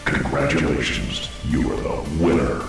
Congratulations, you are the winner.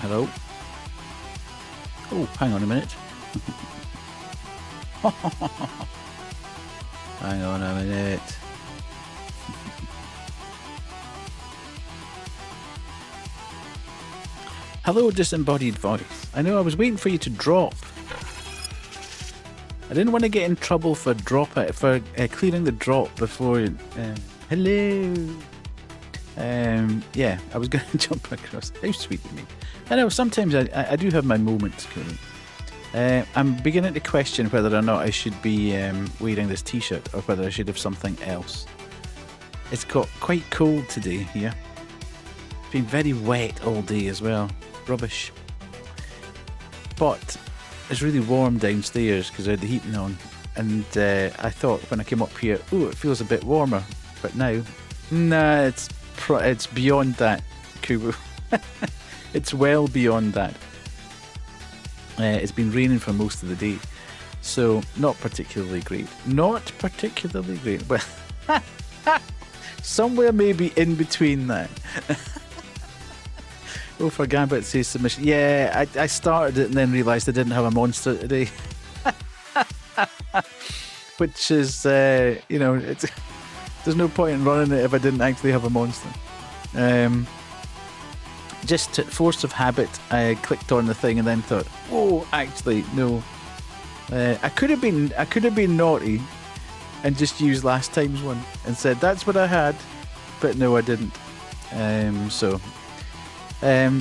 Hello? Oh, hang on a minute. Hang on a minute. Hello, disembodied voice. I know I was waiting for you to drop. I didn't want to get in trouble for clearing the drop before. Hello. Yeah, I was going to jump across. How sweet of me. I know sometimes I do have my moments, Curly. I'm beginning to question whether or not I should be wearing this t-shirt or whether I should have something else. It's got quite cold today here. It's been very wet all day as well. Rubbish. But it's really warm downstairs because I had the heating on. And I thought when I came up here, oh, it feels a bit warmer. But now, nah, it's beyond that, Kubu. It's well beyond that. It's been raining for most of the day, so not particularly great. Not particularly great. Well, somewhere maybe in between that. Oh, for Gambit says submission. Yeah, I started it and then realised I didn't have a monster today. Which is, there's no point in running it if I didn't actually have a monster. Just force of habit, I clicked on the thing and then thought, oh, actually, no. I could have been naughty and just used last time's one and said that's what I had, but no, I didn't.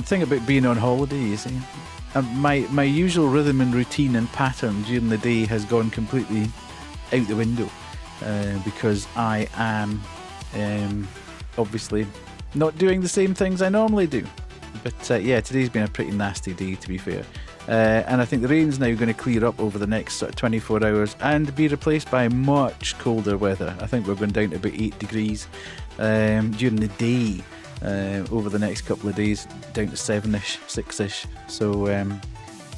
Thing about being on holiday, you see, my usual rhythm and routine and pattern during the day has gone completely out the window because I am obviously not doing the same things I normally do. But yeah, today's been a pretty nasty day, to be fair. And I think the rain's now going to clear up over the next sort of 24 hours and be replaced by much colder weather. I think we're going down to about 8 degrees during the day over the next couple of days, down to 7-ish, 6-ish. So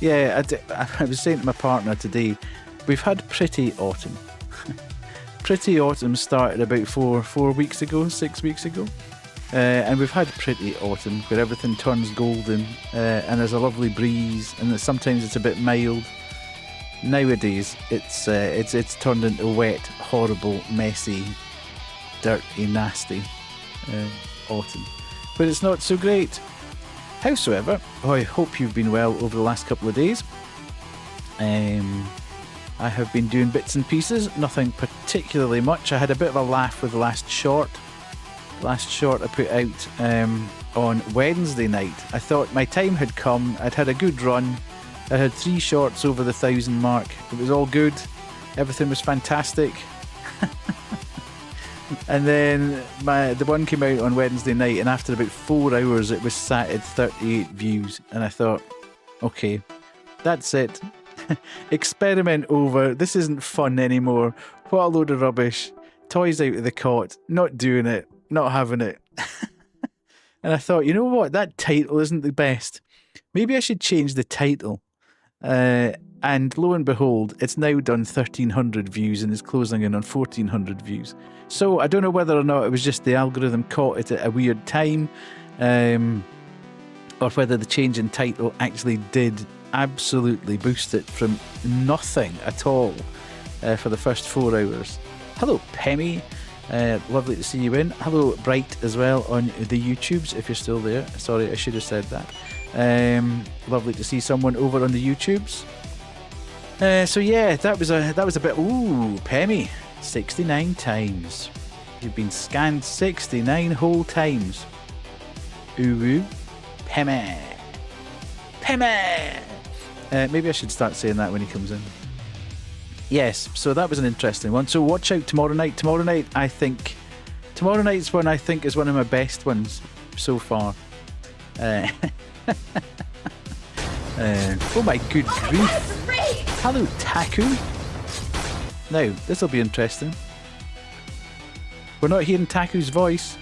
yeah, I was saying to my partner today, we've had pretty autumn. Pretty autumn started about 4 weeks ago, 6 weeks ago. And we've had pretty autumn where everything turns golden and there's a lovely breeze and sometimes it's a bit mild. Nowadays it's turned into wet, horrible, messy, dirty, nasty autumn. But it's not so great. Howsoever, I hope you've been well over the last couple of days. I have been doing bits and pieces, nothing particularly much. I had a bit of a laugh with the last short I put out on Wednesday night. I thought my time had come. I'd had a good run. I had 3 shorts over the 1,000 mark. It was all good. Everything was fantastic. And then the one came out on Wednesday night, and after about 4 hours it was sat at 38 views. And I thought, okay, that's it. Experiment over. This isn't fun anymore. What a load of rubbish. Toys out of the cot. Not doing it. Not having it. And I thought, you know what, that title isn't the best. Maybe I should change the title. And lo and behold, it's now done 1,300 views and is closing in on 1,400 views. So I don't know whether or not it was just the algorithm caught it at a weird time, or whether the change in title actually did absolutely boost it from nothing at all for the first 4 hours. Hello, Pemmy. Lovely to see you in. Hello, Bright, as well on the YouTubes, if you're still there. Sorry, I should have said that. Lovely to see someone over on the YouTubes. So yeah, that was a bit. Ooh, Pemmy, 69 times. You've been scanned 69 whole times. Ooh, Pemmy, Pemmy. Maybe I should start saying that when he comes in. Yes, so that was an interesting one. So watch out tomorrow night. Tomorrow night's one I think is one of my best ones so far. Oh my good grief. Hello, Taku. Now, this will be interesting. We're not hearing Taku's voice.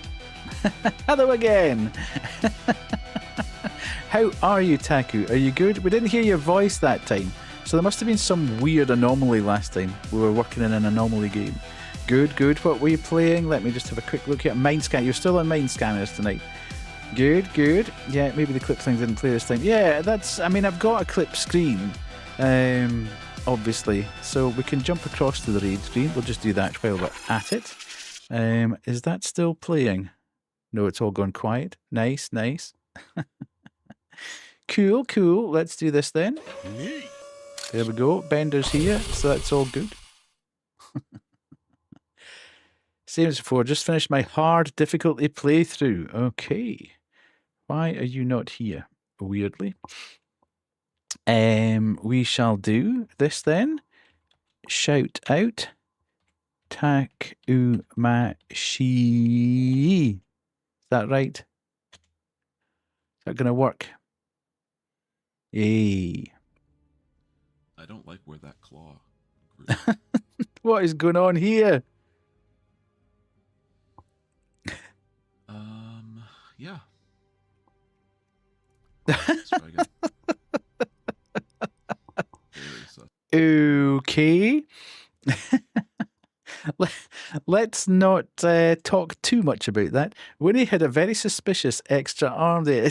Hello again. How are you, Taku? Are you good? We didn't hear your voice that time. So there must have been some weird anomaly last time. We were working in an anomaly game. Good, good. What were you playing? Let me just have a quick look at Mindscan. You're still on Mindscanners tonight. Good, good. Yeah, maybe the clip thing didn't play this time. Yeah, I've got a clip screen, obviously. So we can jump across to the raid screen. We'll just do that while we're at it. Is that still playing? No, it's all gone quiet. Nice, nice. Cool, cool. Let's do this then. There we go. Bender's here, so that's all good. Same as before. Just finished my hard difficulty playthrough. Okay. Why are you not here? Weirdly. We shall do this then. Shout out Takumashi. Is that right? Is that going to work? Yay. I don't like where that claw grew. What is going on here? Yeah. Let's try again. Okay. Let's not talk too much about that. Winnie had a very suspicious extra arm there.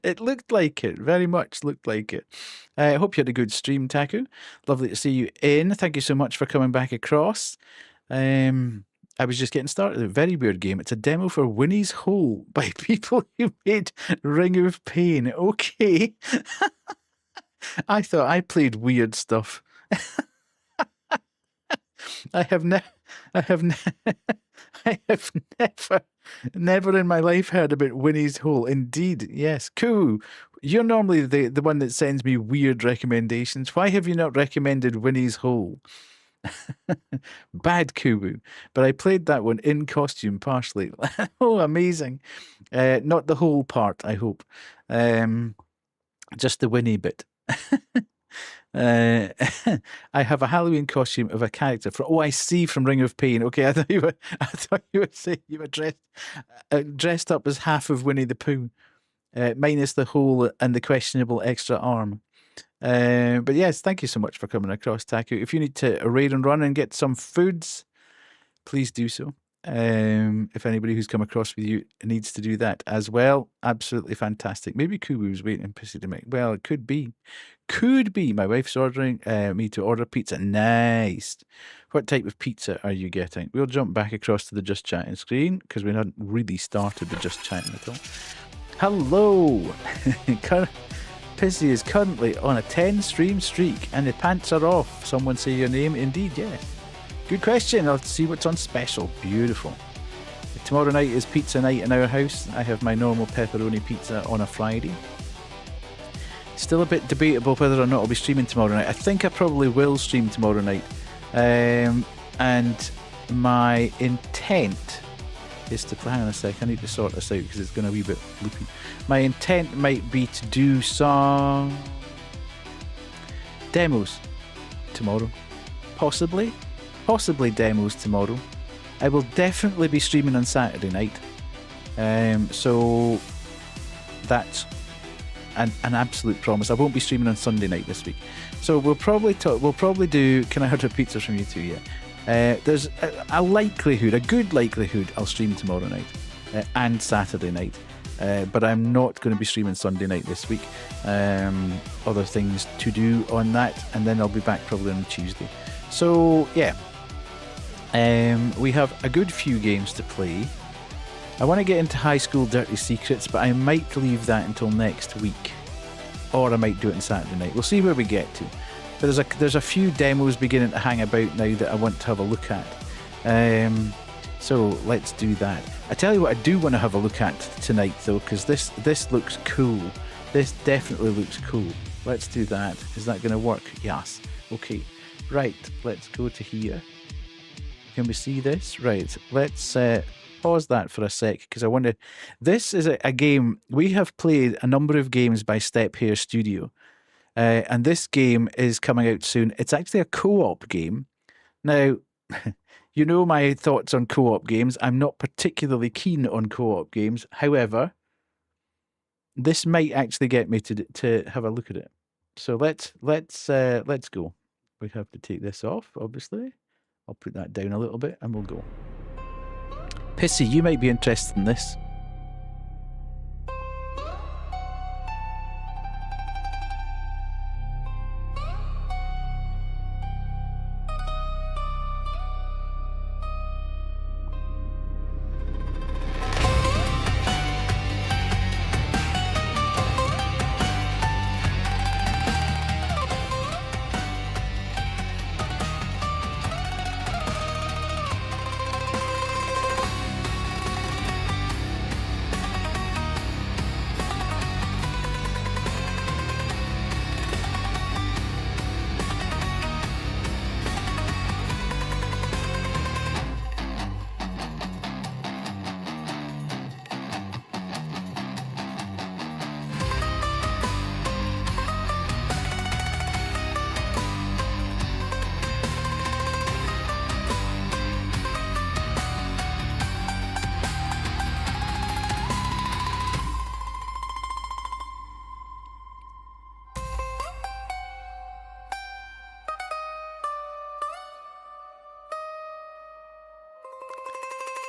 It looked like it, very much looked like it. I hope you had a good stream, Taku. Lovely to see you in. Thank you so much for coming back across. I was just getting started. A very weird game. It's a demo for Winnie's Hole by people who made Ring of Pain. Okay. I thought I played weird stuff. I have never in my life heard about Winnie's Hole. Indeed, yes. Cool. You're normally the one that sends me weird recommendations. Why have you not recommended Winnie's Hole? Bad Kubu. But I played that one in costume partially. Oh, amazing. Not the whole part, I hope. Just the Winnie bit. I have a Halloween costume of a character from. Oh, I see, from Ring of Pain. Okay, I thought you were saying you were dressed up as half of Winnie the Pooh, minus the hole and the questionable extra arm. But yes, thank you so much for coming across, Taku. If you need to raid and run and get some foods, please do so. If anybody who's come across with you needs to do that as well, absolutely fantastic. Maybe Kubu's waiting pissy to make. Well, it could be. Could be. My wife's ordering me to order pizza. Nice. What type of pizza are you getting? We'll jump back across to the Just Chatting screen because we haven't really started the Just Chatting at all. Hello. Pissy is currently on a 10-stream streak and the pants are off. Someone say your name. Indeed, yes. Good question. I'll see what's on special. Beautiful. Tomorrow night is pizza night in our house. I have my normal pepperoni pizza on a Friday. Still a bit debatable whether or not I'll be streaming tomorrow night. I think I probably will stream tomorrow night. And my intent is to... Hang on a sec. I need to sort this out because it's going to be a wee bit loopy. My intent might be to do some demos tomorrow. Possibly demos tomorrow. I will definitely be streaming on Saturday night. So that's an absolute promise. I won't be streaming on Sunday night this week. So we'll probably do Can I Order Pizza From You Too? Yeah. There's a good likelihood I'll stream tomorrow night and Saturday night. But I'm not going to be streaming Sunday night this week. Other things to do on that, and then I'll be back probably on Tuesday. So yeah. We have a good few games to play. I want to get into High School Dirty Secrets, but I might leave that until next week. Or I might do it on Saturday night. We'll see where we get to. There's a few demos beginning to hang about now that I want to have a look at. So let's do that. I tell you what I do want to have a look at tonight though, because this looks cool. This definitely looks cool. Let's do that. Is that going to work? Yes. Okay. Right. Let's go to here. Can we see this? Right. Let's pause that for a sec because I wonder. This is a game. We have played a number of games by Step Hair Studio. And this game is coming out soon. It's actually a co-op game. Now, you know my thoughts on co-op games. I'm not particularly keen on co-op games. However, this might actually get me to have a look at it. So let's go. We have to take this off, obviously. I'll put that down a little bit and we'll go. Pissy, you might be interested in this.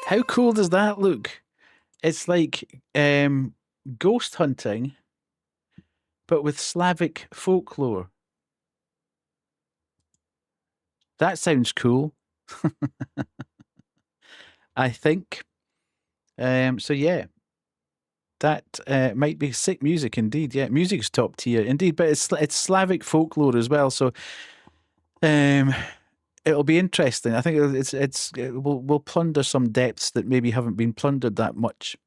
How cool does that look? It's like ghost hunting, but with Slavic folklore. That sounds cool. I think. So yeah, that might be sick music indeed. Yeah, music's top tier indeed, but it's Slavic folklore as well. So it'll be interesting. I think we'll plunder some depths that maybe haven't been plundered that much.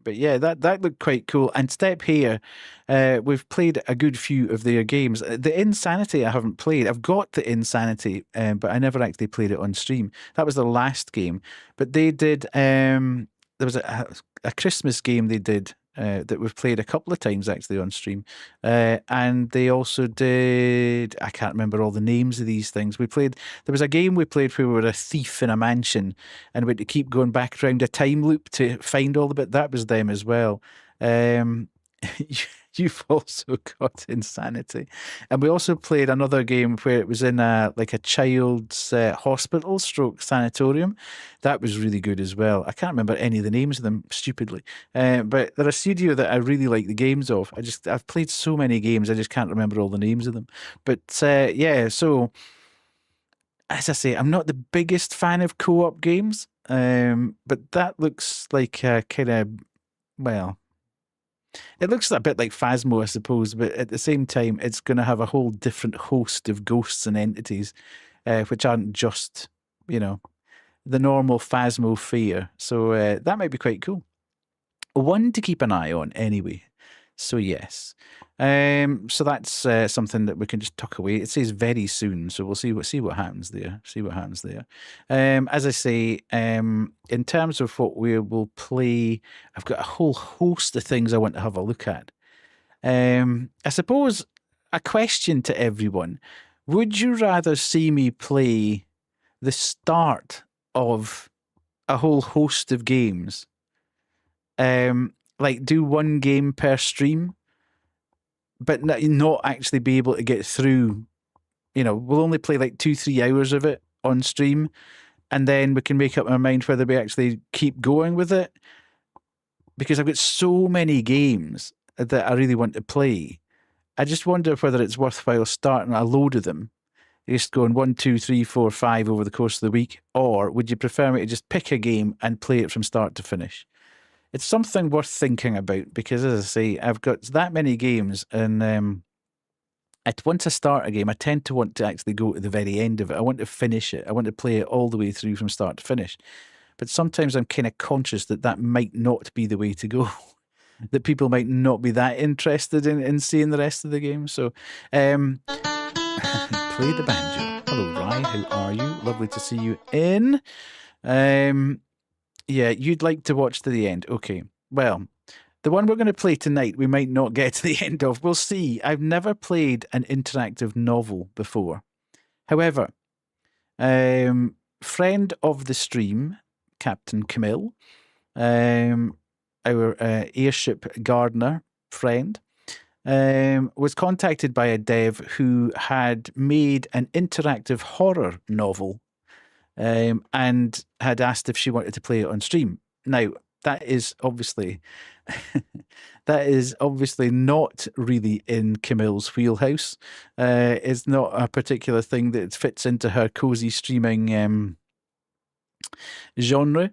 But yeah, that looked quite cool. And Step here, we've played a good few of their games. The Insanity I haven't played. I've got the Insanity, but I never actually played it on stream. That was the last game. But they did. There was a Christmas game they did. That we've played a couple of times actually on stream, and they also did. I can't remember all the names of these things. We played. There was a game we played where we were a thief in a mansion, and we had to keep going back around a time loop to find all the bit. That was them as well. You've also got Insanity, and we also played another game where it was in a child's hospital stroke sanatorium. That was really good as well. I can't remember any of the names of them stupidly, but they're a studio that I really like the games of. I've played so many games, I just can't remember all the names of them. But yeah, so as I say, I'm not the biggest fan of co-op games, but that looks like a kind of, well, it looks a bit like Phasmo, I suppose, but at the same time, it's going to have a whole different host of ghosts and entities, which aren't just, the normal Phasmo fare. So that might be quite cool. One to keep an eye on, anyway. So yes, so that's something that we can just tuck away. It says very soon, so we'll see what happens there. As I say, in terms of what we will play, I've got a whole host of things I want to have a look at. I suppose a question to everyone: would you rather see me play the start of a whole host of games? Like do one game per stream, but not actually be able to get through. We'll only play like 2-3 hours of it on stream, and then we can make up our mind whether we actually keep going with it. Because I've got so many games that I really want to play. I just wonder whether it's worthwhile starting a load of them, just going 1, 2, 3, 4, 5 over the course of the week, or would you prefer me to just pick a game and play it from start to finish? It's something worth thinking about because, as I say, I've got that many games, and once I start a game, I tend to want to actually go to the very end of it. I want to finish it. I want to play it all the way through from start to finish. But sometimes I'm kind of conscious that might not be the way to go. That people might not be that interested in seeing the rest of the game. So, play the banjo. Hello, Ryan. How are you? Lovely to see you in. Yeah, you'd like to watch to the end. Okay. Well, the one we're going to play tonight, we might not get to the end of. We'll see. I've never played an interactive novel before. However, friend of the stream, Captain Camille, our airship gardener friend, was contacted by a dev who had made an interactive horror novel, and had asked if she wanted to play it on stream. Now, that is obviously not really in Camille's wheelhouse. It's not a particular thing that fits into her cozy streaming genre.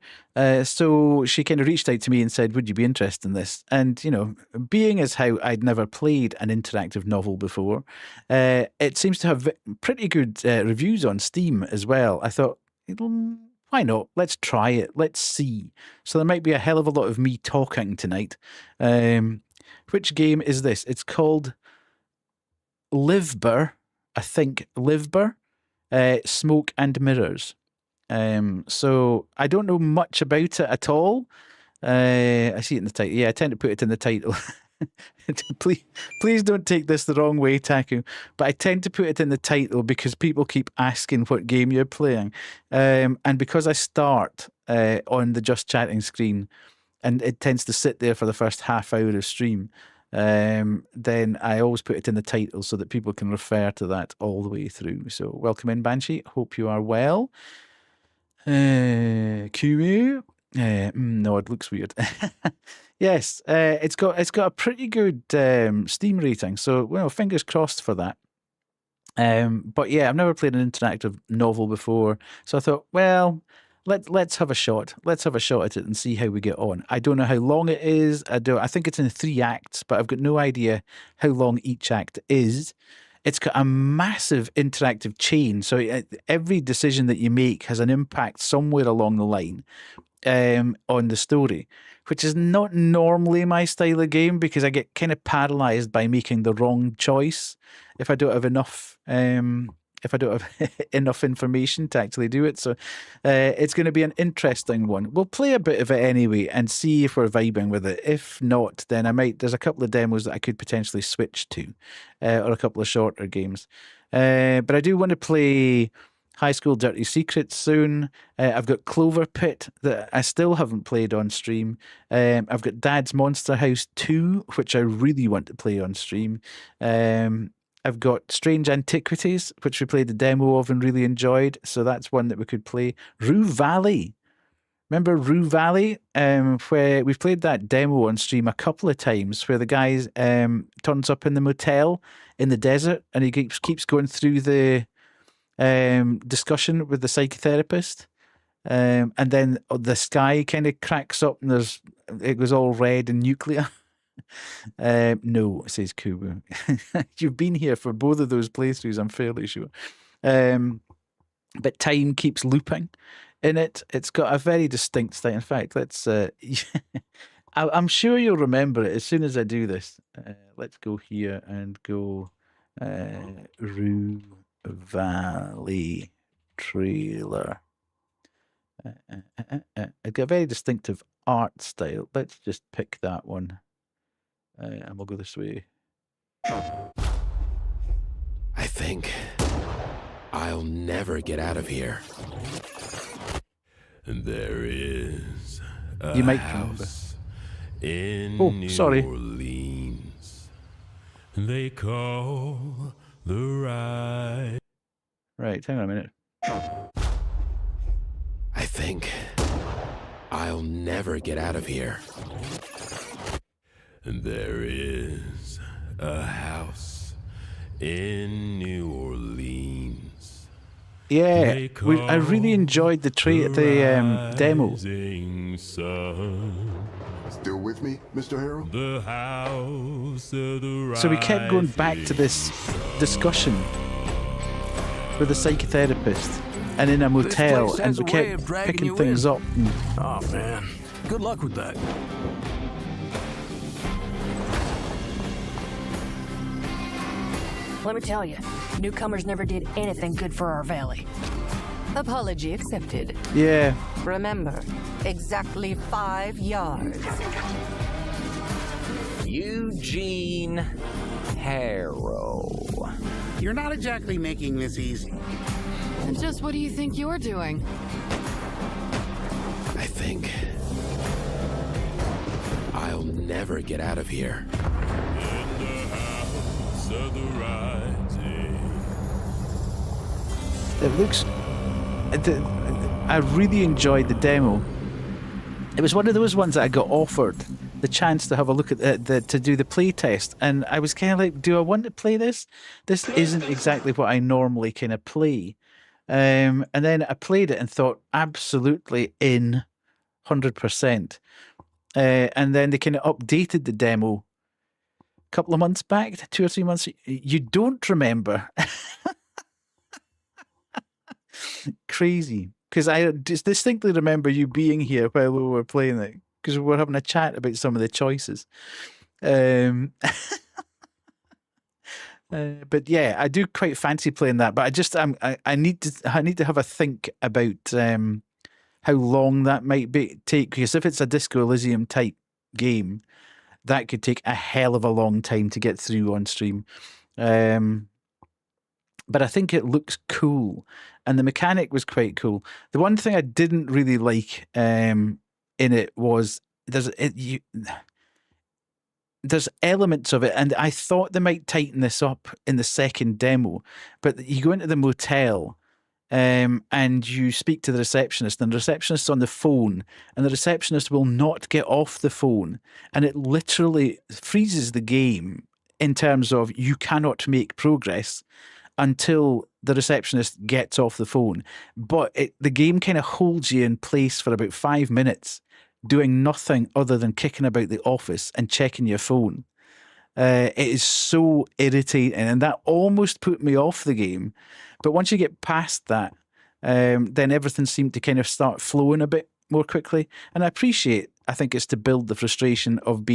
So she kind of reached out to me and said, would you be interested in this? And, being as how I'd never played an interactive novel before, it seems to have pretty good reviews on Steam as well. I thought, why not? Let's try it. Let's see. So there might be a hell of a lot of me talking tonight. Which game is this? It's called Livber. I think Livber, Smoke and Mirrors. So I don't know much about it at all. I see it in the title. Yeah, I tend to put it in the title. Please don't take this the wrong way, Taku. But I tend to put it in the title because people keep asking what game you're playing. And because I start on the just chatting screen and it tends to sit there for the first half hour of stream, then I always put it in the title so that people can refer to that all the way through. So welcome in, Banshee. Hope you are well. Kumu. No, it looks weird. Yes, it's got a pretty good Steam rating, so well, fingers crossed for that. But yeah, I've never played an interactive novel before, so I thought, well, let's have a shot. Let's have a shot at it and see how we get on. I don't know how long it is. I think it's in 3 acts, but I've got no idea how long each act is. It's got a massive interactive chain, so every decision that you make has an impact somewhere along the line on the story, which is not normally my style of game because I get kind of paralyzed by making the wrong choice if I don't have enough enough information to actually do it. So it's going to be an interesting one. We'll play a bit of it anyway and see if we're vibing with it. If not, then there's a couple of demos that I could potentially switch to, or a couple of shorter games. But I do want to play High School Dirty Secrets soon. I've got Clover Pit that I still haven't played on stream. I've got Dad's Monster House 2, which I really want to play on stream. I've got Strange Antiquities, which we played the demo of and really enjoyed. So that's one that we could play. Rue Valley. Remember Rue Valley? Where we've played that demo on stream a couple of times where the guy turns up in the motel in the desert and he keeps going through the discussion with the psychotherapist. And then the sky kind of cracks up and it was all red and nuclear. No, says Kubu. You've been here for both of those playthroughs, I'm fairly sure. But time keeps looping in it. It's got a very distinct style. In fact, let's. I'm sure you'll remember it as soon as I do this. Let's go here and go Rue Valley trailer. It's got a very distinctive art style. Let's just pick that one. And we'll go this way. I think I'll never get out of here. And there is a You might house in Oh, sorry. New Orleans. They call the ride. Right, hang on a minute. I think I'll never get out of here. And there is a house in New Orleans. Yeah, I really enjoyed the demo. Rising sun. Still with me, Mr. Harold? The house of the So we kept going back to this discussion with the psychotherapist and in a motel, place and has we a way kept of dragging picking you things in. up. And Oh, man. Good luck with that. Let me tell you, newcomers never did anything good for our valley. Apology accepted. yeah, Remember, exactly 5 yards. Eugene Harrow. You're not exactly making this easy. Just what do you think you're doing? I think I'll never get out of here. it looks. I really enjoyed the demo. It was one of those ones that I got offered the chance to have a look at to do the play test, and I was kind of like, do I want to play this? This isn't exactly what I normally kind of play. And then I played it and thought, absolutely in, 100%. And then they kind of updated the demo a couple of months back, 2 or 3 months. You don't remember. Crazy. Because I distinctly remember you being here while we were playing it, because we were having a chat about some of the choices. But yeah, I do quite fancy playing that. But I need to have a think about how long that might take. Because if it's a Disco Elysium type game, that could take a hell of a long time to get through on stream. But I think it looks cool, and the mechanic was quite cool. The one thing I didn't really like in it was there's elements of it, and I thought they might tighten this up in the second demo. But you go into the motel, and you speak to the receptionist, and the receptionist's on the phone, and the receptionist will not get off the phone, and it literally freezes the game in terms of you cannot make progress until the receptionist gets off the phone. But the game kind of holds you in place for about 5 minutes, doing nothing other than kicking about the office and checking your phone. It is so irritating, and that almost put me off the game. But once you get past that, then everything seemed to kind of start flowing a bit more quickly. And I think it's to build the frustration of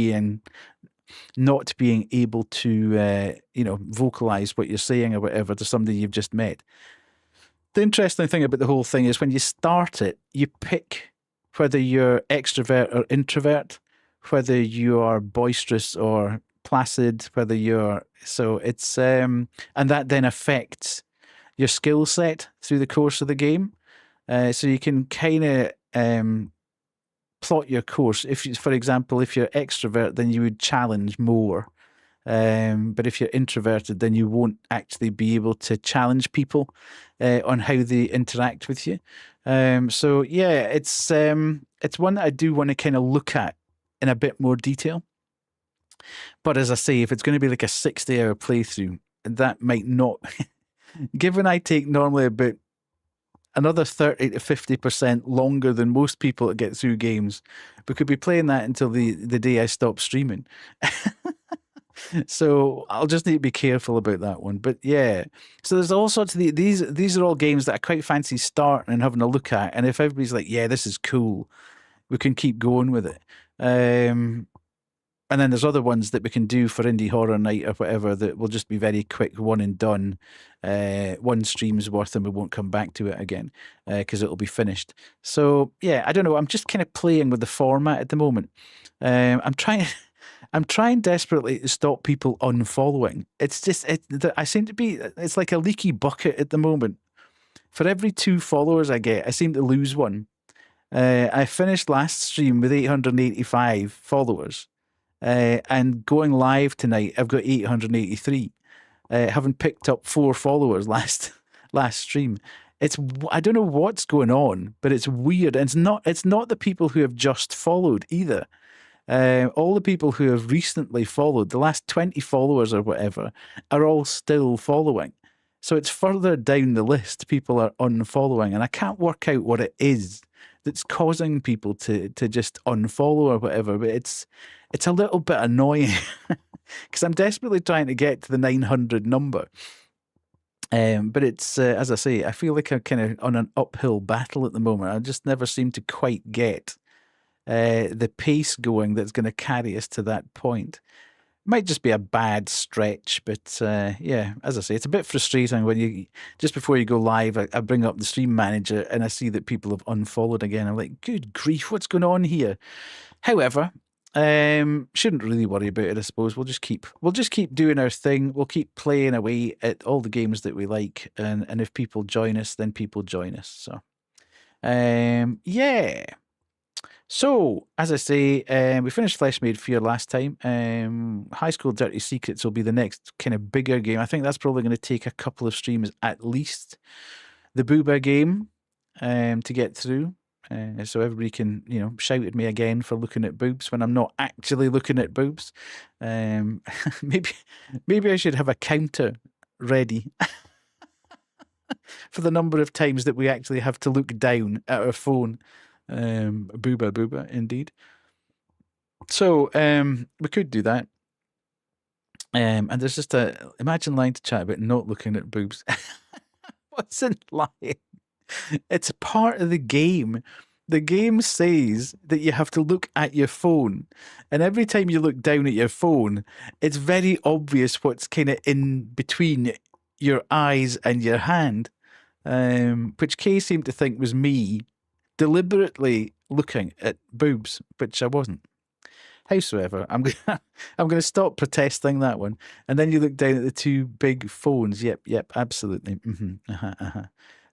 not being able to, vocalize what you're saying or whatever to somebody you've just met. The interesting thing about the whole thing is when you start it, you pick whether you're extrovert or introvert, whether you are boisterous or placid, so it's, and that then affects your skill set through the course of the game. So you can kind of plot your course. For example, if you're extrovert, then you would challenge more. But if you're introverted, then you won't actually be able to challenge people on how they interact with you. So yeah, it's one that I do want to kind of look at in a bit more detail. But as I say, if it's going to be like a 60-hour playthrough, that might not. Given I take normally about another 30 to 50% longer than most people to get through games, we could be playing that until the day I stop streaming. So I'll just need to be careful about that one. But yeah, so there's all sorts of these are all games that I quite fancy starting and having a look at. And if everybody's like, yeah, this is cool, we can keep going with it. And then there's other ones that we can do for Indie Horror Night or whatever that will just be very quick, one and done. One stream's worth, and we won't come back to it again because it'll be finished. So yeah, I don't know. I'm just kind of playing with the format at the moment. I'm trying desperately to stop people unfollowing. It's just I seem to be. It's like a leaky bucket at the moment. For every 2 followers I get, I seem to lose one. I finished last stream with 885 followers. And going live tonight, I've got 883. Having picked up 4 followers last stream. I don't know what's going on, but it's weird. And it's not the people who have just followed either. All the people who have recently followed, the last 20 followers or whatever, are all still following. So it's further down the list. People are unfollowing, and I can't work out what it is that's causing people to just unfollow or whatever. But it's a little bit annoying because I'm desperately trying to get to the 900 number. But it's, as I say, I feel like I'm kind of on an uphill battle at the moment. I just never seem to quite get the pace going that's going to carry us to that point. Might just be a bad stretch, but yeah, as I say, it's a bit frustrating when just before you go live, I bring up the stream manager and I see that people have unfollowed again. I'm like, good grief, what's going on here? However, shouldn't really worry about it, I suppose. We'll just keep doing our thing. We'll keep playing away at all the games that we like, and if people join us, then people join us. So, yeah. So, as I say, we finished Flesh Made Fear last time. High School Dirty Secrets will be the next kind of bigger game. I think that's probably going to take a couple of streams at least. The Booba game to get through. So everybody can, shout at me again for looking at boobs when I'm not actually looking at boobs. Maybe I should have a counter ready for the number of times that we actually have to look down at our phone. Booba, indeed. So we could do that. And there's just imagine lying to chat about not looking at boobs. Wasn't lying. It's part of the game. The game says that you have to look at your phone. And every time you look down at your phone, it's very obvious what's kind of in between your eyes and your hand. Which Kay seemed to think was me deliberately looking at boobs, which I wasn't. Howsoever, I'm going to stop protesting that one. And then you look down at the 2 big phones. Yep, absolutely.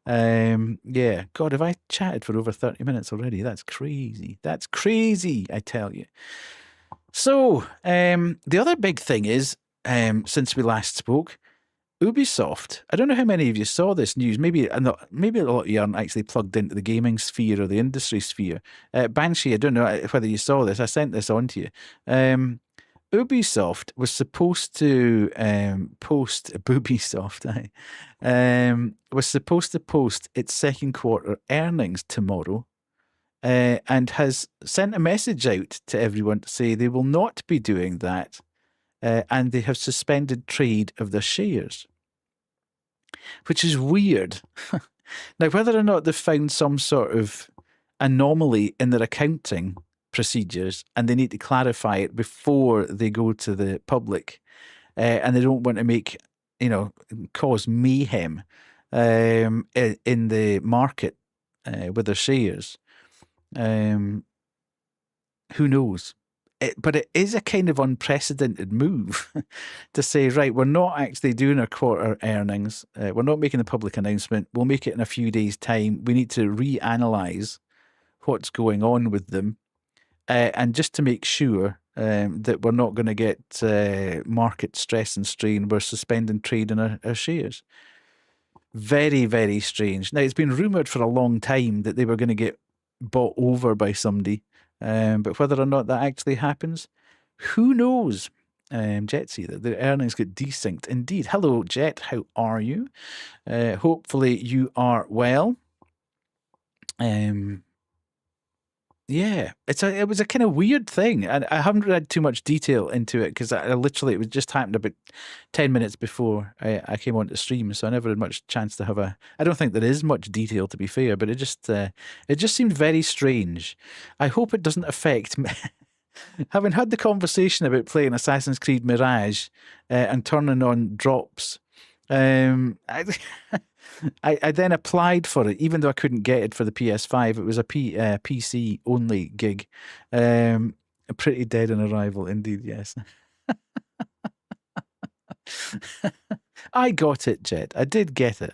Yeah. God, have I chatted for over 30 minutes already? That's crazy. I tell you. So, the other big thing is, since we last spoke, Ubisoft. I don't know how many of you saw this news. Maybe maybe a lot of you aren't actually plugged into the gaming sphere or the industry sphere. Banshee, I don't know whether you saw this. I sent this on to you. Ubisoft was supposed to post Ubisoft. Was supposed to post its second quarter earnings tomorrow, and has sent a message out to everyone to say they will not be doing that. And they have suspended trade of their shares, which is weird. Now, whether or not they've found some sort of anomaly in their accounting procedures and they need to clarify it before they go to the public, and they don't want to make, cause mayhem in the market with their shares, who knows? But it is a kind of unprecedented move to say, right, we're not actually doing our quarter earnings. We're not making the public announcement. We'll make it in a few days' time. We need to reanalyze what's going on with them. And just to make sure that we're not going to get market stress and strain, we're suspending trade in our shares. Very, very strange. Now, it's been rumoured for a long time that they were going to get bought over by somebody. But whether or not that actually happens, who knows? Jetsy, the earnings get desynced indeed. Hello, Jet. How are you? Hopefully you are well. Yeah, it was a kind of weird thing, and I haven't read too much detail into it because it was just happened about 10 minutes before I came on to stream, so I never had much chance to have I don't think there is much detail, to be fair, but it just seemed very strange. I hope it doesn't affect me. Having had the conversation about playing Assassin's Creed Mirage and turning on drops, I then applied for it, even though I couldn't get it for the PS5. It was a PC only gig. Pretty dead on arrival, indeed. Yes. I got it, Jet. I did get it.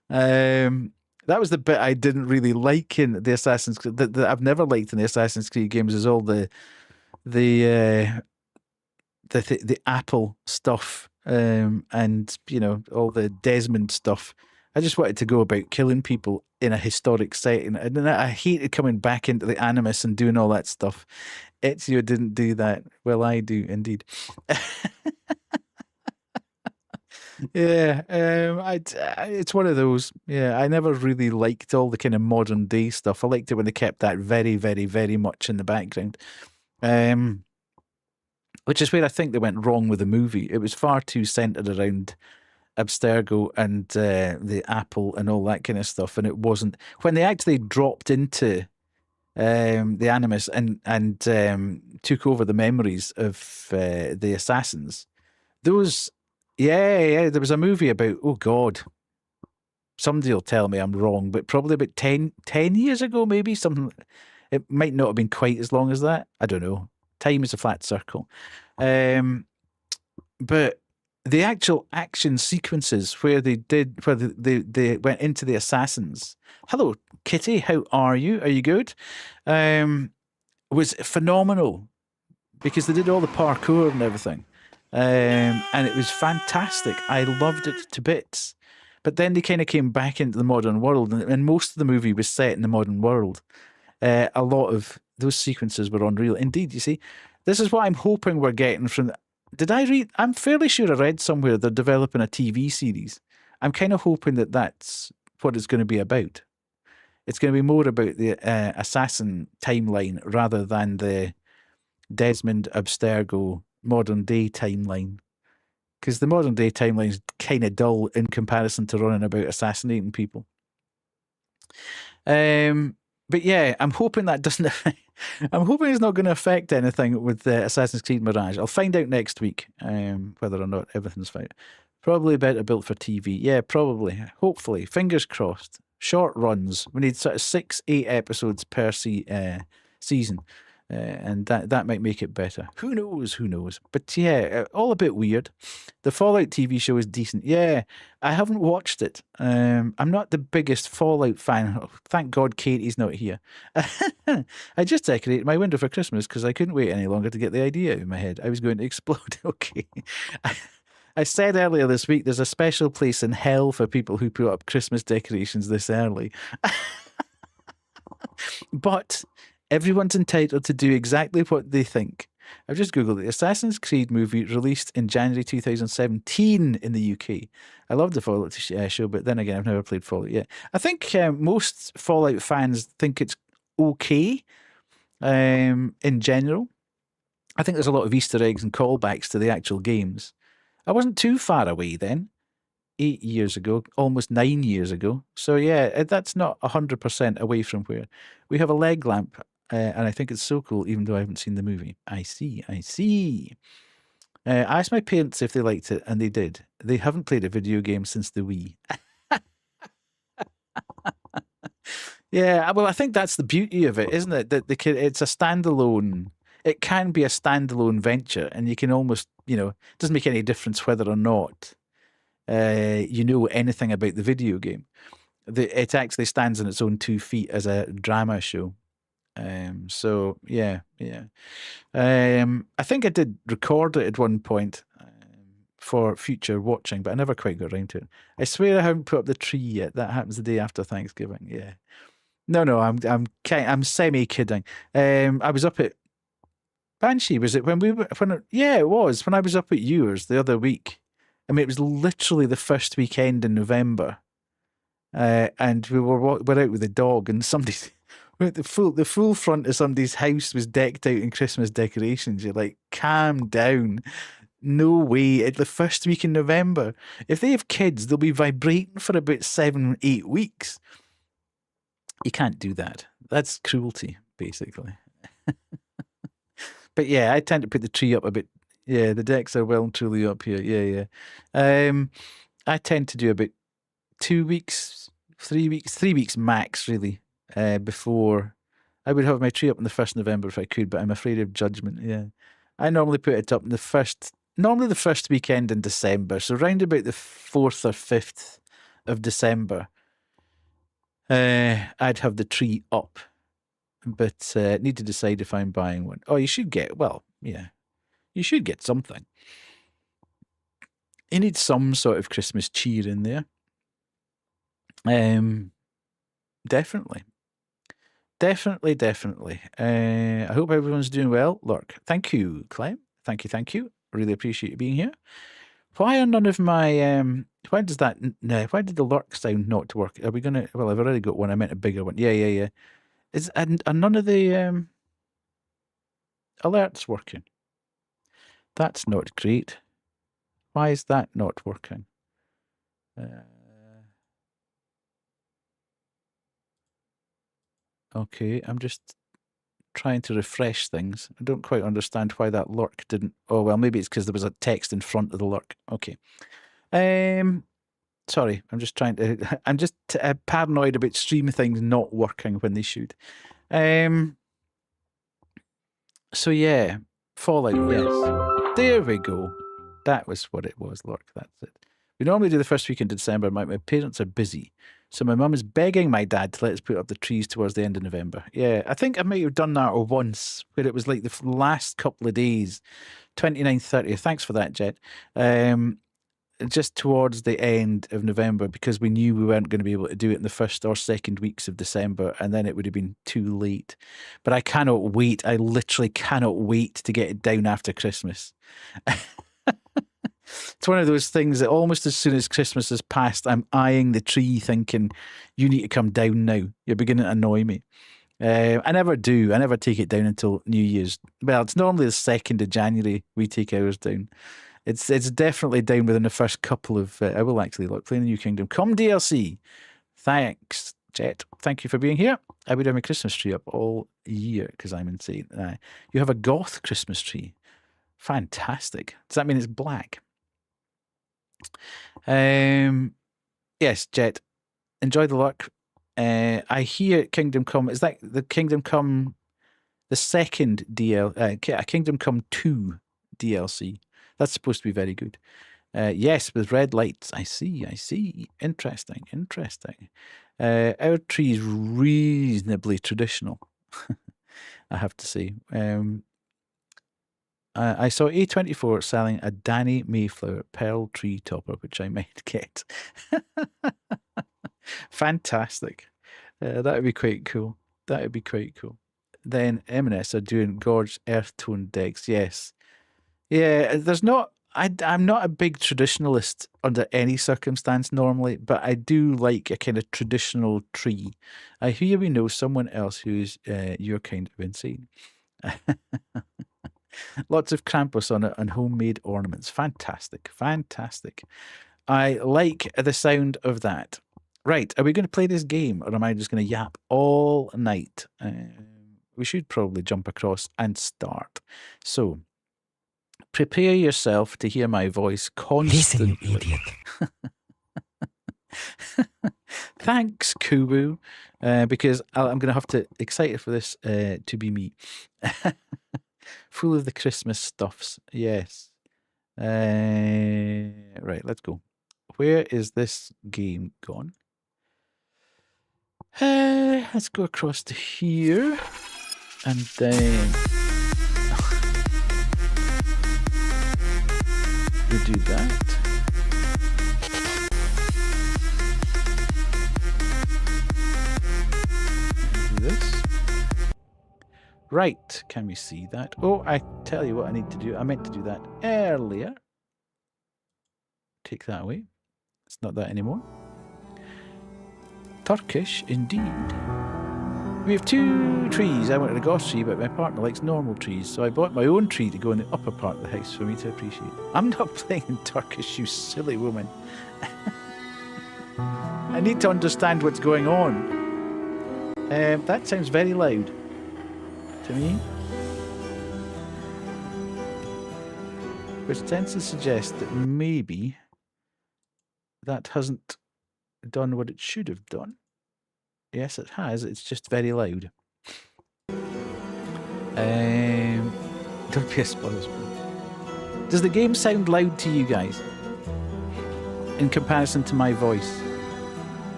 That was the bit I didn't really like in the Assassin's Creed. That I've never liked in the Assassin's Creed games is all the Apple stuff. And all the Desmond stuff. I just wanted to go about killing people in a historic setting, and I hated coming back into the Animus and doing all that stuff. Ezio didn't do that. Well, I do indeed. Yeah, it's one of those. Yeah, I never really liked all the kind of modern day stuff. I liked it when they kept that very, very, very much in the background. Which is where I think they went wrong with the movie. It was far too centered around Abstergo and the Apple and all that kind of stuff, and it wasn't when they actually dropped into the Animus and took over the memories of the assassins. Those, there was a movie about, oh God, somebody will tell me I'm wrong, but probably about 10 years ago, maybe something. It might not have been quite as long as that. I don't know. Time is a flat circle. But the actual action sequences where they went into the assassins. Hello, Kitty. How are you? Are you good? Was phenomenal because they did all the parkour and everything. And it was fantastic. I loved it to bits. But then they kind of came back into the modern world, and most of the movie was set in the modern world. A lot of those sequences were unreal. Indeed, you see, this is what I'm hoping we're getting from. Did I read? I'm fairly sure I read somewhere they're developing a TV series. I'm kind of hoping that that's what it's going to be about. It's going to be more about the assassin timeline rather than the Desmond Abstergo modern day timeline. Because the modern day timeline is kind of dull in comparison to running about assassinating people. But yeah, I'm hoping that doesn't. I'm hoping it's not going to affect anything with Assassin's Creed Mirage. I'll find out next week whether or not everything's fine. Probably better built for TV. Yeah, probably. Hopefully. Fingers crossed. Short runs. We need sort of 6-8 episodes per season. And that might make it better. Who knows? Who knows? But yeah, all a bit weird. The Fallout TV show is decent. Yeah, I haven't watched it. I'm not the biggest Fallout fan. Oh, thank God Katie's not here. I just decorated my window for Christmas because I couldn't wait any longer to get the idea out of my head. I was going to explode. Okay. I said earlier this week there's a special place in hell for people who put up Christmas decorations this early. But everyone's entitled to do exactly what they think. I've just Googled the Assassin's Creed movie released in January 2017 in the UK. I love the Fallout show, but then again, I've never played Fallout yet. I think most Fallout fans think it's okay in general. I think there's a lot of Easter eggs and callbacks to the actual games. I wasn't too far away then, 8 years ago, almost 9 years ago. So yeah, that's not 100% away from where we have a leg lamp, and I think it's so cool, even though I haven't seen the movie. I see. I asked my parents if they liked it, and they did. They haven't played a video game since the Wii. Yeah, well, I think that's the beauty of it, isn't it? That it's a standalone. It can be a standalone venture, and you can almost, it doesn't make any difference whether or not you know anything about the video game. It actually stands on its own 2 feet as a drama show. So yeah. I think I did record it at one point for future watching, but I never quite got around to it. I swear I haven't put up the tree yet. That happens the day after Thanksgiving. Yeah. No, I'm semi kidding. I was up at Banshee. Was it yeah, it was when I was up at yours the other week. I mean, it was literally the first weekend in November, and we're out with the dog, and somebody's the full front of somebody's house was decked out in Christmas decorations. You're like, calm down. No way. It's the first week in November. If they have kids, they'll be vibrating for about 7-8 weeks. You can't do that. That's cruelty, basically. But yeah, I tend to put the tree up a bit. Yeah, the decks are well and truly up here. Yeah. I tend to do about 2 weeks, 3 weeks, 3 weeks max, really, before I would have my tree up on the 1st of November if I could, but I'm afraid of judgment. Yeah. I normally put it up in the first weekend in December. So round about the 4th or 5th of December, I'd have the tree up. But need to decide if I'm buying one. Oh, you should get, you should get something. You need some sort of Christmas cheer in there. Definitely. I hope everyone's doing well. Lurk. Thank you, Clem. Thank you. Really appreciate you being here. Why are none of my why did the lurk sound not work? Are we gonna I've already got one. I meant a bigger one. Yeah. Are none of the alerts working? That's not great. Why is that not working? Okay, I'm just trying to refresh things. I don't quite understand why that lurk didn't. Oh, well, maybe it's because there was a text in front of the lurk. Okay. Sorry, I'm just trying to. I'm just paranoid about stream things not working when they should. So yeah, Fallout. Yes, there we go. That was what it was, lurk. That's it. We normally do the first week in December. My parents are busy, so my mum is begging my dad to let us put up the trees towards the end of November. Yeah, I think I might have done that once, where it was like the last couple of days, 29th, 30th. Thanks for that, Jet. Just towards the end of November, because we knew we weren't going to be able to do it in the first or second weeks of December, and then it would have been too late. But I cannot wait. I literally cannot wait to get it down after Christmas. It's one of those things that almost as soon as Christmas has passed, I'm eyeing the tree thinking, you need to come down now. You're beginning to annoy me. I never do. I never take it down until New Year's. Well, it's normally the 2nd of January we take ours down. It's definitely down within the first couple of... I will actually look. Playing the New Kingdom Come DLC. Thanks, Jet. Thank you for being here. I would have my Christmas tree up all year because I'm insane. You have a goth Christmas tree. Fantastic. Does that mean it's black? Yes, Jet. Enjoy the luck. I hear Kingdom Come. Is that the Kingdom Come, the second Kingdom Come 2 DLC? That's supposed to be very good. Yes, with red lights. I see. Interesting. Our tree is reasonably traditional, I have to say. I saw A24 selling a Danny Mayflower pearl tree topper, which I might get. Fantastic. That would be quite cool. That would be quite cool. Then M&S are doing gorgeous earth tone decks. Yes. Yeah, there's not... I'm not a big traditionalist under any circumstance normally, but I do like a kind of traditional tree. I hear we know someone else who's your kind of insane. Lots of Krampus on it and homemade ornaments. Fantastic. Fantastic. I like the sound of that. Right. Are we going to play this game or am I just going to yap all night? We should probably jump across and start. So, prepare yourself to hear my voice constantly. Listen, you idiot. Thanks, Kubu, because I'm going to have to excited for this to be me. Full of the Christmas stuffs. Yes. Right, let's go. Where is this game gone? Let's go across to here. And then we do that. Do this. Right, can we see that? Oh, I tell you what I need to do. I meant to do that earlier. Take that away. It's not that anymore. Turkish, indeed. We have 2 trees. I wanted a goth tree, but my partner likes normal trees, so I bought my own tree to go in the upper part of the house for me to appreciate. I'm not playing in Turkish, you silly woman. I need to understand what's going on. That sounds very loud to me, which tends to suggest that maybe that hasn't done what it should have done. Yes, it has. It's just very loud. Don't be a spoiler. Does the game sound loud to you guys in comparison to my voice,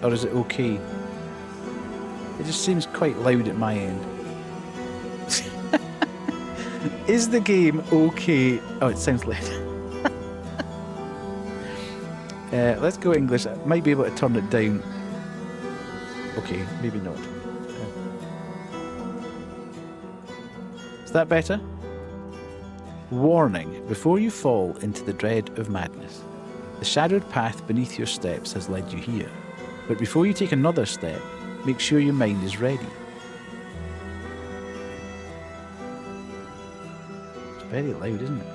or is it okay? It just seems quite loud at my end. Is the game okay? Oh, it sounds loud. Let's go English. I might be able to turn it down. Okay, maybe not. Is that better? Warning, before you fall into the dread of madness. The shadowed path beneath your steps has led you here. But before you take another step, make sure your mind is ready. It's very loud, isn't it?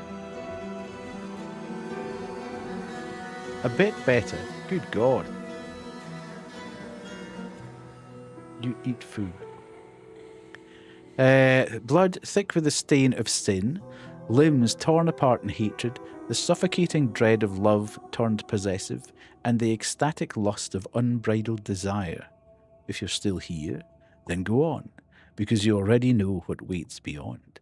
A bit better. Good God. You eat food. Blood thick with the stain of sin, limbs torn apart in hatred, the suffocating dread of love turned possessive, and the ecstatic lust of unbridled desire. If you're still here, then go on, because you already know what waits beyond.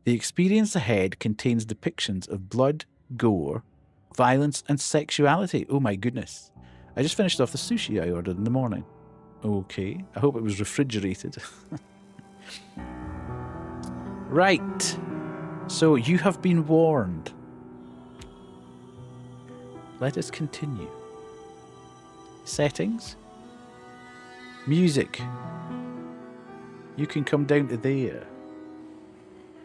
The experience ahead contains depictions of blood, gore, violence, and sexuality. Oh my goodness. I just finished off the sushi I ordered in the morning. Okay, I hope it was refrigerated. Right, so you have been warned. Let us continue. Settings. Music. You can come down to there.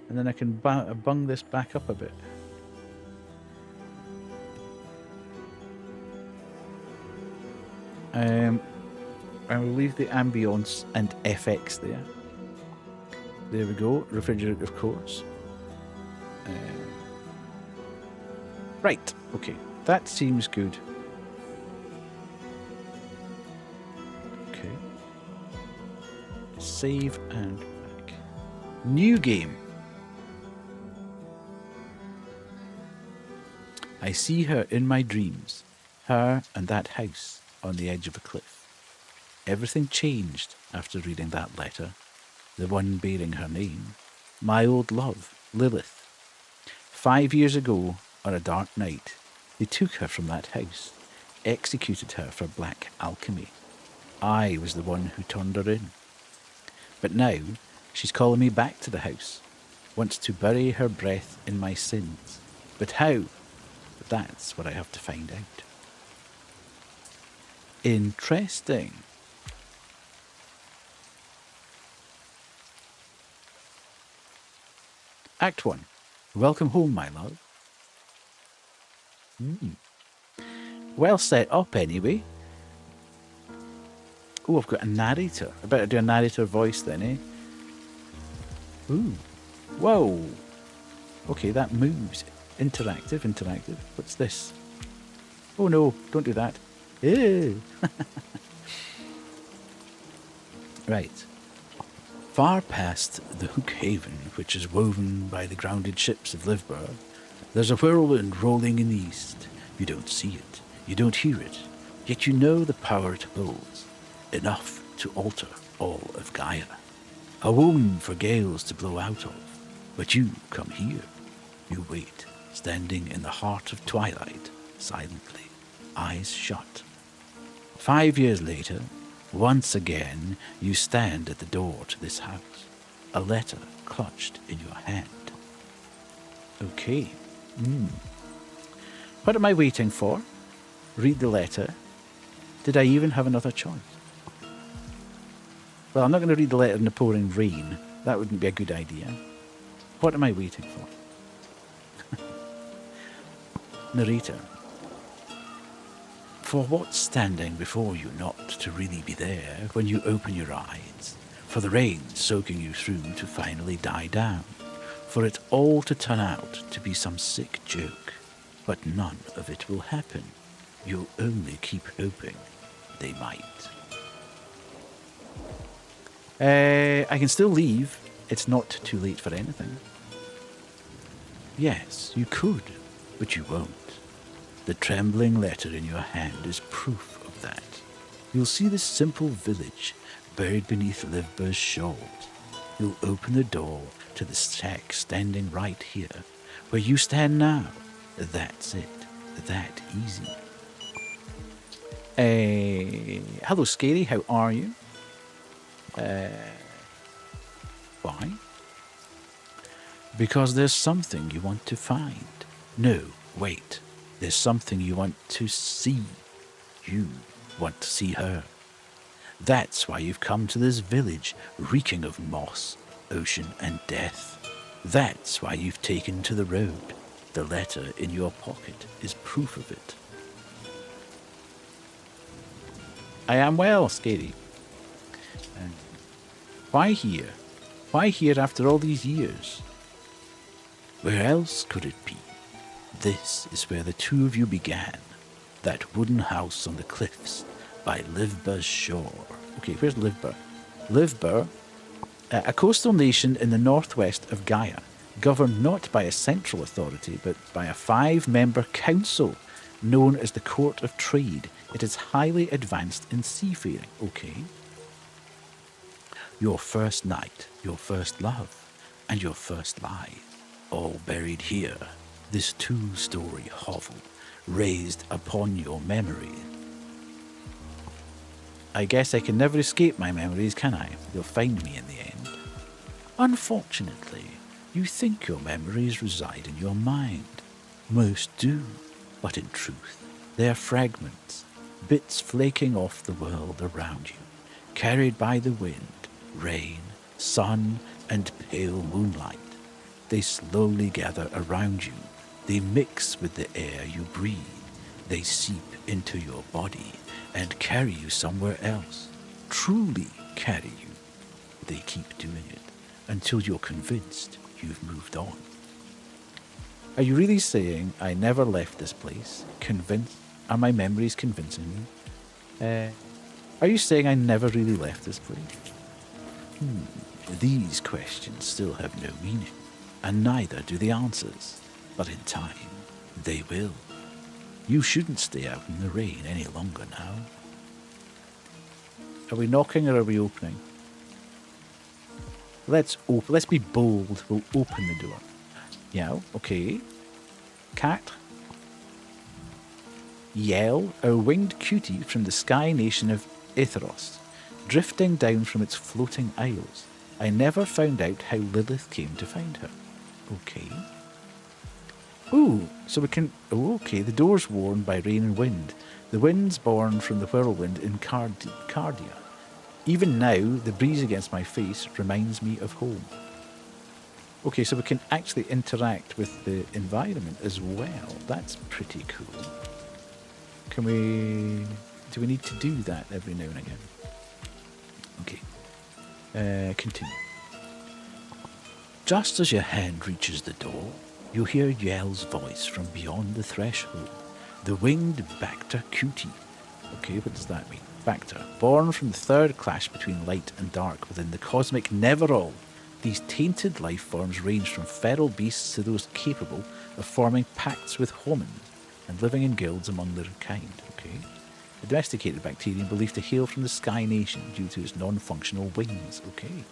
And then I can bung this back up a bit. I will leave the ambience and FX there. There we go. Refrigerate, of course. Right. Okay. That seems good. Okay. Save and back. New game. I see her in my dreams. Her and that house on the edge of a cliff. Everything changed after reading that letter. The one bearing her name. My old love, Lilith. 5 years ago, on a dark night, they took her from that house, executed her for black alchemy. I was the one who turned her in. But now, she's calling me back to the house. wants to bury her breath in my sins. But how? That's what I have to find out. Interesting. Act 1. Welcome home, my love. Well set up, anyway. Oh, I've got a narrator. I better do a narrator voice then, eh? Ooh. Whoa. Okay, that moves. Interactive. What's this? Oh no, don't do that. Ew. Right. Far past the Hook Haven, which is woven by the grounded ships of Livber, there's a whirlwind rolling in the east. You don't see it, you don't hear it, yet you know the power it holds, enough to alter all of Gaia. A womb for gales to blow out of, but you come here. You wait, standing in the heart of twilight, silently, eyes shut. 5 years later, once again, you stand at the door to this house, a letter clutched in your hand. Okay. What am I waiting for? Read the letter. Did I even have another choice? Well, I'm not going to read the letter in the pouring rain. That wouldn't be a good idea. What am I waiting for? Narrator. For what's standing before you not to really be there when you open your eyes? For the rain soaking you through to finally die down? For it all to turn out to be some sick joke? But none of it will happen. You'll only keep hoping they might. I can still leave. It's not too late for anything. Yes, you could, but you won't. The trembling letter in your hand is proof of that. You'll see this simple village buried beneath Livber's shawls. You'll open the door to the shack standing right here, where you stand now. That's it. That easy. Hello, Scary. How are you? Why? Because there's something you want to find. No, wait. There's something you want to see. You want to see her. That's why you've come to this village reeking of moss, ocean, and death. That's why you've taken to the road. The letter in your pocket is proof of it. I am well, Scary. Why here? Why here after all these years? Where else could it be? This is where the two of you began. That wooden house on the cliffs by Livber's shore. Okay, where's Livber? Livber, a coastal nation in the northwest of Gaia, governed not by a central authority, but by a 5-member council known as the Court of Trade. It is highly advanced in seafaring. Okay. Your first night, your first love, and your first lie, all buried here. This 2-story hovel, raised upon your memory. I guess I can never escape my memories, can I? They'll find me in the end. Unfortunately, you think your memories reside in your mind. Most do, but in truth, they are fragments, bits flaking off the world around you, carried by the wind, rain, sun, and pale moonlight. They slowly gather around you. They mix with the air you breathe. They seep into your body and carry you somewhere else. Truly carry you. They keep doing it until you're convinced you've moved on. Are you really saying I never left this place? Convinced? Are my memories convincing me? Are you saying I never really left this place? These questions still have no meaning, and neither do the answers. But in time, they will. You shouldn't stay out in the rain any longer now. Are we knocking or are we opening? Let's be bold. We'll open the door. Yeah, okay. Cat. Yell, a winged cutie from the sky nation of Aetheros, drifting down from its floating isles. I never found out how Lilith came to find her. Okay. Ooh, so we can... Oh, okay. The door's worn by rain and wind. The wind's born from the whirlwind in Cardia. Even now, the breeze against my face reminds me of home. Okay, so we can actually interact with the environment as well. That's pretty cool. Can we... Do we need to do that every now and again? Okay. Continue. Just as your hand reaches the door, you hear Yell's voice from beyond the threshold. The winged Bacta cutie. Okay, what does that mean? Bacta, born from the third clash between light and dark within the cosmic Neverall. These tainted life forms range from feral beasts to those capable of forming pacts with humans and living in guilds among their kind. Okay. A domesticated bacterium believed to hail from the Sky Nation due to its non-functional wings. Okay.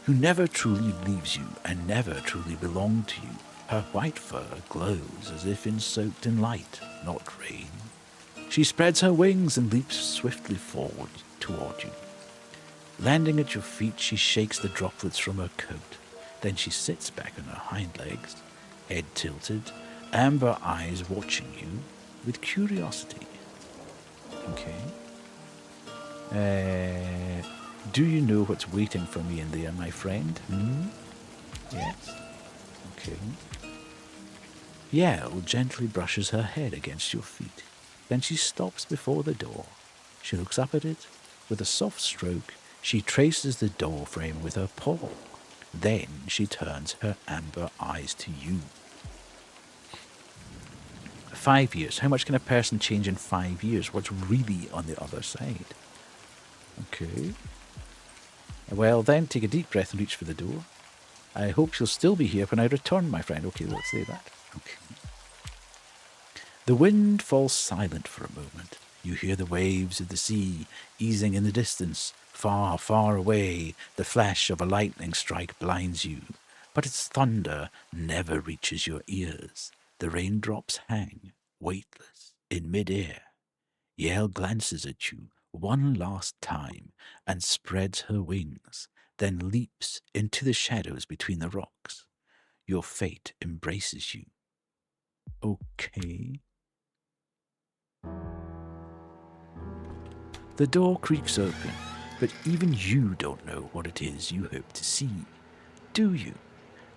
Who never truly leaves you and never truly belonged to you. Her white fur glows as if soaked in light, not rain. She spreads her wings and leaps swiftly forward toward you. Landing at your feet, she shakes the droplets from her coat. Then she sits back on her hind legs, head tilted, amber eyes watching you with curiosity. Okay. Do you know what's waiting for me in there, my friend? Yes. Okay. Yell gently brushes her head against your feet. Then she stops before the door. She looks up at it. With a soft stroke, she traces the door frame with her paw. Then she turns her amber eyes to you. 5 years. How much can a person change in 5 years? What's really on the other side? Okay. Well, then take a deep breath and reach for the door. I hope you'll still be here when I return, my friend. Okay, let's say that. Okay. The wind falls silent for a moment. You hear the waves of the sea easing in the distance. Far, far away, the flash of a lightning strike blinds you, but its thunder never reaches your ears. The raindrops hang, weightless, in mid-air. Yell glances at you one last time and spreads her wings, then leaps into the shadows between the rocks. Your fate embraces you. Okay. The door creaks open, but even you don't know what it is you hope to see, do you?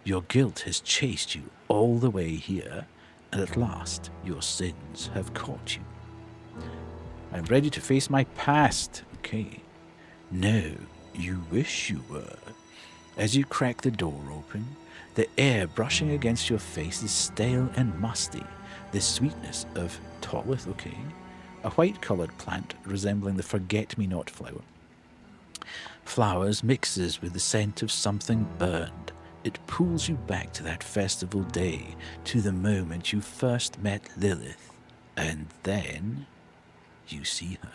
Your guilt has chased you all the way here, and at last your sins have caught you. I'm ready to face my past. Okay. No, you wish you were. As you crack the door open, the air brushing against your face is stale and musty. The sweetness of Tolith, okay, a white-coloured plant resembling the forget-me-not flower. Flowers mixes with the scent of something burned. It pulls you back to that festival day, to the moment you first met Lilith, and then you see her,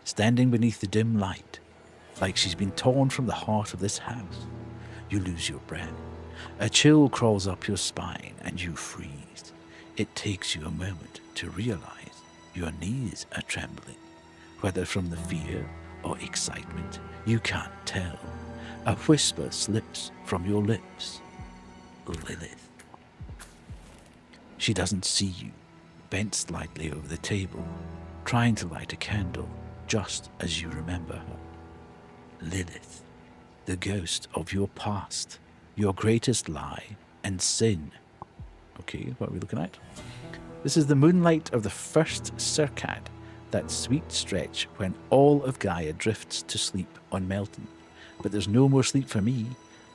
standing beneath the dim light, like she's been torn from the heart of this house. You lose your breath. A chill crawls up your spine, and you freeze. It takes you a moment to realize your knees are trembling, whether from the fear or excitement, you can't tell. A whisper slips from your lips. Lilith. She doesn't see you, bent slightly over the table, trying to light a candle, just as you remember her. Lilith, the ghost of your past, your greatest lie and sin. Okay, what are we looking at? This is the moonlight of the first Circad, that sweet stretch when all of Gaia drifts to sleep on Melton. But there's no more sleep for me,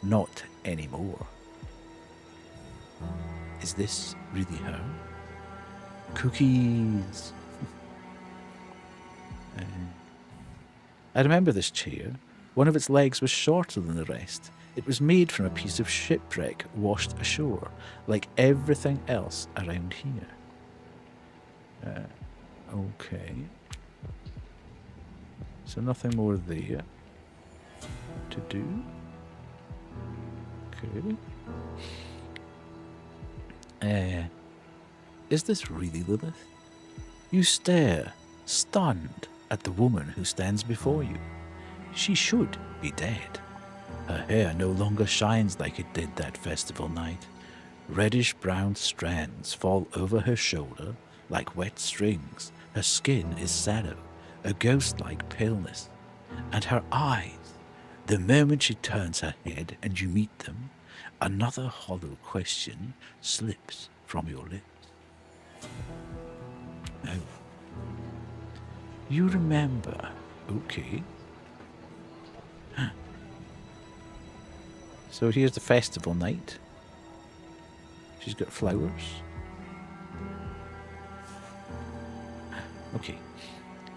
not anymore. Is this really her? Cookies. I remember this chair. One of its legs was shorter than the rest. It was made from a piece of shipwreck washed ashore, like everything else around here. Okay. So nothing more there to do. Okay. Is this really Lilith? You stare, stunned, at the woman who stands before you. She should be dead. Her hair no longer shines like it did that festival night. Reddish-brown strands fall over her shoulder like wet strings. Her skin is sallow, a ghost-like paleness. And her eyes, the moment she turns her head and you meet them, another hollow question slips from your lips. Oh. You remember. Okay. So here's the festival night. She's got flowers. Okay.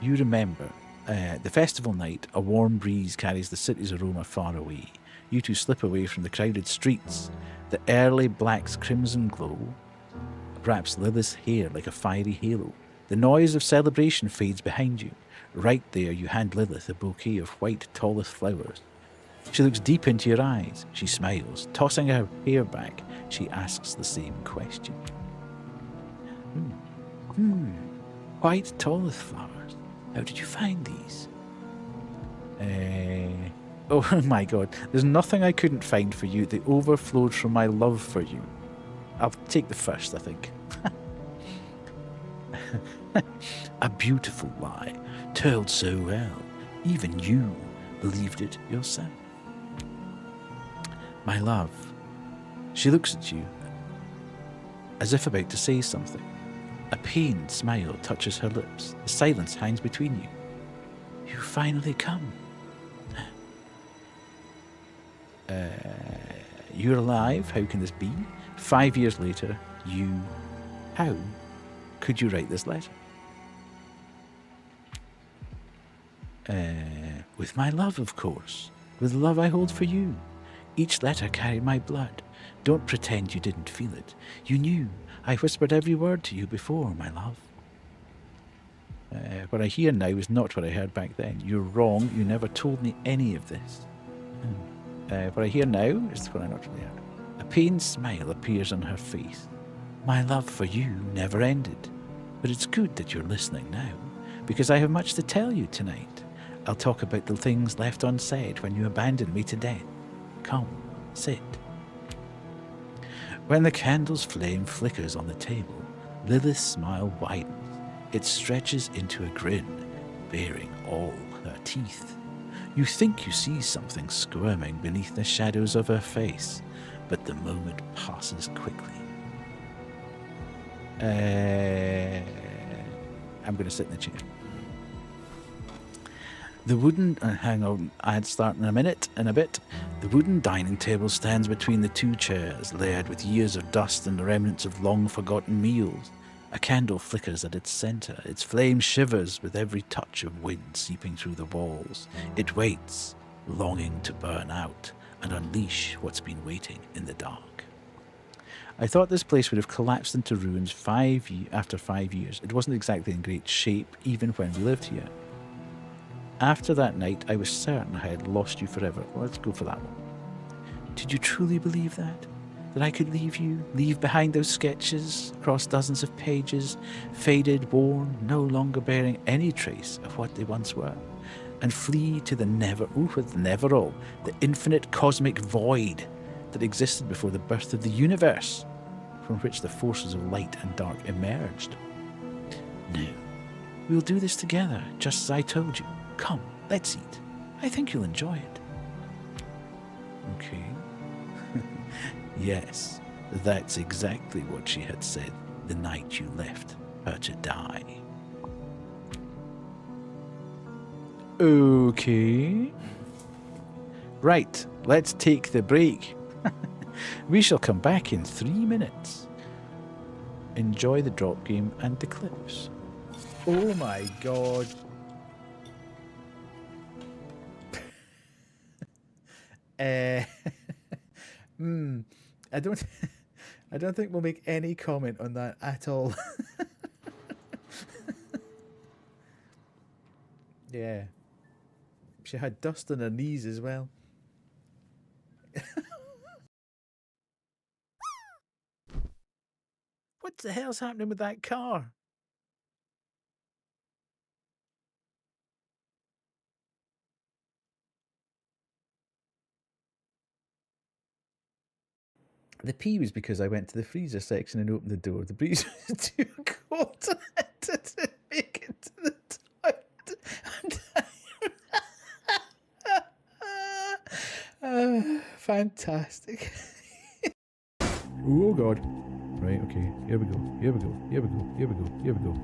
You remember. The festival night, a warm breeze carries the city's aroma far away. You two slip away from the crowded streets. The early black's crimson glow wraps Lilith's hair like a fiery halo. The noise of celebration fades behind you. Right there, you hand Lilith a bouquet of white Talleth flowers. She looks deep into your eyes. She smiles. Tossing her hair back, she asks the same question. White Talleth flowers. How did you find these? Oh my god. There's nothing I couldn't find for you. They overflowed from my love for you. I'll take the first, I think. A beautiful lie, told so well. Even you believed it yourself. My love. She looks at you, as if about to say something. A pained smile touches her lips. The silence hangs between you. You finally come. You're alive? How can this be? 5 years later, you... How could you write this letter? With my love, of course. With the love I hold for you. Each letter carried my blood. Don't pretend you didn't feel it. You knew. I whispered every word to you before, my love. What I hear now is not what I heard back then. You're wrong. You never told me any of this. What I hear now is what I not really heard. A pained smile appears on her face. My love for you never ended. But it's good that you're listening now, because I have much to tell you tonight. I'll talk about the things left unsaid when you abandoned me to death. Come, sit. When the candle's flame flickers on the table, Lilith's smile widens. It stretches into a grin, baring all her teeth. You think you see something squirming beneath the shadows of her face, but the moment passes quickly. I'm going to sit in the chair. The wooden... hang on, I'd start in a bit. The wooden dining table stands between the two chairs, layered with years of dust and the remnants of long-forgotten meals. A candle flickers at its centre. Its flame shivers with every touch of wind seeping through the walls. It waits, longing to burn out and unleash what's been waiting in the dark. I thought this place would have collapsed into ruins after 5 years. It wasn't exactly in great shape, even when we lived here. After that night, I was certain I had lost you forever. Well, let's go for that one. Did you truly believe that? That I could leave you? Leave behind those sketches, across dozens of pages, faded, worn, no longer bearing any trace of what they once were, and flee to the the infinite cosmic void that existed before the birth of the universe, from which the forces of light and dark emerged? No, we'll do this together, just as I told you. Come, let's eat. I think you'll enjoy it. Okay. Yes, that's exactly what she had said the night you left her to die. Okay. Right, let's take the break. We shall come back in 3 minutes. Enjoy the drop game and the clips. Oh my god. I don't think we'll make any comment on that at all. Yeah. She had dust on her knees as well. What the hell's happening with that car? The P was because I went to the freezer section and opened the door. The breeze was too cold and I didn't make it to the toilet. Fantastic. Oh God. Right, okay. Here we go. Here we go. Here we go. Here we go. Here we go.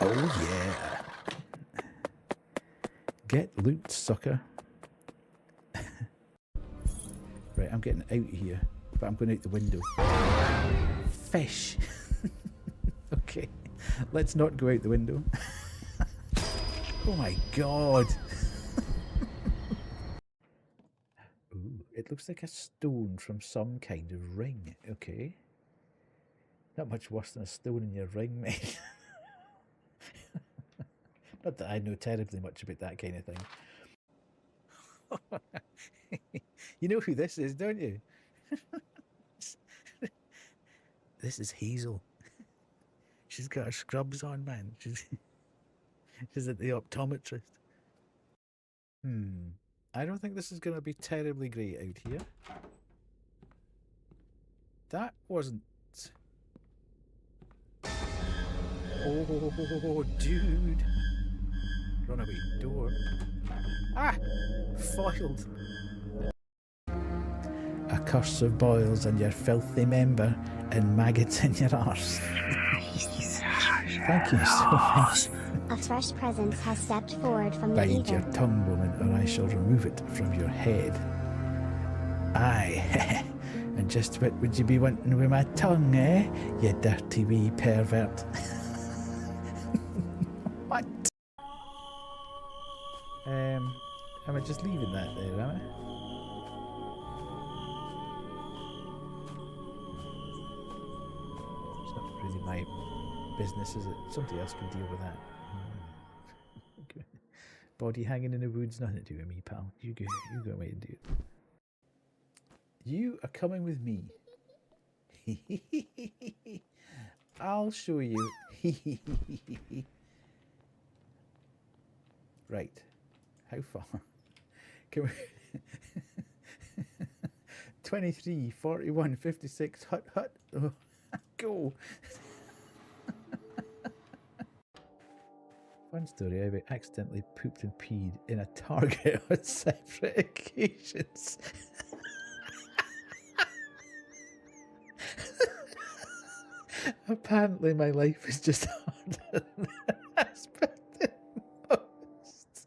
Oh yeah. Get loot, sucker. Right, I'm getting out of here, but I'm going out the window. Fish. Okay, let's not go out the window. Oh my God. Ooh, it looks like a stone from some kind of ring. Okay. Not much worse than a stone in your ring, mate. Not that I know terribly much about that kind of thing. You know who this is, don't you? This is Hazel. She's got her scrubs on, man. She's at the optometrist. I don't think this is going to be terribly great out here. That wasn't... Oh, dude. Runaway door. Ah! Foiled. A curse of boils on your filthy member and maggots in your arse. Thank you so much. A fresh presence has stepped forward from the Bide ether. your tongue, woman, or I shall remove it from your head. Aye. And just what would you be wanting with my tongue, eh? You dirty wee pervert. What? Am I just leaving that there, am I? It's not really my business, is it? Somebody else can deal with that. Okay. Body hanging in the woods, nothing to do with me, pal. You go away and do it. You are coming with me. I'll show you. Right. How far? Can we 23, 41, 56, hut. Oh, go. One story, I accidentally pooped and peed in a Target on separate occasions. Apparently my life is just harder than I expected most.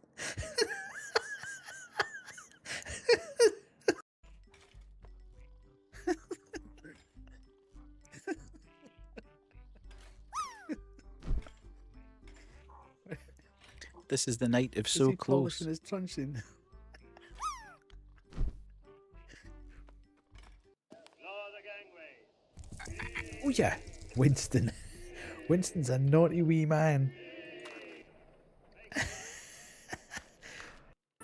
This is the night of so close. His truncheon? Oh yeah, Winston. Winston's a naughty wee man.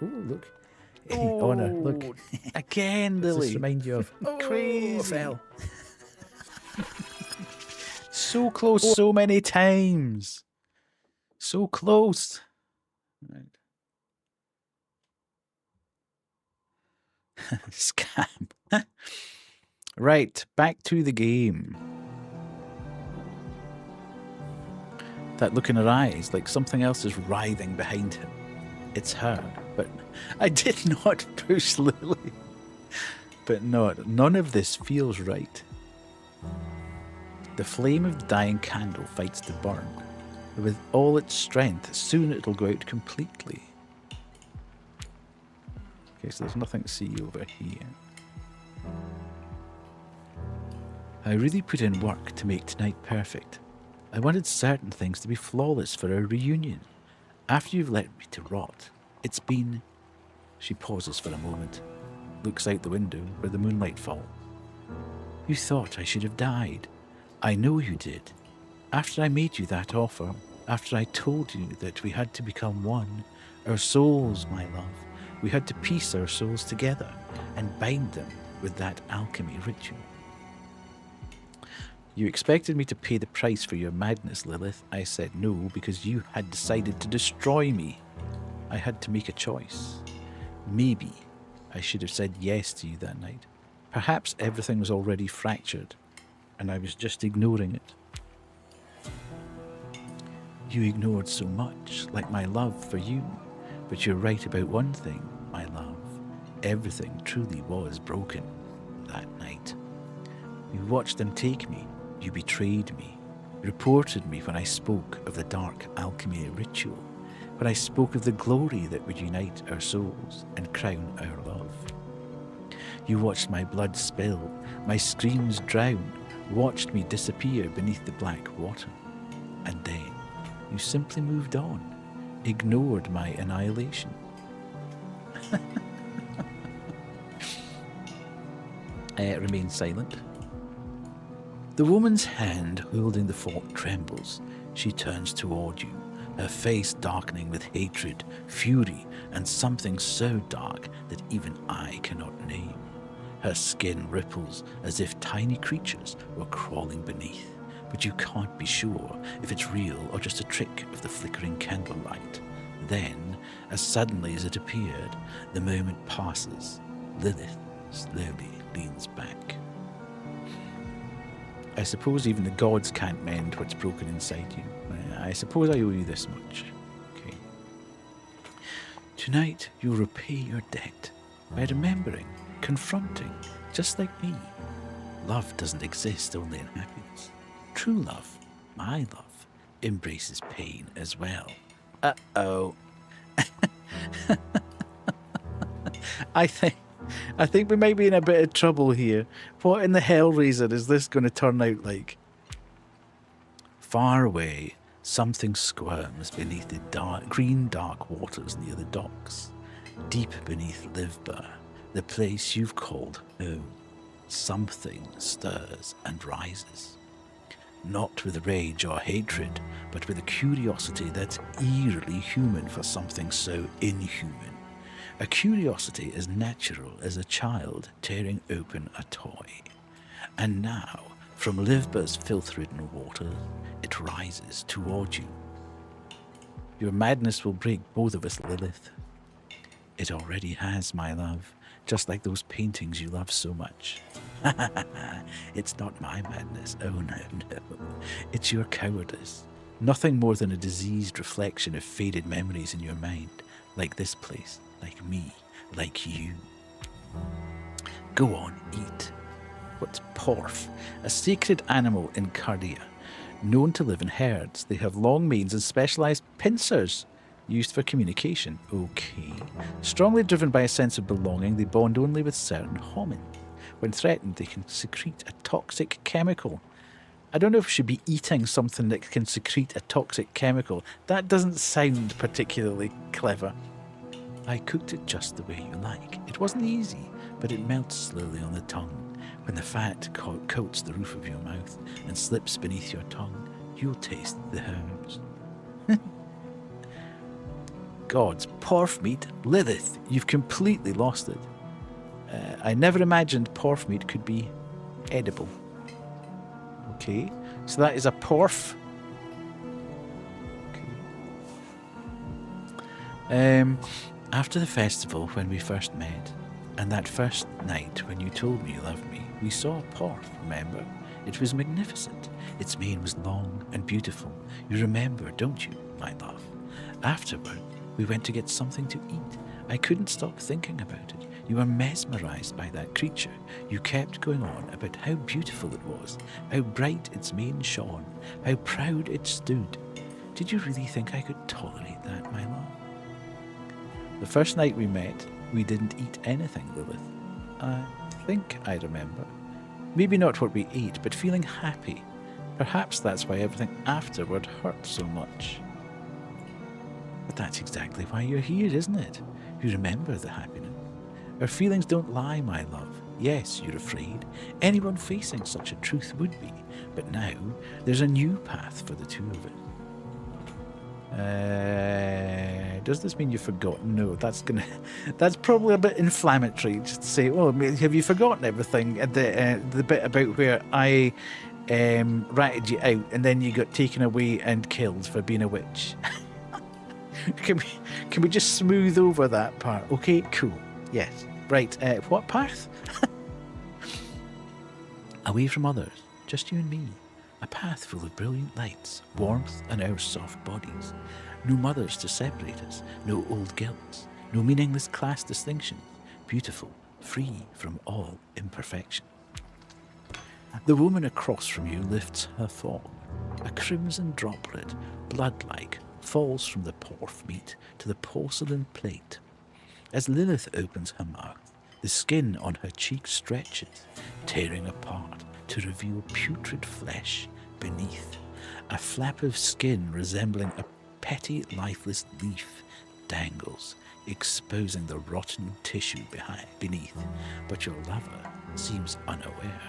Oh look. Oh no, look. Again, Lily. Does this remind you of crazy? So close so many times. So close. Right. Scam. Right, back to the game. That look in her eyes, like something else is writhing behind him. It's her, but I did not push Lily. But none of this feels right. The flame of the dying candle fights to burn. With all its strength, soon it'll go out completely. Okay, so there's nothing to see over here. I really put in work to make tonight perfect. I wanted certain things to be flawless for our reunion. After you've let me to rot, it's been... She pauses for a moment, looks out the window where the moonlight falls. You thought I should have died. I know you did. After I made you that offer, after I told you that we had to become one, our souls, my love, we had to piece our souls together and bind them with that alchemy ritual. You expected me to pay the price for your madness, Lilith. I said no because you had decided to destroy me. I had to make a choice. Maybe I should have said yes to you that night. Perhaps everything was already fractured and I was just ignoring it. You ignored so much, like my love for you. But you're right about one thing, my love. Everything truly was broken that night. You watched them take me. You betrayed me. Reported me when I spoke of the dark alchemy ritual. When I spoke of the glory that would unite our souls and crown our love. You watched my blood spill, my screams drown, watched me disappear beneath the black water. And then you simply moved on, ignored my annihilation. Remain silent. The woman's hand holding the fork trembles. She turns toward you, her face darkening with hatred, fury, and something so dark that even I cannot name. Her skin ripples as if tiny creatures were crawling beneath, but you can't be sure if it's real or just a trick of the flickering candlelight. Then, as suddenly as it appeared, the moment passes. Lilith slowly leans back. I suppose even the gods can't mend what's broken inside you. I suppose I owe you this much. Okay. Tonight you'll repay your debt by remembering, confronting, just like me. Love doesn't exist only in happiness. True love, my love, embraces pain as well. Uh-oh. I think we might be in a bit of trouble here. What in the Hellraiser is this going to turn out like? Far away, something squirms beneath the green dark waters near the docks. Deep beneath Livber, the place you've called home, something stirs and rises. Not with rage or hatred, but with a curiosity that's eerily human for something so inhuman. A curiosity as natural as a child tearing open a toy. And now, from Livber's filth-ridden waters, it rises toward you. Your madness will break both of us, Lilith. It already has, my love, just like those paintings you love so much. It's not my madness, oh no. It's your cowardice. Nothing more than a diseased reflection of faded memories in your mind, like this place. Like me, like you. Go on, eat. What's porf? A sacred animal in Cardia. Known to live in herds, they have long manes and specialised pincers used for communication. Okay. Strongly driven by a sense of belonging, they bond only with certain homins. When threatened, they can secrete a toxic chemical. I don't know if we should be eating something that can secrete a toxic chemical. That doesn't sound particularly clever. I cooked it just the way you like. It wasn't easy, but it melts slowly on the tongue. When the fat coats the roof of your mouth and slips beneath your tongue, you'll taste the herbs. Gods, porf meat, Lilith, you've completely lost it. I never imagined porf meat could be edible. Okay, so that is a porf. Okay. After the festival, when we first met, and that first night when you told me you loved me, we saw a porf, remember? It was magnificent. Its mane was long and beautiful. You remember, don't you, my love? Afterward, we went to get something to eat. I couldn't stop thinking about it. You were mesmerised by that creature. You kept going on about how beautiful it was, how bright its mane shone, how proud it stood. Did you really think I could tolerate that, my love? The first night we met, we didn't eat anything, Lilith. I think I remember. Maybe not what we ate, but feeling happy. Perhaps that's why everything afterward hurt so much. But that's exactly why you're here, isn't it? You remember the happiness. Our feelings don't lie, my love. Yes, you're afraid. Anyone facing such a truth would be. But now, there's a new path for the two of us. Does this mean you've forgotten? No, that's probably a bit inflammatory. Just to say, well, have you forgotten everything? The bit about where I ratted you out, and then you got taken away and killed for being a witch. Can we just smooth over that part? Okay, cool. Yes. Right. What path? Away from others, just you and me. A path full of brilliant lights, warmth, and our soft bodies. No mothers to separate us, no old guilts, no meaningless class distinctions. Beautiful, free from all imperfection. The woman across from you lifts her thorn. A crimson droplet, blood-like, falls from the porf meat to the porcelain plate. As Lilith opens her mouth, the skin on her cheek stretches, tearing apart to reveal putrid flesh beneath. A flap of skin resembling a petty, lifeless leaf dangles, exposing the rotten tissue beneath, but your lover seems unaware.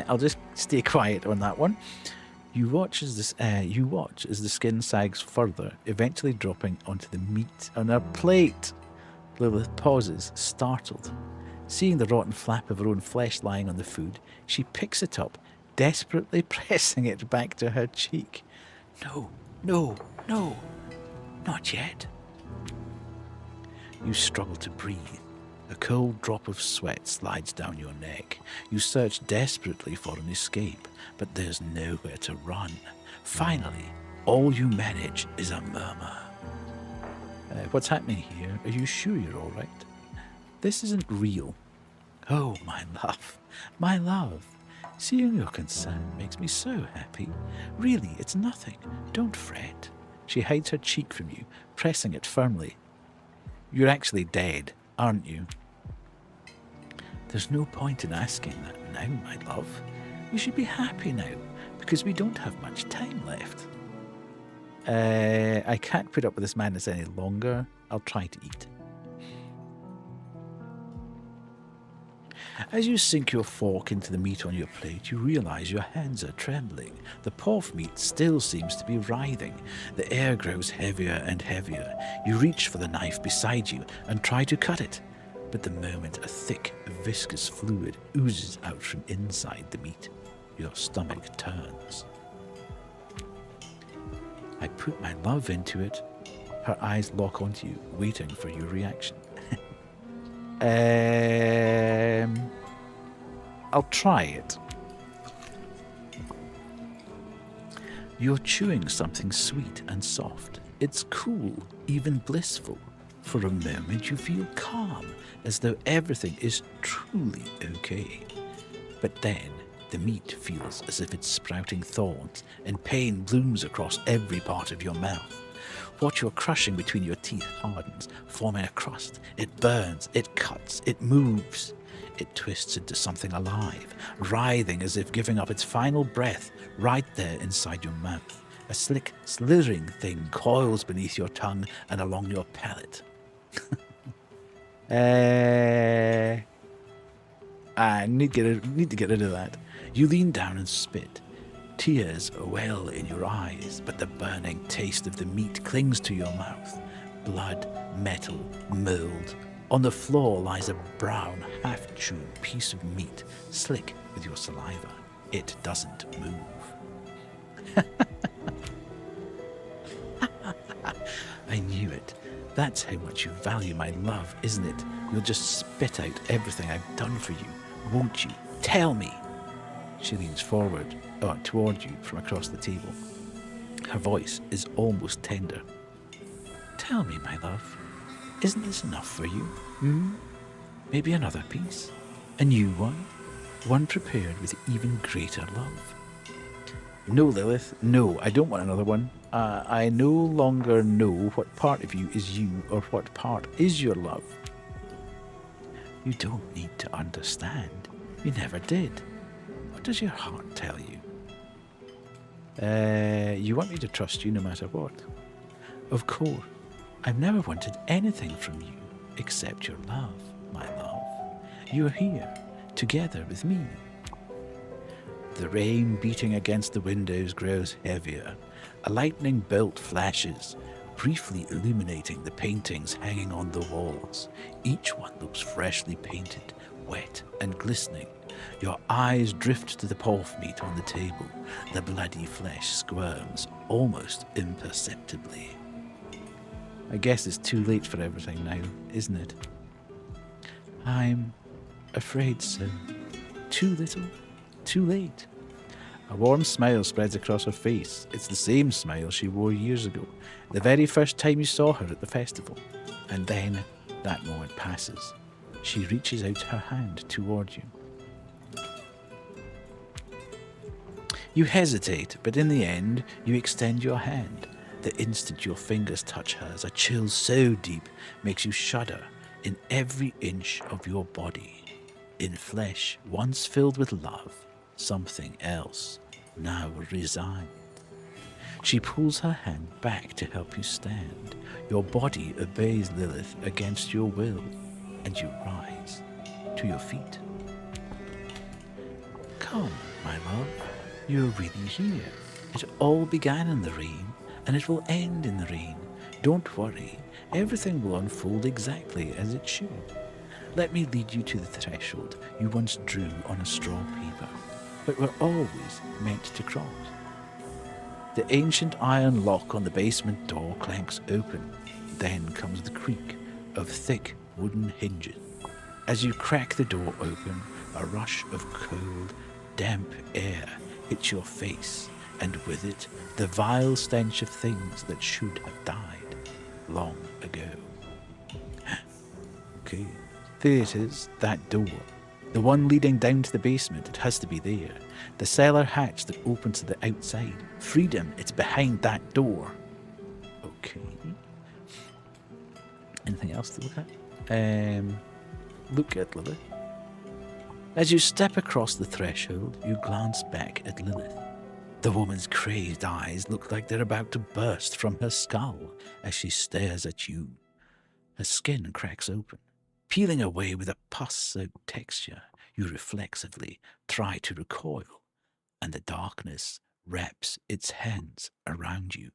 I'll just stay quiet on that one. You watch as the skin sags further, eventually dropping onto the meat on her plate. Lilith pauses, startled. Seeing the rotten flap of her own flesh lying on the food, she picks it up, desperately pressing it back to her cheek. No, not yet. You struggle to breathe. A cold drop of sweat slides down your neck. You search desperately for an escape, but there's nowhere to run. Finally, all you manage is a murmur. What's happening here? Are you sure you're all right? This isn't real. Oh, my love. Seeing your concern makes me so happy. Really, it's nothing. Don't fret. She hides her cheek from you, pressing it firmly. You're actually dead, aren't you? There's no point in asking that now, my love. You should be happy now, because we don't have much time left. I can't put up with this madness any longer. I'll try to eat. As you sink your fork into the meat on your plate, you realize your hands are trembling. The porf meat still seems to be writhing. The air grows heavier and heavier. You reach for the knife beside you and try to cut it. But the moment a thick, viscous fluid oozes out from inside the meat, your stomach turns. I put my love into it. Her eyes lock onto you, waiting for your reaction. I'll try it. You're chewing something sweet and soft. It's cool, even blissful. For a moment you feel calm, as though everything is truly okay. But then the meat feels as if it's sprouting thorns, and pain blooms across every part of your mouth. What you're crushing between your teeth hardens, forming a crust. It burns, it cuts, it moves. It twists into something alive, writhing as if giving up its final breath right there inside your mouth. A slick, slithering thing coils beneath your tongue and along your palate. I need to get rid of that. You lean down and spit. Tears well in your eyes, but the burning taste of the meat clings to your mouth. Blood, metal, mold. On the floor lies a brown, half-chewed piece of meat, slick with your saliva. It doesn't move. I knew it. That's how much you value my love, isn't it? You'll just spit out everything I've done for you, won't you? Tell me. She leans forward, toward you from across the table. Her voice is almost tender. Tell me, my love, isn't this enough for you? Maybe another piece? A new one? One prepared with even greater love? No, Lilith, no, I don't want another one. I no longer know what part of you is you or what part is your love. You don't need to understand. You never did. What does your heart tell you? You want me to trust you no matter what? Of course. I've never wanted anything from you except your love, my love. You're here, together with me. The rain beating against the windows grows heavier. A lightning bolt flashes, briefly illuminating the paintings hanging on the walls. Each one looks freshly painted, wet and glistening. Your eyes drift to the pork meat on the table. The bloody flesh squirms almost imperceptibly. I guess it's too late for everything now, isn't it? I'm afraid so. Too little, too late. A warm smile spreads across her face. It's the same smile she wore years ago, the very first time you saw her at the festival. And then that moment passes. She reaches out her hand toward you. You hesitate, but in the end, you extend your hand. The instant your fingers touch hers, a chill so deep makes you shudder in every inch of your body. In flesh once filled with love, something else now resigned. She pulls her hand back to help you stand. Your body obeys Lilith against your will, and you rise to your feet. Come, my love, you're really here. It all began in the rain, and it will end in the rain. Don't worry, everything will unfold exactly as it should. Let me lead you to the threshold you once drew on a straw paper, but were always meant to cross. The ancient iron lock on the basement door clanks open. Then comes the creak of thick wooden hinges. As you crack the door open, a rush of cold, damp air hits your face, and with it, the vile stench of things that should have died long ago. Okay, there it is, that door. The one leading down to the basement. It has to be there. The cellar hatch that opens to the outside. Freedom, it's behind that door. Okay. Anything else to look at? Look at Lilith. As you step across the threshold, you glance back at Lilith. The woman's crazed eyes look like they're about to burst from her skull as she stares at you. Her skin cracks open, peeling away with a pus-soaked texture. You reflexively try to recoil, and the darkness wraps its hands around you.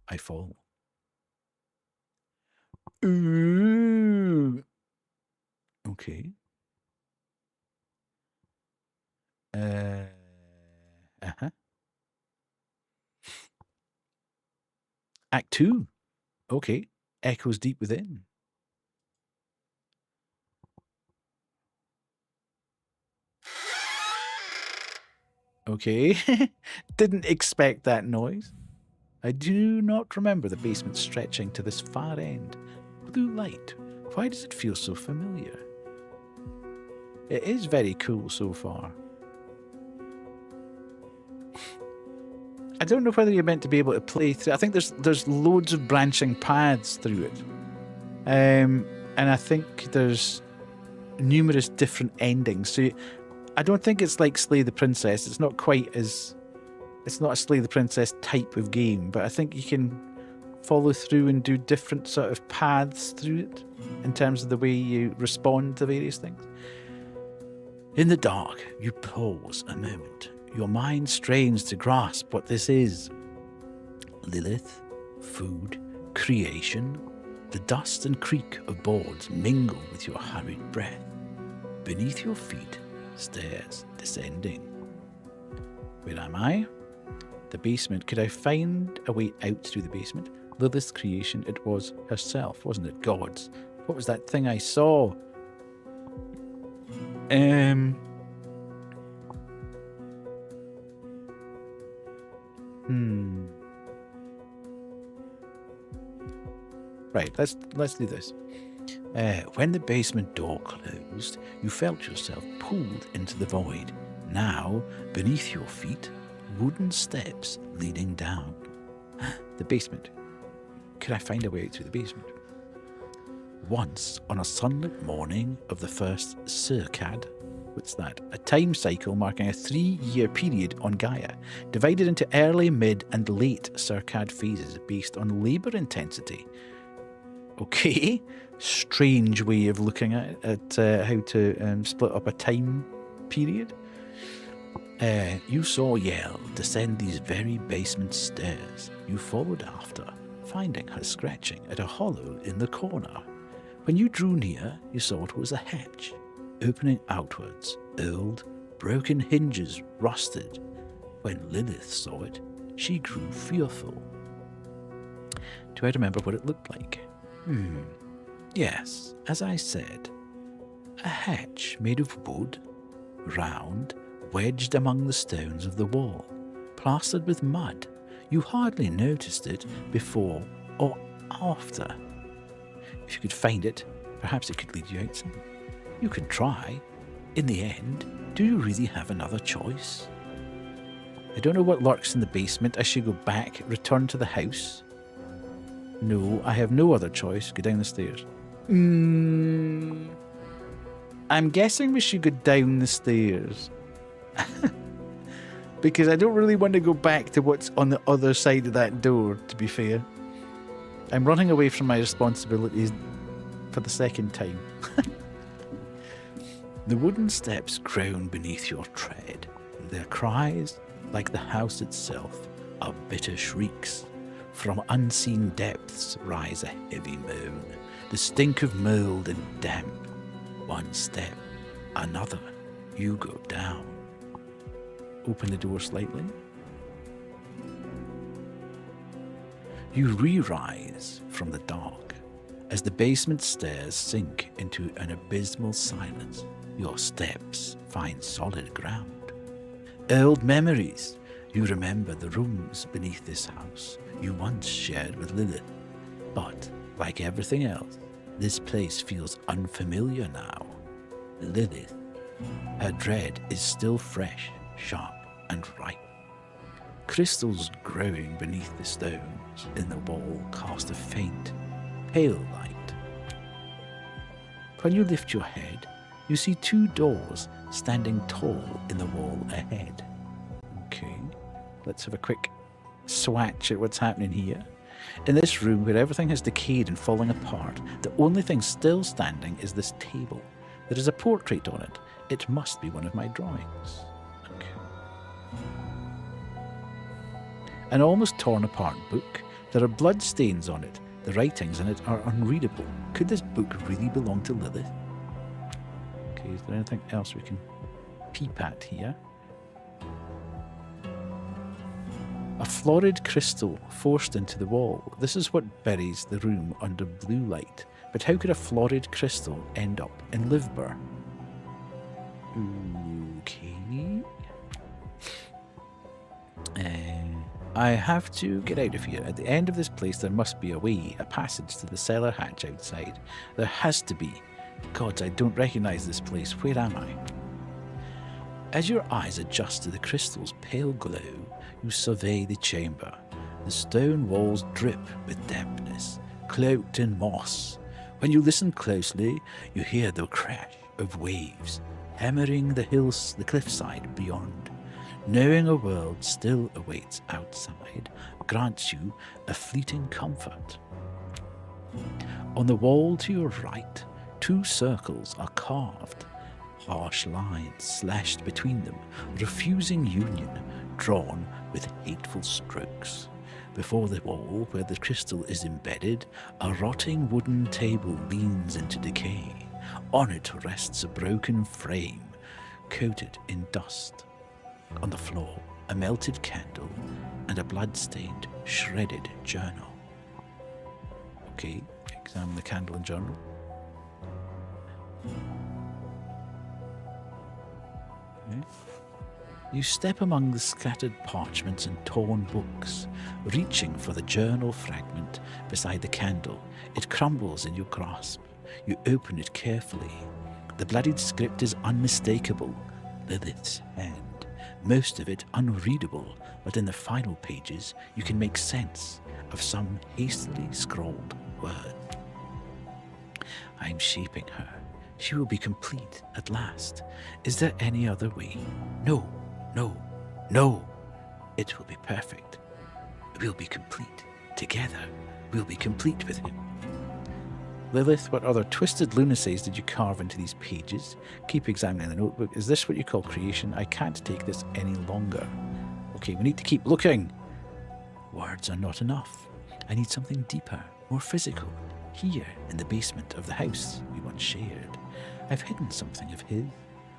I fall. Ooh. Okay. Act 2. Okay. Echoes deep within. Okay. Didn't expect that noise. I do not remember the basement stretching to this far end. Blue light. Why does it feel so familiar? It is very cool so far. I don't know whether you're meant to be able to play through. I think there's loads of branching paths through it. And I think there's numerous different endings. So I don't think it's like Slay the Princess. It's not quite as... It's not a Slay the Princess type of game, but I think you can follow through and do different sort of paths through it in terms of the way you respond to various things. In the dark, you pause a moment. Your mind strains to grasp what this is. Lilith, food, creation. The dust and creak of boards mingle with your hurried breath. Beneath your feet, stairs descending. Where am I? The basement. Could I find a way out through the basement? Lilith's creation, it was herself, wasn't it? God's. What was that thing I saw? Right, let's do this. When the basement door closed, you felt yourself pulled into the void. Now, beneath your feet, wooden steps leading down. The basement. Could I find a way out through the basement? Once, on a sunlit morning of the first Circad, what's that? A time cycle marking a 3-year period on Gaia, divided into early, mid, and late Circad phases based on labour intensity. Okay, strange way of looking at how to split up a time period. You saw Yell descend these very basement stairs. You followed after, finding her scratching at a hollow in the corner. When you drew near, you saw it was a hatch. opening outwards, old, broken hinges rusted. When Lilith saw it, she grew fearful. Do I remember what it looked like? Yes, as I said, a hatch made of wood, round, wedged among the stones of the wall, plastered with mud. You hardly noticed it before or after. If you could find it, perhaps it could lead you outside. You could try. In the end, do you really have another choice? I don't know what lurks in the basement. I should go back, return to the house. No, I have no other choice. Go down the stairs. I'm guessing we should go down the stairs. Because I don't really want to go back to what's on the other side of that door, to be fair. I'm running away from my responsibilities for the second time. The wooden steps groan beneath your tread. Their cries, like the house itself, are bitter shrieks. From unseen depths rise a heavy moan, the stink of mould and damp. One step, another, you go down. Open the door slightly. You re-rise from the dark as the basement stairs sink into an abysmal silence. Your steps find solid ground. Old memories. You remember the rooms beneath this house you once shared with Lilith. But, like everything else, this place feels unfamiliar now. Lilith. Her dread is still fresh, sharp, and ripe. Crystals growing beneath the stones in the wall cast a faint, pale light. When you lift your head, you see two doors standing tall in the wall ahead. Okay, let's have a quick swatch at what's happening here. In this room where everything has decayed and falling apart, the only thing still standing is this table. There is a portrait on it. It must be one of my drawings. Okay. An almost torn apart book. There are blood stains on it. The writings in it are unreadable. Could this book really belong to Lilith? Okay, is there anything else we can peep at here? A florid crystal forced into the wall. This is what buries the room under blue light. But how could a florid crystal end up in Livber? Okay. I have to get out of here. At the end of this place, there must be a way, a passage to the cellar hatch outside. There has to be. Gods, I don't recognize this place. Where am I? As your eyes adjust to the crystal's pale glow, you survey the chamber. The stone walls drip with dampness, cloaked in moss. When you listen closely, you hear the crash of waves hammering the hills, the cliffside beyond. Knowing a world still awaits outside grants you a fleeting comfort. On the wall to your right, two circles are carved, harsh lines slashed between them, refusing union, drawn with hateful strokes. Before the wall, where the crystal is embedded, a rotting wooden table leans into decay. On it rests a broken frame, coated in dust. On the floor, a melted candle and a blood-stained, shredded journal. Okay, examine the candle and journal. Okay. You step among the scattered parchments and torn books, reaching for the journal fragment beside the candle. It crumbles in your grasp. You open it carefully. The bloodied script is unmistakable. Lilith's hand. Most of it unreadable, but in the final pages you can make sense of some hastily scrawled word. I'm shaping her. She will be complete at last. Is there any other way? No, no, no. It will be perfect. We'll be complete. Together, we'll be complete with him. Lilith, what other twisted lunacies did you carve into these pages? Keep examining the notebook. Is this what you call creation? I can't take this any longer. Okay, we need to keep looking. Words are not enough. I need something deeper, more physical. Here, in the basement of the house we once shared. I've hidden something of his.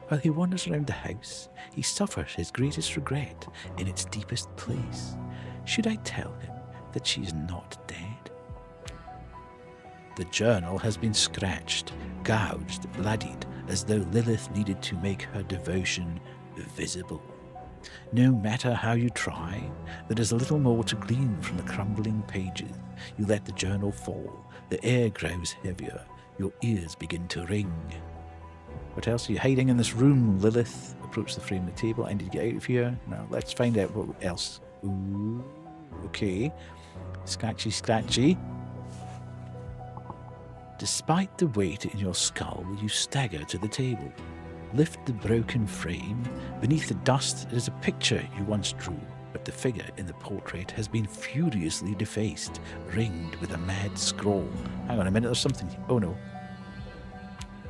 While he wanders around the house, he suffers his greatest regret in its deepest place. Should I tell him that she is not dead? The journal has been scratched, gouged, bloodied, as though Lilith needed to make her devotion visible. No matter how you try, there is a little more to glean from the crumbling pages. You let the journal fall, the air grows heavier, your ears begin to ring. What else are you hiding in this room, Lilith? Approach the frame of the table. I need to get out of here. Now, let's find out what else. Ooh, okay. Scratchy, scratchy. Despite the weight in your skull, you stagger to the table. Lift the broken frame. Beneath the dust is a picture you once drew, but the figure in the portrait has been furiously defaced, ringed with a mad scroll. Hang on a minute, there's something. Oh no.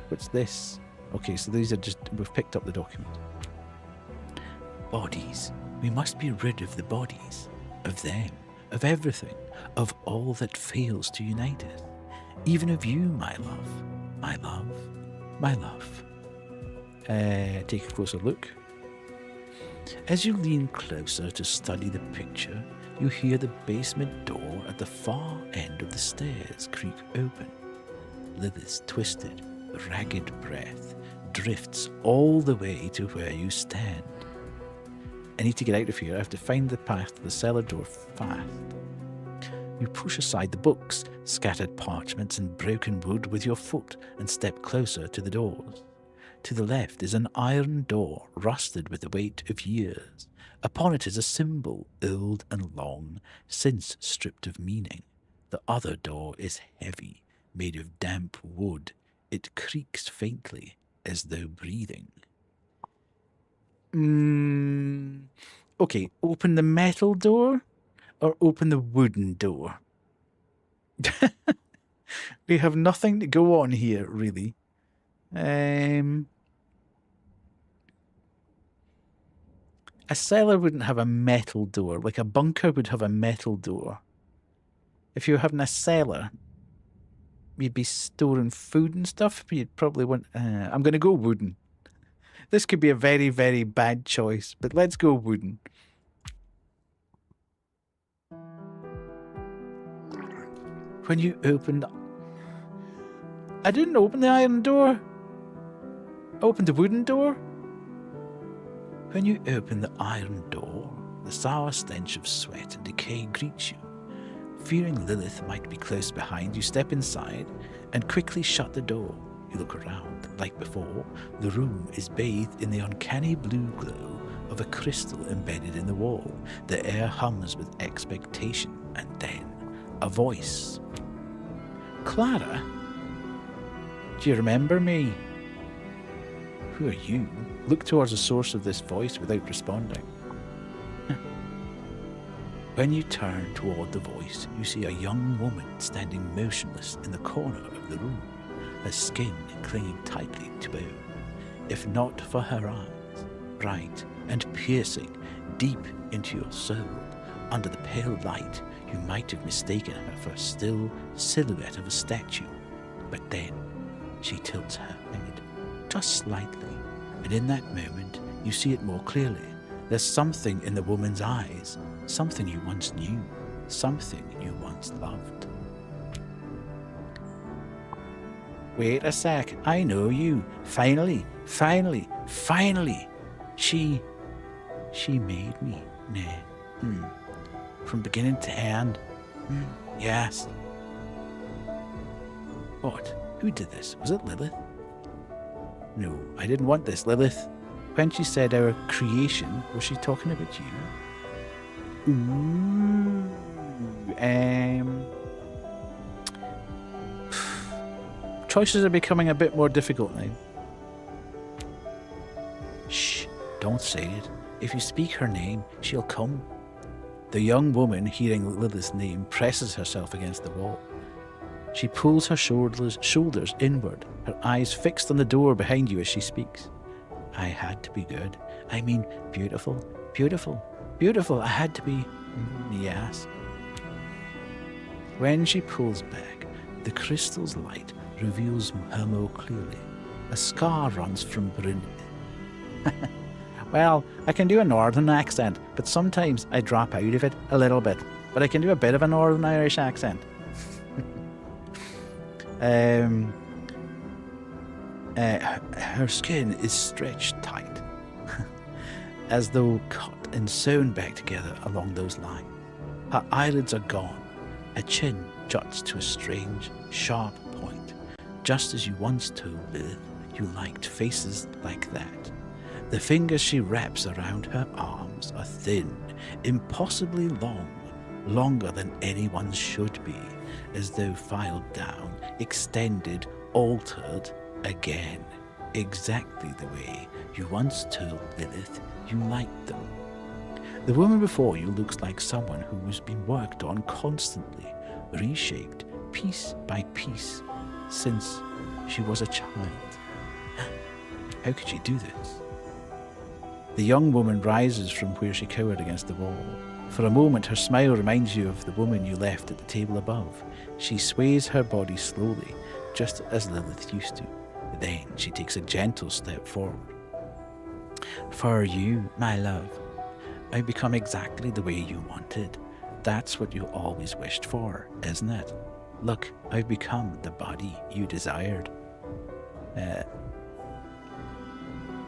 What's this? Okay, so these are just, we've picked up the document. Bodies. We must be rid of the bodies. Of them. Of everything. Of all that fails to unite us. Even of you, my love. My love. My love. Take a closer look. As you lean closer to study the picture, you hear the basement door at the far end of the stairs creak open. Lilith's twisted, ragged breath drifts all the way to where you stand. I need to get out of here. I have to find the path to the cellar door fast. You push aside the books, scattered parchments and broken wood with your foot and step closer to the doors. To the left is an iron door, rusted with the weight of years. Upon it is a symbol, old and long, since stripped of meaning. The other door is heavy, made of damp wood. It creaks faintly, as though breathing. Okay, open the metal door or open the wooden door? We have nothing to go on here, really. A cellar wouldn't have a metal door, like a bunker would have a metal door. If you were having a cellar, you'd be storing food and stuff, but you'd probably want... I'm going to go wooden. This could be a very, very bad choice, but let's go wooden. When you opened... I didn't open the iron door. I opened the wooden door. When you open the iron door, the sour stench of sweat and decay greets you. Fearing Lilith might be close behind, you step inside and quickly shut the door. You look around. Like before, the room is bathed in the uncanny blue glow of a crystal embedded in the wall. The air hums with expectation, and then a voice. Clara? Do you remember me? Who are you? Look towards the source of this voice without responding. When you turn toward the voice, you see a young woman standing motionless in the corner of the room, her skin clinging tightly to bone. If not for her eyes, bright and piercing deep into your soul, under the pale light, you might have mistaken her for a still silhouette of a statue. But then she tilts her head just slightly, and in that moment you see it more clearly. There's something in the woman's eyes, something you once knew, something you once loved. Wait a sec, I know you. Finally. She made me. Nah. From beginning to end. Yes. What? Who did this? Was it Lilith? No, I didn't want this, Lilith. When she said our creation, was she talking about you? Ooh. Choices are becoming a bit more difficult now. Shh, don't say it. If you speak her name, she'll come. The young woman, hearing Lilith's name, presses herself against the wall. She pulls her shoulders inward, her eyes fixed on the door behind you as she speaks. I had to be good. I mean, beautiful. I had to be... Yes. When she pulls back, the crystal's light reveals her more clearly. A A scar runs from Brunei. Well, I can do a northern accent, but sometimes I drop out of it a little bit. But I can do a bit of a Northern Irish accent. Her skin is stretched tight, as though cut and sewn back together along those lines. Her eyelids are gone. Her chin juts to a strange, sharp point, just as you once told Lilith you liked faces like that. The fingers she wraps around her arms are thin, impossibly long, longer than anyone's should be, as though filed down, extended, altered again, exactly the way you once told Lilith you liked them. The woman before you looks like someone who's been worked on constantly, reshaped piece by piece since she was a child. How could she do this? The young woman rises from where she cowered against the wall. For a moment, her smile reminds you of the woman you left at the table above. She sways her body slowly, just as Lilith used to. Then she takes a gentle step forward. For you, my love, I've become exactly the way you wanted. That's what you always wished for, isn't it? Look, I've become the body you desired.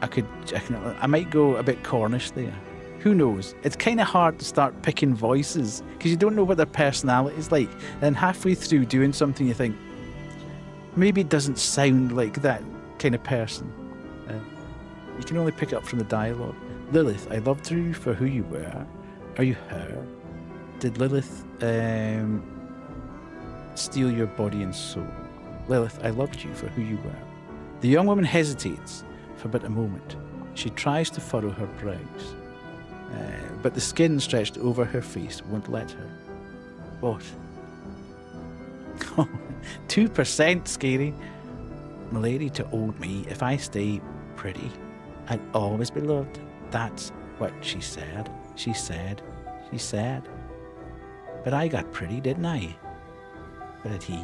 I might go a bit Cornish there. Who knows? It's kind of hard to start picking voices because you don't know what their personality is like. And halfway through doing something, you think, maybe it doesn't sound like that kind of person. You can only pick up from the dialogue. Lilith, I loved you for who you were. Are you her? Did Lilith steal your body and soul? Lilith, I loved you for who you were. The young woman hesitates for but a moment. She tries to furrow her brows, but the skin stretched over her face won't let her. What? 2% scary. Milady told me if I stay pretty, I'd always be loved. That's what she said. She said. But I got pretty, didn't I? But did he?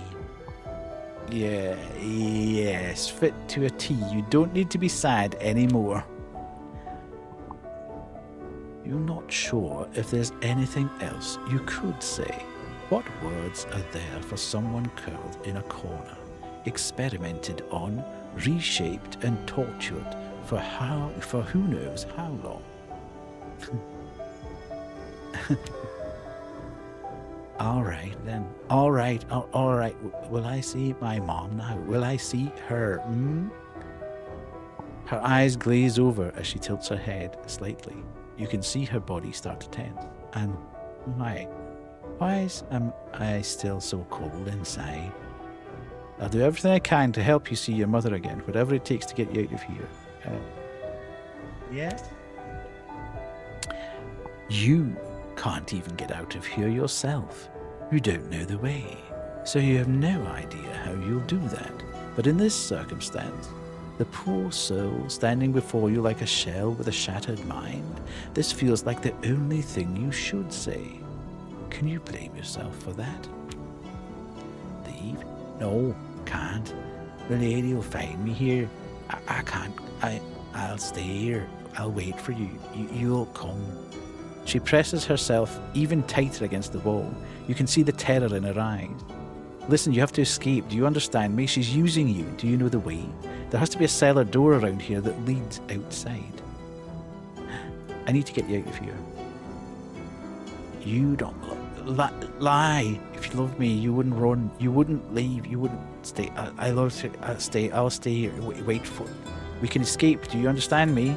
Yeah, yes, fit to a T. You don't need to be sad anymore. You're not sure if there's anything else you could say. What words are there for someone curled in a corner, experimented on, reshaped and tortured for who knows how long? All right then. All right. Will I see my mom now? Will I see her? Her eyes glaze over as she tilts her head slightly. You can see her body start to tense. And why am I still so cold inside? I'll do everything I can to help you see your mother again, whatever it takes to get you out of here. Yes? You can't even get out of here yourself. You don't know the way, so you have no idea how you'll do that. But in this circumstance, the poor soul standing before you like a shell with a shattered mind, this feels like the only thing you should say. Can you blame yourself for that? Leave? No, can't. The lady will find me here. I can't. I'll stay here. I'll wait for you. You'll come. She presses herself even tighter against the wall. You can see the terror in her eyes. Listen, you have to escape. Do you understand me? She's using you. Do you know the way? There has to be a cellar door around here that leads outside. I need to get you out of here. You don't lie. If you loved me, you wouldn't run. You wouldn't leave. You wouldn't stay. I'll stay. I'll stay here. Wait for. We can escape. Do you understand me?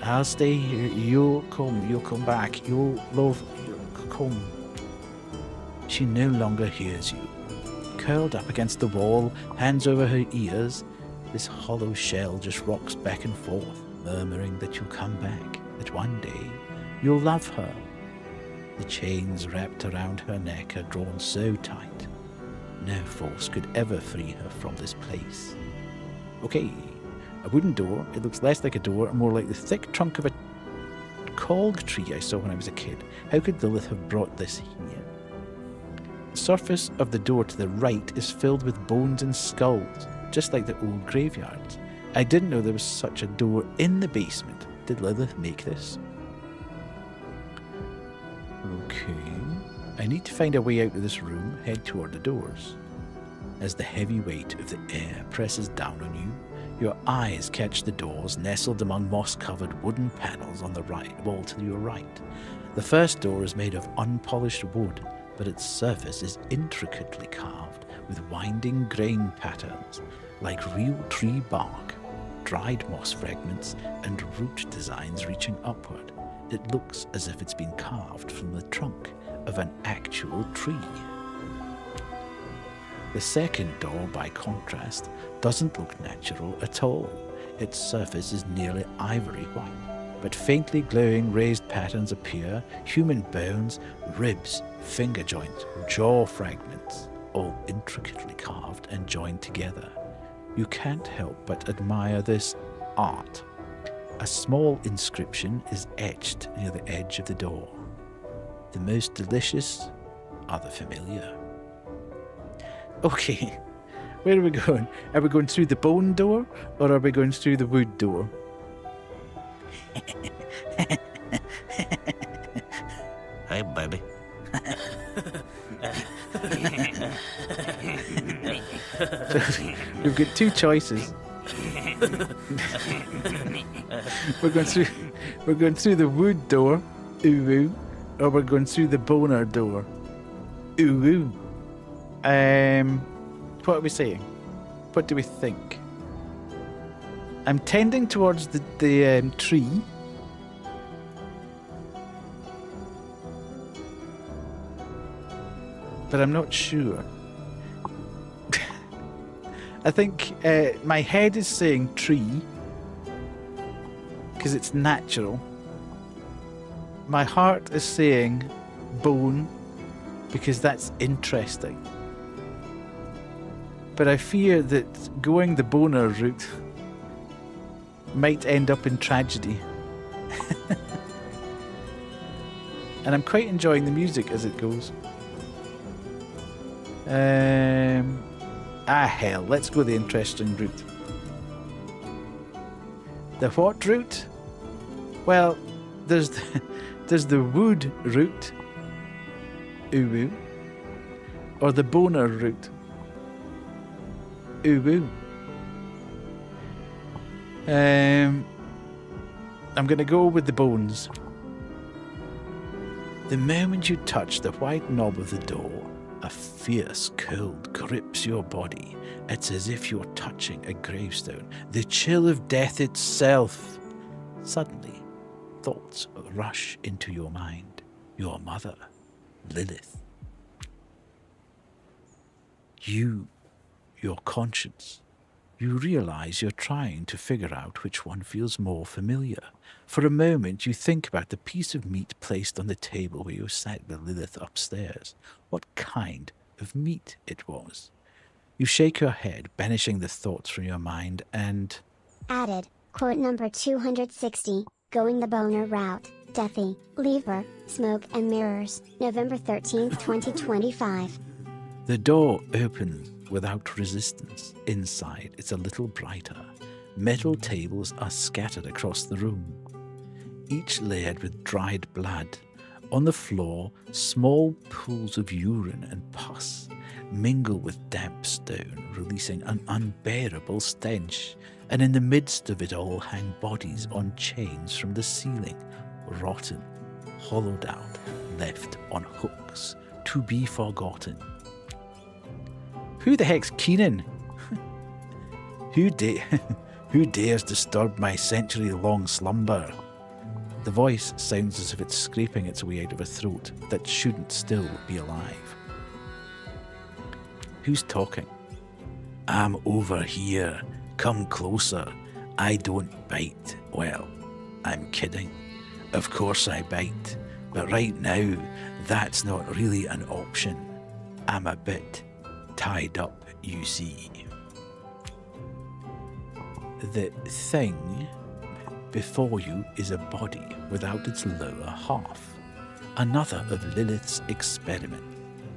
I'll stay here. You'll come. You'll come back. You'll love. You'll come. She no longer hears you. Curled up against the wall, hands over her ears, this hollow shell just rocks back and forth, murmuring that you'll come back, that one day you'll love her. The chains wrapped around her neck are drawn so tight, no force could ever free her from this place. Okay, a wooden door. It looks less like a door and more like the thick trunk of a cog tree I saw when I was a kid. How could Lilith have brought this here? The surface of the door to the right is filled with bones and skulls. just like the old graveyards. I didn't know there was such a door in the basement. Did Lilith make this? Okay. I need to find a way out of this room, head toward the doors. As the heavy weight of the air presses down on you, your eyes catch the doors nestled among moss-covered wooden panels on the right wall to your right. The first door is made of unpolished wood, but its surface is intricately carved with winding grain patterns, like real tree bark, dried moss fragments, and root designs reaching upward. It looks as if it's been carved from the trunk of an actual tree. The second door, by contrast, doesn't look natural at all. Its surface is nearly ivory white, but faintly glowing raised patterns appear, human bones, ribs, finger joints, jaw fragments, all intricately carved and joined together. You can't help but admire this art. A small inscription is etched near the edge of the door. The most delicious are the familiar. Okay, where are we going? Are we going through the bone door, or are we going through the wood door? Hey, baby. We've got two choices. We're going through the wood door, ooh woo, or we're going through the boner door, ooh woo. What are we saying? What do we think? I'm tending towards the tree. But I'm not sure. I think my head is saying tree because it's natural. My heart is saying bone because that's interesting. But I fear that going the boner route might end up in tragedy. And I'm quite enjoying the music as it goes. Hell, let's go the interesting route. The what route? Well, there's the wood route, ooh woo, or the boner route, ooh woo. I'm gonna go with the bones. The moment you touch the white knob of the door, a fierce cold grips your body. It's as if you're touching a gravestone, the chill of death itself. Suddenly, thoughts rush into your mind. Your mother, Lilith. You, your conscience. You realize you're trying to figure out which one feels more familiar. For a moment, you think about the piece of meat placed on the table where you sat with Lilith upstairs. What kind of meat it was. You shake your head, banishing the thoughts from your mind, and... Added, quote number 260, going the boner route, Deathy, Livber, Smoke and Mirrors, November 13th, 2025. The door opens without resistance. Inside, it's a little brighter. Metal tables are scattered across the room, each layered with dried blood. On the floor, small pools of urine and pus mingle with damp stone, releasing an unbearable stench. And in the midst of it all hang bodies on chains from the ceiling, rotten, hollowed out, left on hooks, to be forgotten. Who the heck's Keenan? Who dares disturb my century-long slumber? The voice sounds as if it's scraping its way out of a throat that shouldn't still be alive. Who's talking? I'm over here. Come closer. I don't bite. Well, I'm kidding. Of course I bite. But right now, that's not really an option. I'm a bit tied up, you see. The thing before you is a body without its lower half. Another of Lilith's experiments.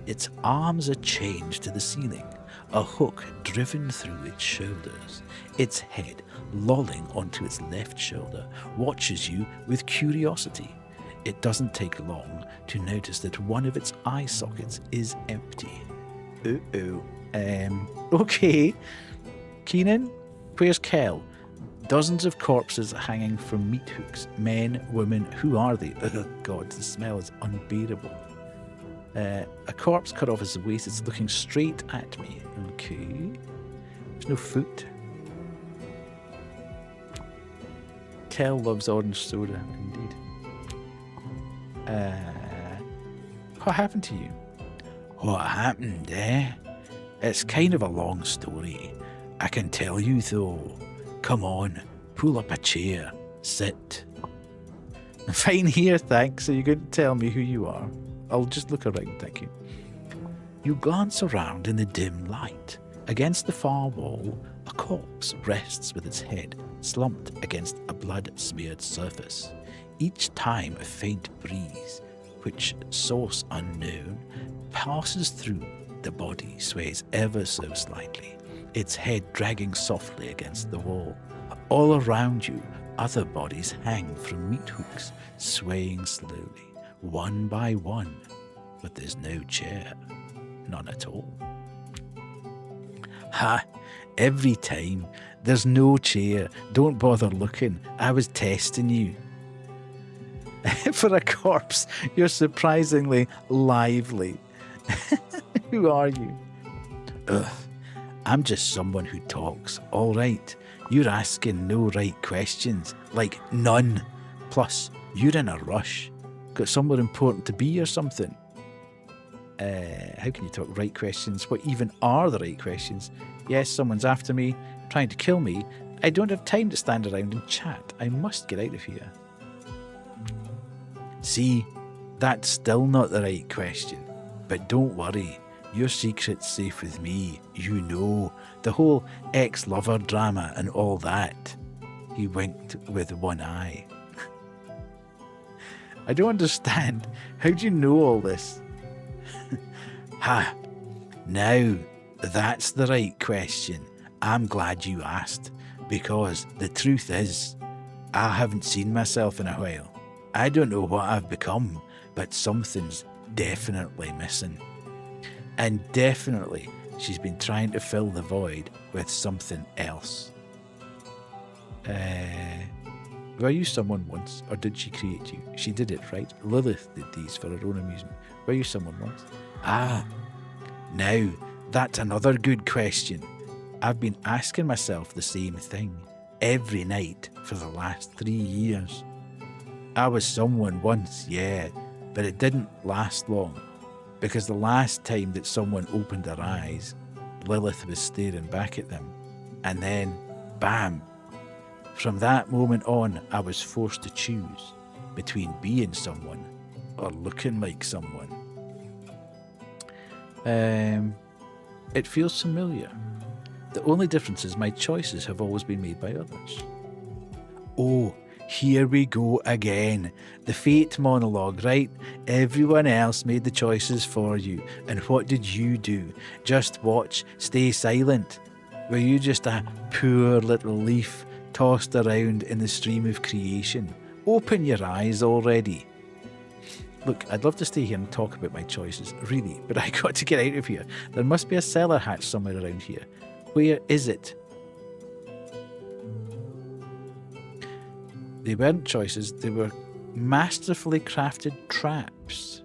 Its arms are chained to the ceiling. a hook driven through its shoulders. Its head, lolling onto its left shoulder, watches you with curiosity. It doesn't take long to notice that one of its eye sockets is empty. Okay. Keenan, where's Kel? Dozens of corpses hanging from meat hooks. Men, women, who are they? Oh God, the smell is unbearable. A corpse cut off his waist. It's looking straight at me. Okay. There's no foot. Kel loves orange soda, indeed. What happened to you? What happened, eh? It's kind of a long story. I can tell you, though. Come on, pull up a chair. Sit. Fine here, thanks. Are you going to tell me who you are? I'll just look around, thank you. You glance around in the dim light. Against the far wall, a corpse rests with its head slumped against a blood-smeared surface. Each time a faint breeze, which source unknown, passes through, the body sways ever so slightly, its head dragging softly against the wall. All around you, other bodies hang from meat hooks, swaying slowly, one by one, but there's no chair. None at all. Ha! Every time. There's no chair. Don't bother looking. I was testing you. For a corpse, you're surprisingly lively. Who are you? Ugh. I'm just someone who talks, all right. You're asking no right questions. Like, none. Plus, you're in a rush. Got somewhere important to be or something? How can you talk right questions? What even are the right questions? Yes, someone's after me, trying to kill me. I don't have time to stand around and chat. I must get out of here. See, that's still not the right question. But don't worry. Your secret's safe with me. You know, the whole ex-lover drama and all that. He winked with one eye. I don't understand. How do you know all this? Ha! Now, that's the right question. I'm glad you asked, because the truth is, I haven't seen myself in a while. I don't know what I've become, but something's definitely missing. And definitely, she's been trying to fill the void with something else. Were you someone once, or did she create you? She did it, right? Lilith did these for her own amusement. Were you someone once? Ah, now, that's another good question. I've been asking myself the same thing every night for the last 3 years. I was someone once, yeah, but it didn't last long. Because the last time that someone opened their eyes, Lilith was staring back at them. And then, bam! From that moment on, I was forced to choose between being someone or looking like someone. It feels familiar. The only difference is my choices have always been made by others. Oh, here we go again. The fate monologue, right? Everyone else made the choices for you. And what did you do? Just watch, stay silent. Were you just a poor little leaf tossed around in the stream of creation? Open your eyes already. Look, I'd love to stay here and talk about my choices, really, but I got to get out of here. There must be a cellar hatch somewhere around here. Where is it? They weren't choices, they were masterfully crafted traps.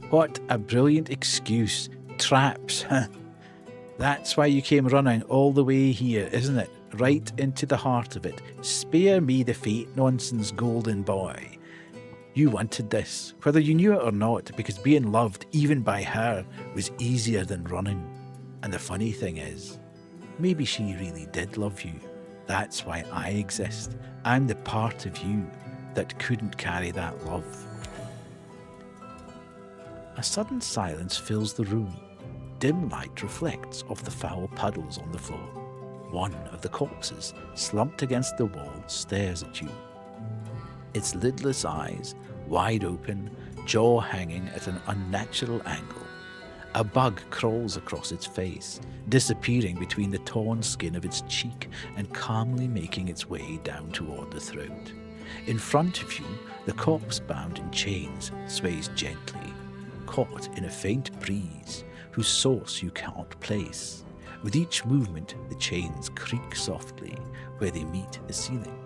What a brilliant excuse. Traps, huh? That's why you came running all the way here, isn't it? Right into the heart of it. Spare me the fate nonsense, golden boy. You wanted this, whether you knew it or not, because being loved, even by her, was easier than running. And the funny thing is, maybe she really did love you. That's why I exist. I'm the part of you that couldn't carry that love. A sudden silence fills the room. Dim light reflects off the foul puddles on the floor. One of the corpses, slumped against the wall, stares at you. Its lidless eyes, wide open, jaw hanging at an unnatural angle. A bug crawls across its face, disappearing between the torn skin of its cheek and calmly making its way down toward the throat. In front of you, the corpse bound in chains sways gently, caught in a faint breeze whose source you cannot place. With each movement, the chains creak softly where they meet the ceiling.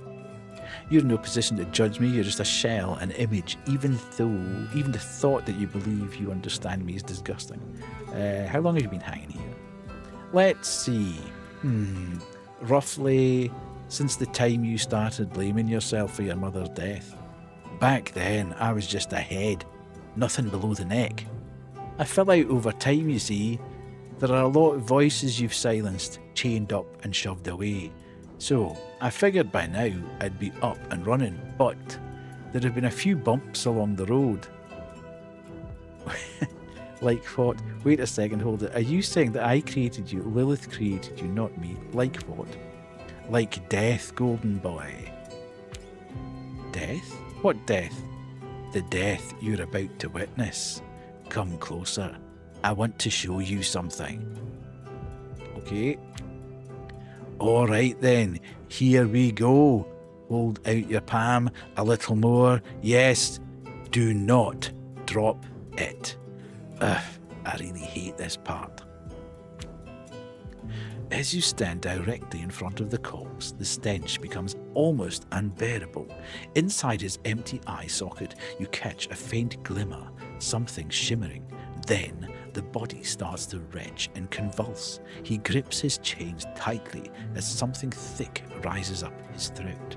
You're in no position to judge me, you're just a shell, an image, even the thought that you believe you understand me is disgusting. How long have you been hanging here? Let's see. Roughly since the time you started blaming yourself for your mother's death. Back then, I was just a head, nothing below the neck. I fell out over time, you see. There are a lot of voices you've silenced, chained up and shoved away. So, I figured by now I'd be up and running, but there have been a few bumps along the road. Like what? Wait a second, hold it. Are you saying that I created you, Lilith created you, not me? Like what? Like death, golden boy. Death? What death? The death you're about to witness. Come closer. I want to show you something. Okay. Alright then, here we go. Hold out your palm a little more. Yes, do not drop it. Ugh, I really hate this part. As you stand directly in front of the corpse, the stench becomes almost unbearable. Inside his empty eye socket, you catch a faint glimmer, something shimmering. Then the body starts to retch and convulse. He grips his chains tightly as something thick rises up his throat.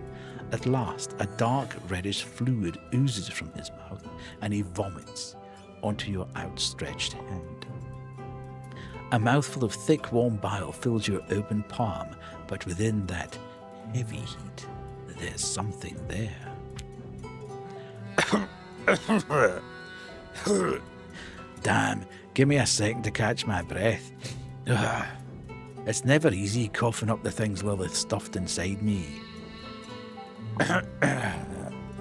At last, a dark reddish fluid oozes from his mouth, and he vomits onto your outstretched hand. A mouthful of thick, warm bile fills your open palm, but within that heavy heat, there's something there. Damn, give me a second to catch my breath. Ugh. It's never easy coughing up the things Lilith stuffed inside me.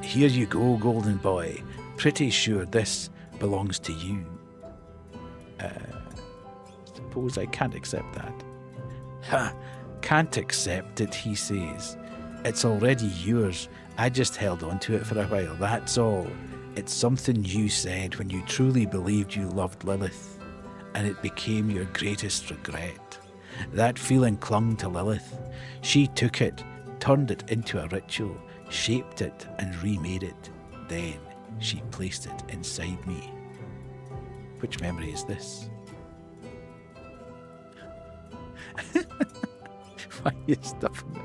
Here you go, golden boy. Pretty sure this belongs to you. Suppose I can't accept that. Ha! Can't accept it, he says. It's already yours. I just held on to it for a while, that's all. It's something you said when you truly believed you loved Lilith, and it became your greatest regret. That feeling clung to Lilith. She took it, turned it into a ritual, shaped it and remade it. Then she placed it inside me. Which memory is this? Why are you stuffing it?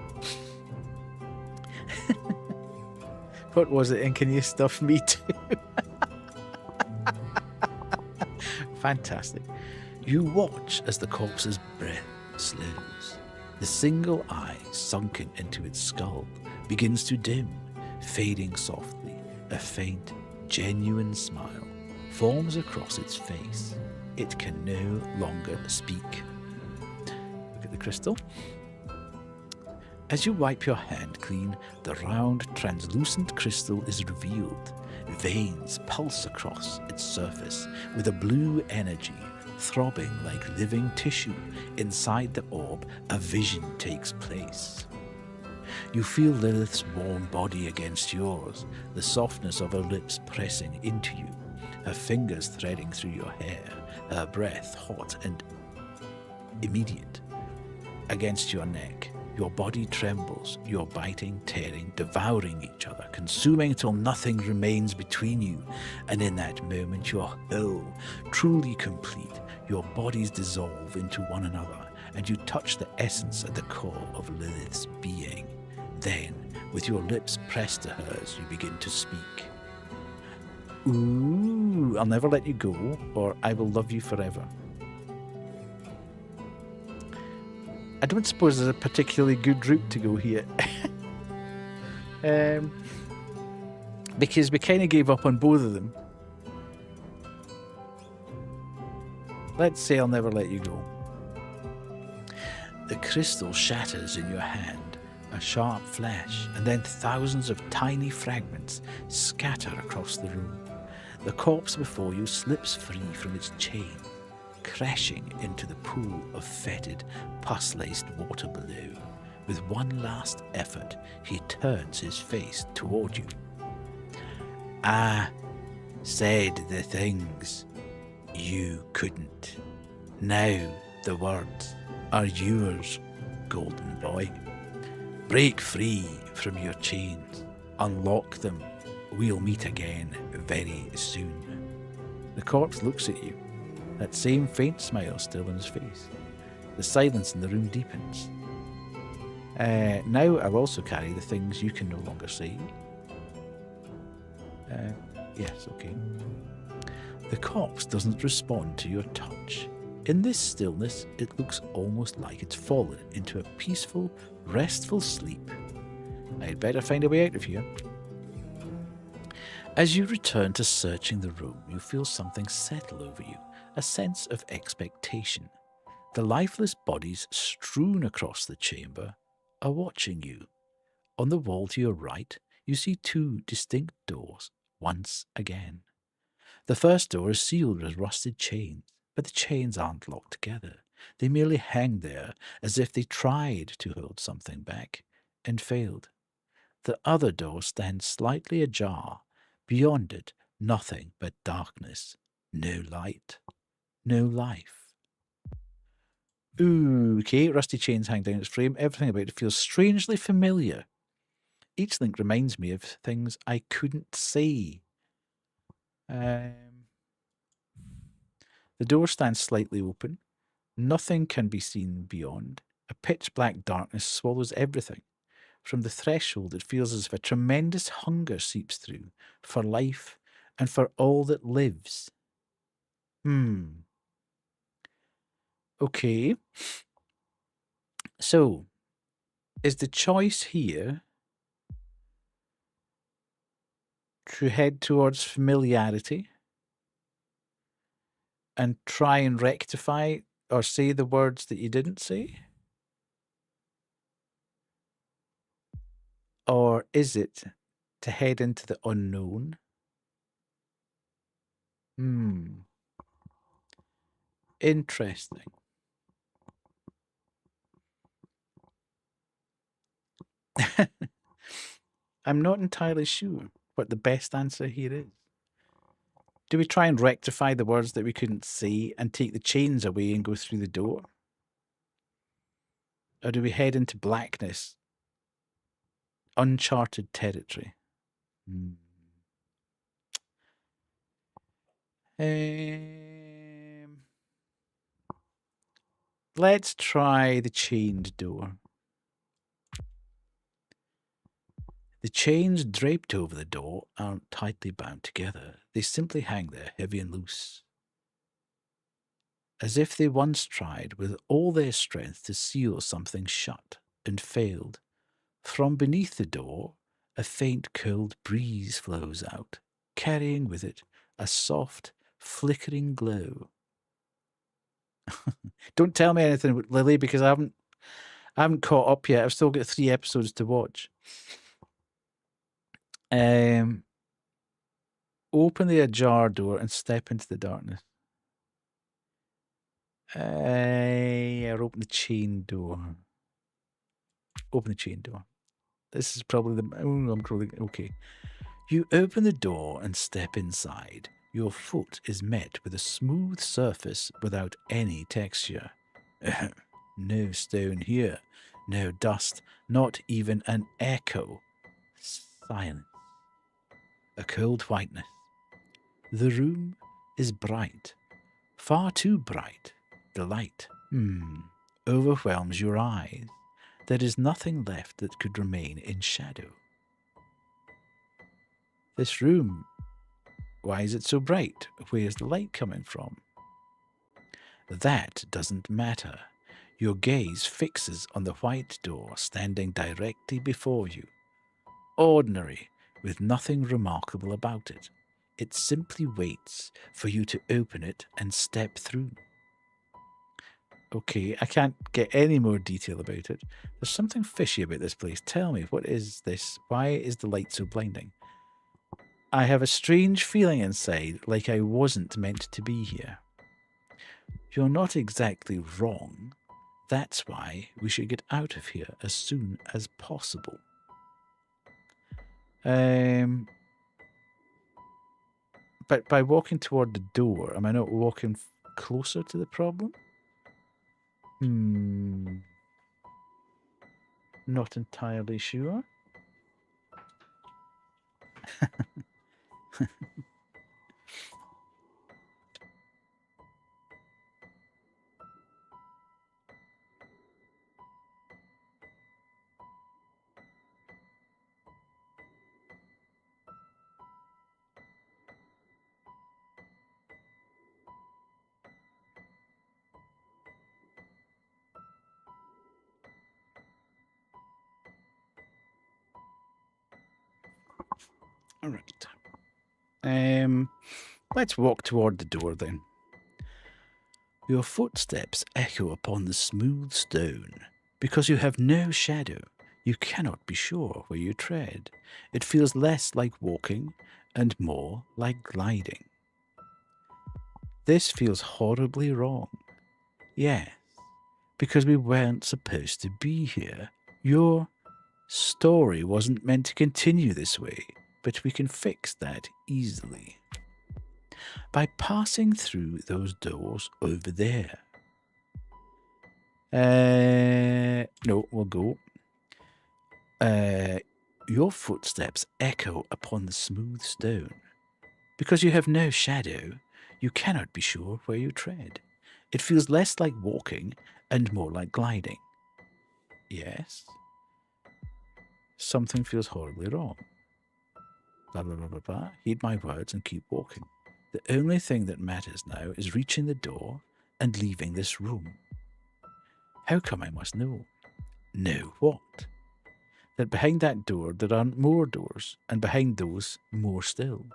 What was it, and can you stuff me too? Fantastic. You watch as the corpse's breath slows. The single eye sunken into its skull begins to dim, fading softly. A faint, genuine smile forms across its face. It can no longer speak. Look at the crystal. As you wipe your hand clean, the round, translucent crystal is revealed. Veins pulse across its surface with a blue energy, throbbing like living tissue. Inside the orb, a vision takes place. You feel Lilith's warm body against yours, the softness of her lips pressing into you, her fingers threading through your hair, her breath hot and immediate against your neck. Your body trembles, you're biting, tearing, devouring each other, consuming till nothing remains between you. And in that moment, you're whole, truly complete. Your bodies dissolve into one another, and you touch the essence at the core of Lilith's being. Then, with your lips pressed to hers, you begin to speak. Ooh, I'll never let you go, or I will love you forever. I don't suppose there's a particularly good route to go here. Because we kind of gave up on both of them. Let's say I'll never let you go. The crystal shatters in your hand, a sharp flash, and then thousands of tiny fragments scatter across the room. The corpse before you slips free from its chain. crashing into the pool of fetid, pus-laced water below. With one last effort, he turns his face toward you. I said the things you couldn't. Now the words are yours, golden boy. Break free from your chains. Unlock them. We'll meet again very soon. The corpse looks at you. That same faint smile still on his face. The silence in the room deepens. Now I'll also carry the things you can no longer see. Yes, okay. The corpse doesn't respond to your touch. In this stillness, it looks almost like it's fallen into a peaceful, restful sleep. I'd better find a way out of here. As you return to searching the room, you feel something settle over you, a sense of expectation. The lifeless bodies strewn across the chamber are watching you. On the wall to your right, you see two distinct doors, once again. The first door is sealed with rusted chains, but the chains aren't locked together. They merely hang there as if they tried to hold something back and failed. The other door stands slightly ajar. Beyond it, nothing but darkness. No light. No life. Ooh, okay, rusty chains hang down its frame. Everything about it feels strangely familiar. Each link reminds me of things I couldn't see. The door stands slightly open. Nothing can be seen beyond. A pitch-black darkness swallows everything. From the threshold, it feels as if a tremendous hunger seeps through for life and for all that lives. Okay. So, is the choice here to head towards familiarity and try and rectify or say the words that you didn't say? Or is it to head into the unknown? Interesting. I'm not entirely sure what the best answer here is. Do we try and rectify the words that we couldn't see and take the chains away and go through the door? Or do we head into blackness? Uncharted territory. Let's try the chained door. The chains draped over the door aren't tightly bound together. They simply hang there, heavy and loose. As if they once tried with all their strength to seal something shut and failed. From beneath the door, a faint cold breeze flows out, carrying with it a soft, flickering glow. Don't tell me anything, Lily, because I haven't caught up yet. I've still got 3 episodes to watch. Open the ajar door and step into the darkness. Or open the chain door. Open the chain door. This is probably the... Oh, I'm probably... Okay. You open the door and step inside. Your foot is met with a smooth surface without any texture. No stone here. No dust. Not even an echo. Silence. A cold whiteness. The room is bright. Far too bright. The light overwhelms your eyes. There is nothing left that could remain in shadow. This room, why is it so bright? Where's the light coming from? That doesn't matter. Your gaze fixes on the white door standing directly before you. Ordinary, with nothing remarkable about it. It simply waits for you to open it and step through. Okay, I can't get any more detail about it. There's something fishy about this place. Tell me, what is this? Why is the light so blinding? I have a strange feeling inside, like I wasn't meant to be here. You're not exactly wrong. That's why we should get out of here as soon as possible. But by walking toward the door, am I not walking closer to the problem? Not entirely sure. All right. Let's walk toward the door then. Your footsteps echo upon the smooth stone. Because you have no shadow, you cannot be sure where you tread. It feels less like walking and more like gliding. This feels horribly wrong. Yes, because we weren't supposed to be here. Your story wasn't meant to continue this way, but we can fix that easily. By passing through those doors over there. No, we'll go. Your footsteps echo upon the smooth stone. Because you have no shadow, you cannot be sure where you tread. It feels less like walking and more like gliding. Yes. Something feels horribly wrong. Blah, blah, blah, blah, blah. Heed my words and keep walking. The only thing that matters now is reaching the door and leaving this room. How come I must know? Know what? That behind that door there aren't more doors, and behind those more still,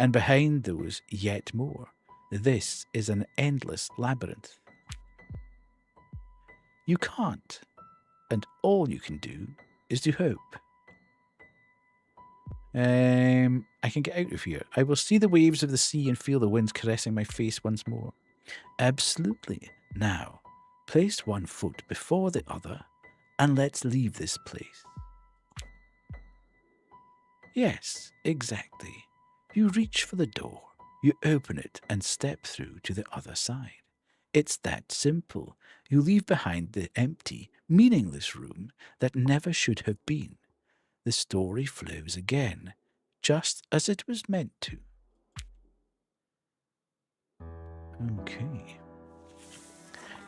and behind those yet more. This is an endless labyrinth. You can't, and all you can do is to hope. I can get out of here. I will see the waves of the sea and feel the winds caressing my face once more. Absolutely. Now, place one foot before the other, and let's leave this place. Yes, exactly. You reach for the door, you open it and step through to the other side. It's that simple. You leave behind the empty, meaningless room that never should have been. The story flows again, just as it was meant to. Okay.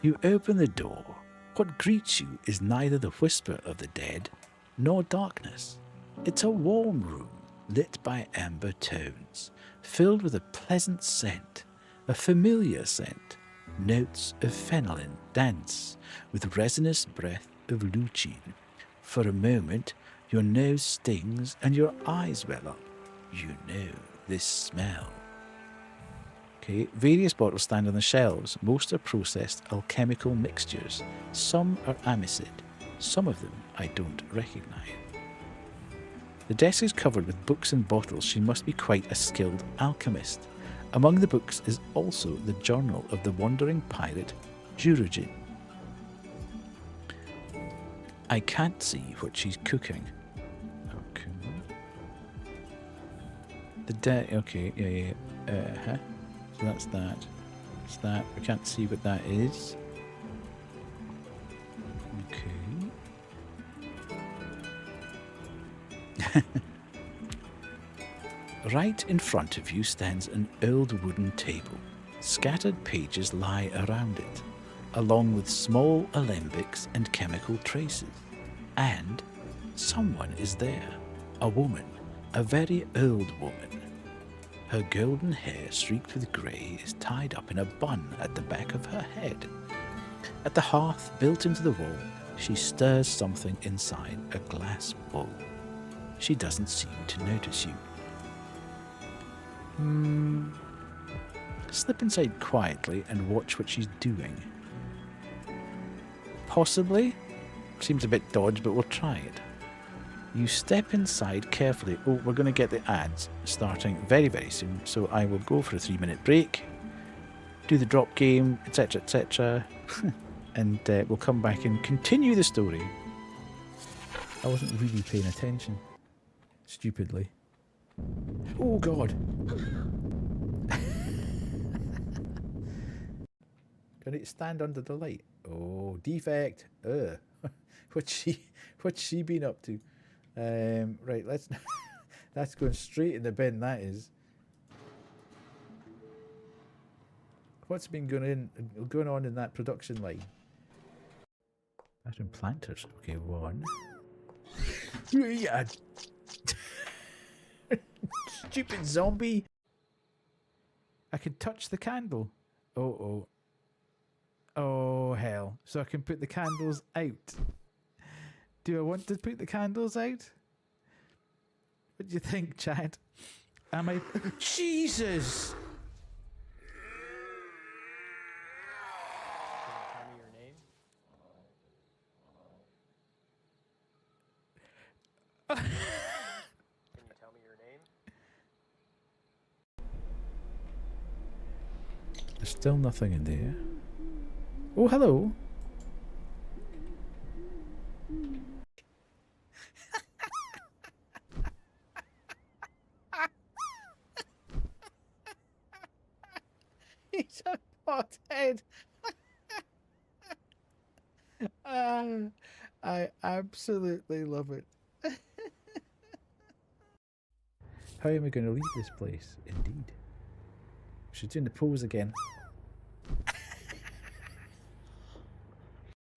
You open the door. What greets you is neither the whisper of the dead nor darkness. It's a warm room, lit by amber tones, filled with a pleasant scent, a familiar scent. Notes of phenolin dance with resinous breath of leucine. For a moment, your nose stings and your eyes well up. You know this smell. Okay, various bottles stand on the shelves. Most are processed alchemical mixtures. Some are amicid. Some of them I don't recognise. The desk is covered with books and bottles. She must be quite a skilled alchemist. Among the books is also the journal of the wandering pirate Jurujin. I can't see what she's cooking. Okay. Okay, yeah. So that's that. It's that. We can't see what that is. Okay. Right in front of you stands an old wooden table. Scattered pages lie around it, along with small alembics and chemical traces. And someone is there. A woman. A very old woman. Her golden hair, streaked with grey, is tied up in a bun at the back of her head. At the hearth built into the wall, she stirs something inside a glass bowl. She doesn't seem to notice you. Slip inside quietly and watch what she's doing. Possibly. Seems a bit dodgy, but we'll try it. You step inside carefully. Oh, we're going to get the ads starting very, very soon, so I will go for a 3-minute break. do the drop game, etc., etc. And we'll come back and continue the story. I wasn't really paying attention. Stupidly. Oh, God. Do I need to stand under the light? Oh, defect. Ugh. What's she been up to? Right, let's... That's going straight in the bin, that is. What's been going on in that production line? Bathroom planters. Okay, one. Yeah. Stupid zombie. I can touch the candle. Oh. Oh, hell. So I can put the candles out. Do I want to put the candles out? What do you think, Chad? Am I... Jesus! Can you tell me your name? There's still nothing in there. Oh, hello. He's a pothead. I absolutely love it. How am I going to leave this place? Indeed. She's doing the pose again.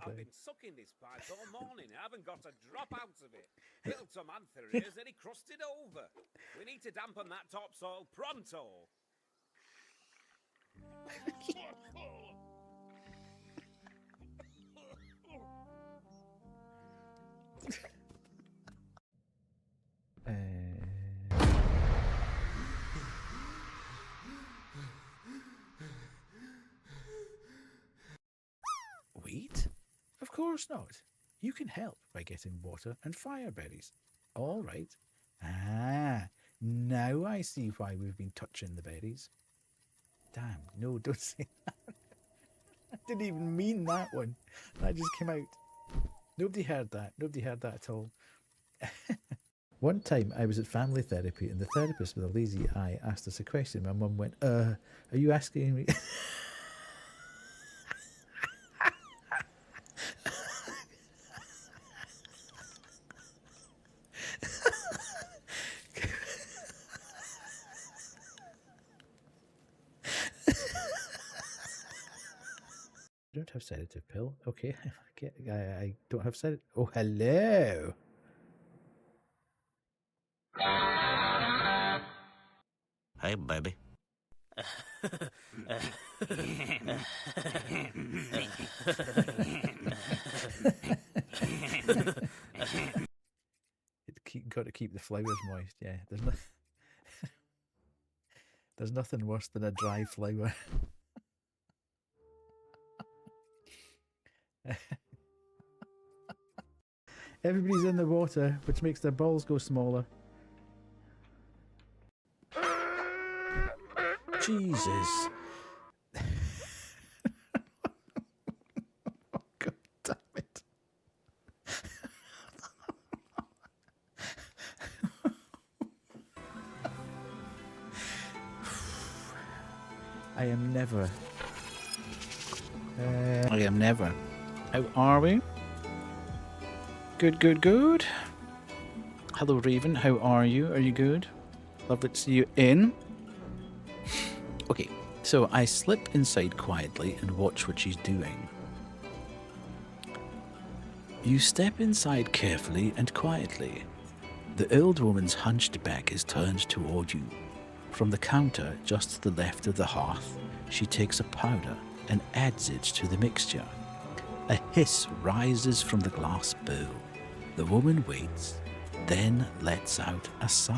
I've been sucking this pipe all morning. I haven't got a drop out of it. Little Tom Anther here said he crusted over. We need to dampen that topsoil pronto. Wait? Of course not. You can help by getting water and fire berries. All right. Ah, now I see why we've been touching the berries. Damn, no, don't say that. I didn't even mean that one. That just came out. Nobody heard that. Nobody heard that at all. One time I was at family therapy and the therapist with a lazy eye asked us a question. My mum went, are you asking me? I don't have sedative pill. Okay, I don't have sedative. Oh, hello. Hey, baby. Got to keep the flowers moist. Yeah, there's nothing worse than a dry flower. Everybody's in the water, which makes their balls go smaller. Jesus. Oh, God damn it. I am never. How are we? Good, good, good. Hello, Raven. How are you? Are you good? Lovely to see you in. Okay, so I slip inside quietly and watch what she's doing. You step inside carefully and quietly. The old woman's hunched back is turned toward you. From the counter just to the left of the hearth, she takes a powder and adds it to the mixture. A hiss rises from the glass bowl. The woman waits, then lets out a sigh.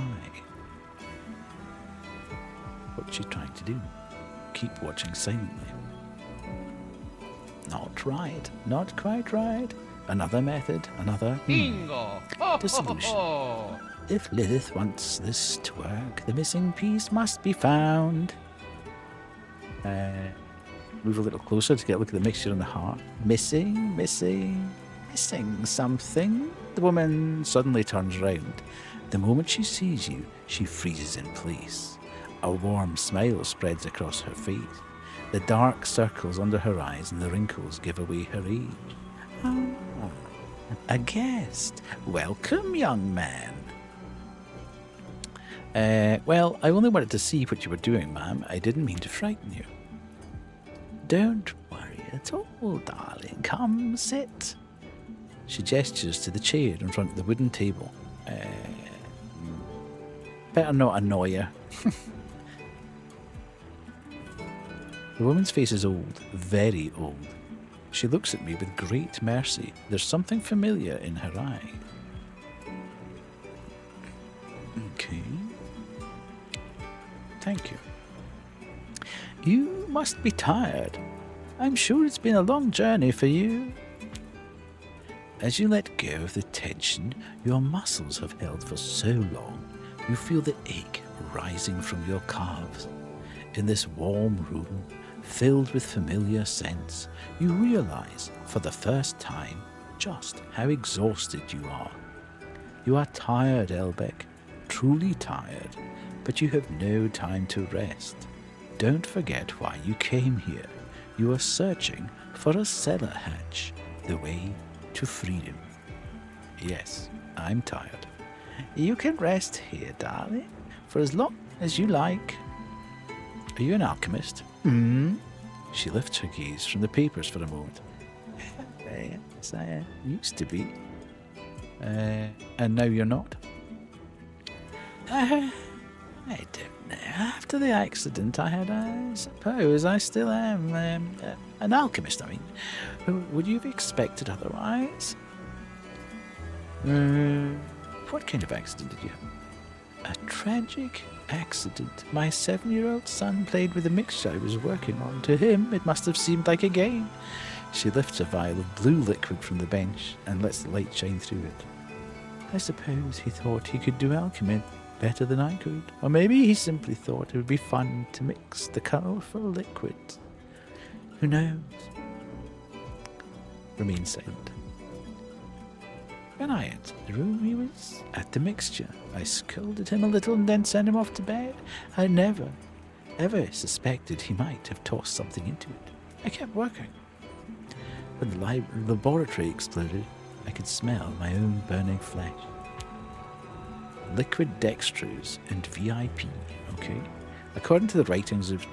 What's she trying to do? Keep watching silently. Not right. Not quite right. Another method. Another... Bingo! Dissolution. If Lilith wants this to work, the missing piece must be found. Move a little closer to get a look at the mixture on the heart. Missing something. The woman suddenly turns round. The moment she sees you, she freezes in place. A warm smile spreads across her face. The dark circles under her eyes and the wrinkles give away her age. Oh, a guest. Welcome, young man. Well, I only wanted to see what you were doing, ma'am. I didn't mean to frighten you. Don't worry at all, darling. Come, sit. She gestures to the chair in front of the wooden table. Better not annoy her. The woman's face is old, very old. She looks at me with great mercy. There's something familiar in her eye. Okay. Thank you. You must be tired. I'm sure it's been a long journey for you. As you let go of the tension your muscles have held for so long, you feel the ache rising from your calves. In this warm room, filled with familiar scents, you realize for the first time just how exhausted you are. You are tired, Elbeck, truly tired, but you have no time to rest. Don't forget why you came here. You are searching for a cellar hatch, the way to freedom. Yes, I'm tired. You can rest here, darling, for as long as you like. Are you an alchemist? She lifts her gaze from the papers for a moment. Yes, I used to be. And now you're not? I don't know. After the accident I had, I suppose I still am an alchemist, I mean. Would you have expected otherwise? What kind of accident did you have? A tragic accident. My 7-year-old son played with the mixture I was working on. To him, it must have seemed like a game. She lifts a vial of blue liquid from the bench and lets the light shine through it. I suppose he thought he could do alchemy better than I could. Or maybe he simply thought it would be fun to mix the colourful liquid. Who knows? Remain silent. When I entered the room, he was at the mixture. I scolded him a little and then sent him off to bed. I never, ever suspected he might have tossed something into it. I kept working. When the laboratory exploded, I could smell my own burning flesh. Liquid dextrose and VIP, okay? According to the writings of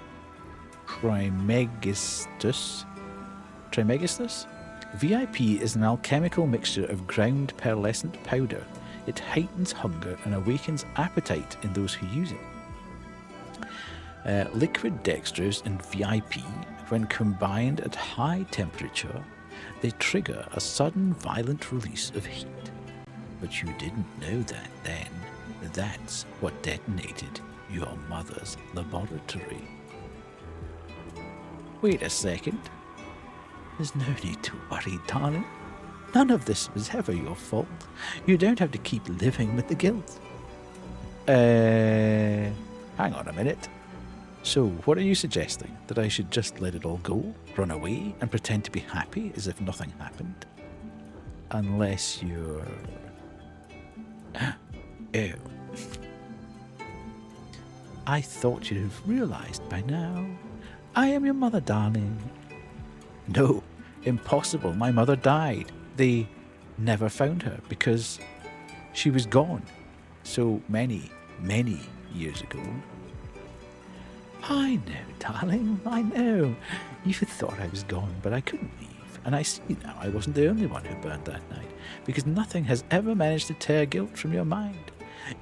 Trismegistus, VIP is an alchemical mixture of ground pearlescent powder. It heightens hunger and awakens appetite in those who use it. Liquid dextrose and VIP, when combined at high temperature, they trigger a sudden violent release of heat. But you didn't know that then. That's what detonated your mother's laboratory. Wait a second. There's no need to worry, darling. None of this was ever your fault. You don't have to keep living with the guilt. Hang on a minute. So, what are you suggesting? That I should just let it all go, run away, and pretend to be happy as if nothing happened? Unless you're... Oh. I thought you'd have realized by now. I am your mother, darling. No, impossible. My mother died. They never found her because she was gone so many, many years ago. I know, darling, I know. You thought I was gone, but I couldn't leave. And I see now I wasn't the only one who burned that night, because nothing has ever managed to tear guilt from your mind.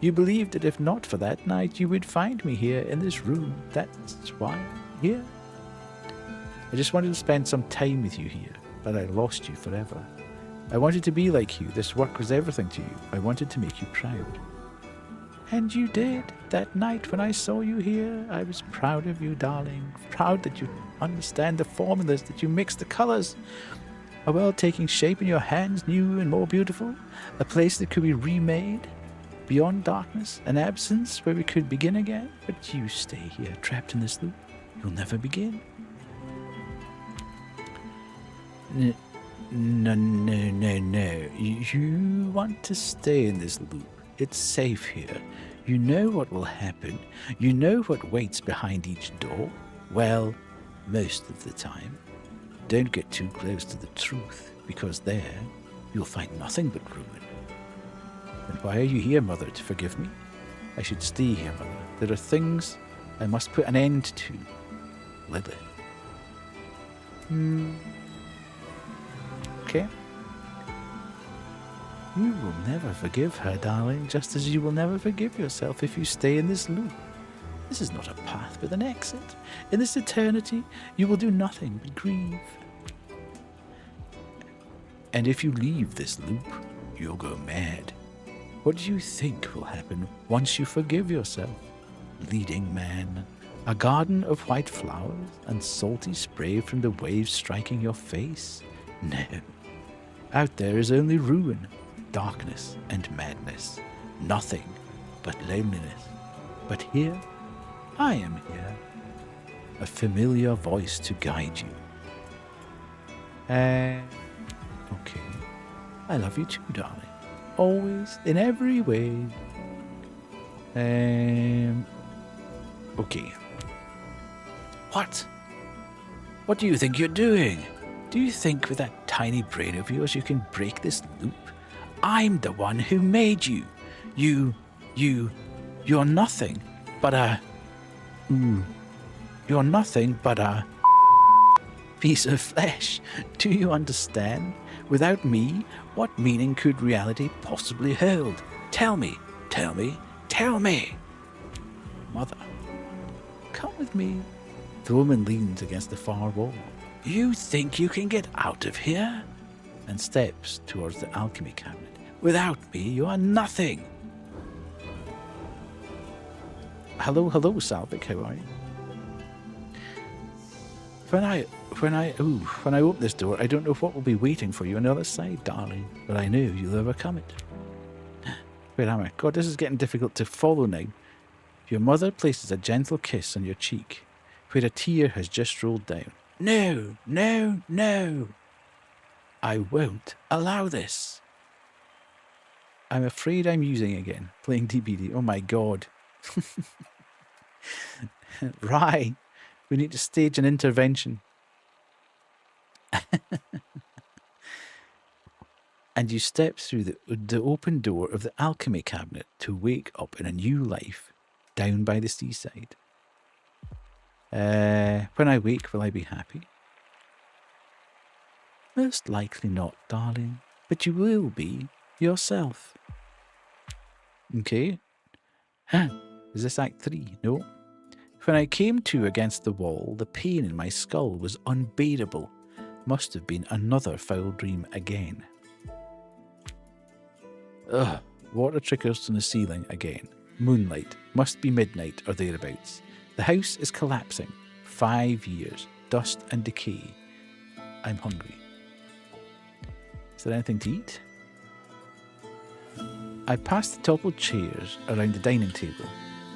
You believed that if not for that night, you would find me here in this room. That's why I'm here. I just wanted to spend some time with you here, but I lost you forever. I wanted to be like you. This work was everything to you. I wanted to make you proud. And you did. That night when I saw you here, I was proud of you, darling. Proud that you understand the formulas, that you mix the colours. A world taking shape in your hands, new and more beautiful. A place that could be remade. Beyond darkness, an absence where we could begin again. But you stay here, trapped in this loop. You'll never begin. No. You want to stay in this loop. It's safe here. You know what will happen. You know what waits behind each door. Well, most of the time. Don't get too close to the truth, because there you'll find nothing but ruin. And why are you here, Mother? To forgive me? I should stay here, Mother. There are things I must put an end to. Lilith. Okay. You will never forgive her, darling, just as you will never forgive yourself if you stay in this loop. This is not a path but an exit. In this eternity, you will do nothing but grieve. And if you leave this loop, you'll go mad. What do you think will happen once you forgive yourself? Leading man, a garden of white flowers and salty spray from the waves striking your face? No. Out there is only ruin, darkness and madness. Nothing but loneliness. But here, I am here. A familiar voice to guide you. Okay. I love you too, darling. Always, in every way. Okay. What? What do you think you're doing? Do you think with that tiny brain of yours you can break this loop? I'm the one who made you. You're nothing but a... You're nothing but a... piece of flesh. Do you understand? Without me, what meaning could reality possibly hold? Tell me. Mother, come with me. The woman leans against the far wall. You think you can get out of here? And steps towards the alchemy cabinet. Without me, you are nothing. Hello, Salvik, how are you? When I open this door, I don't know what will be waiting for you on the other side, darling, but I know you'll overcome it. Where am I? God, this is getting difficult to follow now. Your mother places a gentle kiss on your cheek, where a tear has just rolled down. No. I won't allow this. I'm afraid I'm using again, playing DBD. Oh my God. Right. We need to stage an intervention. And you step through the open door of the alchemy cabinet to wake up in a new life down by the seaside. When I wake, will I be happy? Most likely not, darling, but you will be yourself. Okay. Is this Act 3? No. When I came to against the wall, the pain in my skull was unbearable. Must have been another foul dream again. Ugh. Water trickles from the ceiling again. Moonlight. Must be midnight or thereabouts. The house is collapsing. 5 years. Dust and decay. I'm hungry. Is there anything to eat? I pass the toppled chairs around the dining table.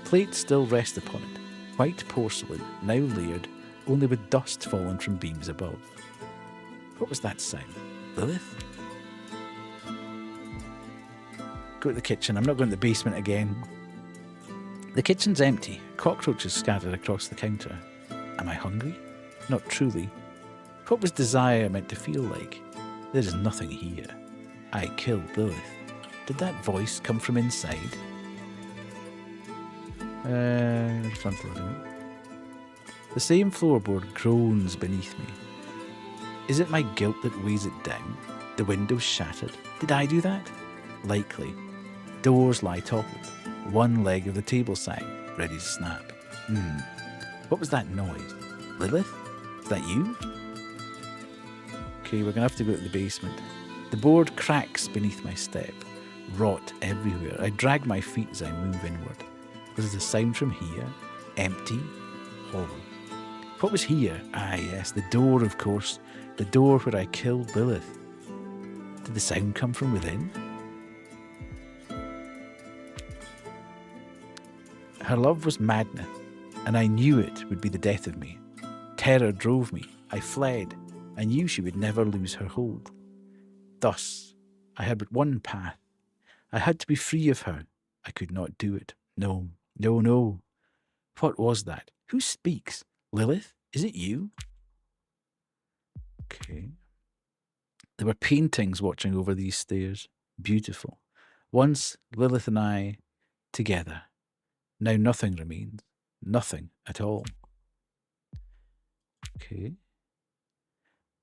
Plates still rest upon it. White porcelain, now layered, only with dust fallen from beams above. What was that sound? Lilith? Go to the kitchen. I'm not going to the basement again. The kitchen's empty. Cockroaches scattered across the counter. Am I hungry? Not truly. What was desire meant to feel like? There is nothing here. I killed Lilith. Did that voice come from inside? The same floorboard groans beneath me. Is it my guilt that weighs it down? The windows shattered. Did I do that? Likely. Doors lie toppled. One leg of the table sag, ready to snap. What was that noise? Lilith? Is that you? Okay, we're going to have to go to the basement. The board cracks beneath my step. Rot everywhere. I drag my feet as I move inward. Was it a sound from here? Empty? Hollow. What was here? Ah, yes, the door, of course. The door where I killed Lilith. Did the sound come from within? Her love was madness, and I knew it would be the death of me. Terror drove me. I fled. I knew she would never lose her hold. Thus, I had but one path. I had to be free of her. I could not do it. No, no, no. What was that? Who speaks? Lilith? Is it you? Okay. There were paintings watching over these stairs. Beautiful. Once Lilith and I together. Now nothing remains. Nothing at all. Okay.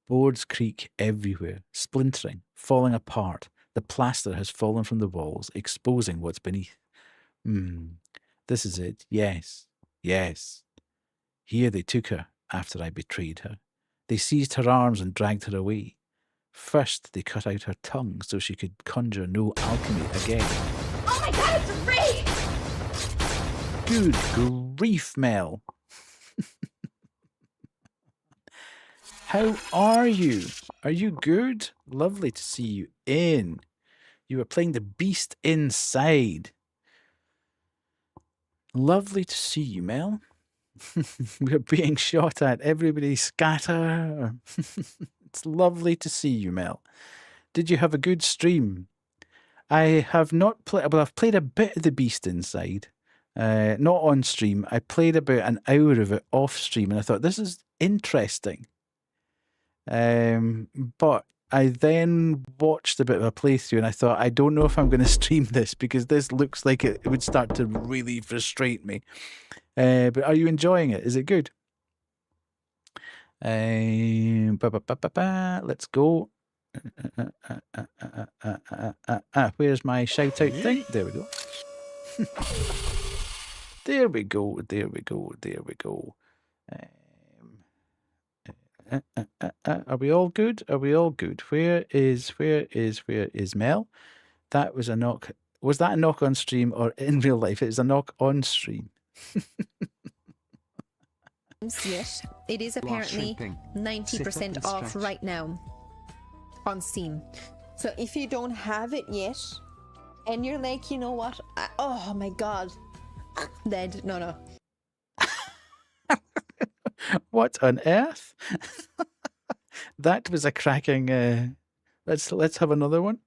Boards creak everywhere, splintering, falling apart. The plaster has fallen from the walls, exposing what's beneath. This is it. Yes. Yes. Here they took her after I betrayed her. They seized her arms and dragged her away. First, they cut out her tongue so she could conjure no alchemy again. Oh my god, it's a rape! Good grief, Mel. How are you? Are you good? Lovely to see you in. You are playing the beast inside. Lovely to see you, Mel. We're being shot at. Everybody scatter. It's lovely to see you, Mel. Did you have a good stream? I have not played. Well, I've played a bit of the Beast Inside. Not on stream. I played about an hour of it off stream, and I thought this is interesting. But I then watched a bit of a playthrough, and I thought I don't know if I'm going to stream this because this looks like it would start to really frustrate me. But are you enjoying it? Is it good? Let's go. Where's my shout out thing? There we go. There we go. There we go. There we go. Are we all good? Are we all good? Where is Mel? That was a knock. Was that a knock on stream or in real life? It was a knock on stream. Yes, it is apparently 90% off right now on Steam. So if you don't have it yet, and you're like, you know what? Oh my god, dead. No. What on earth? That was a cracking. Let's have another one.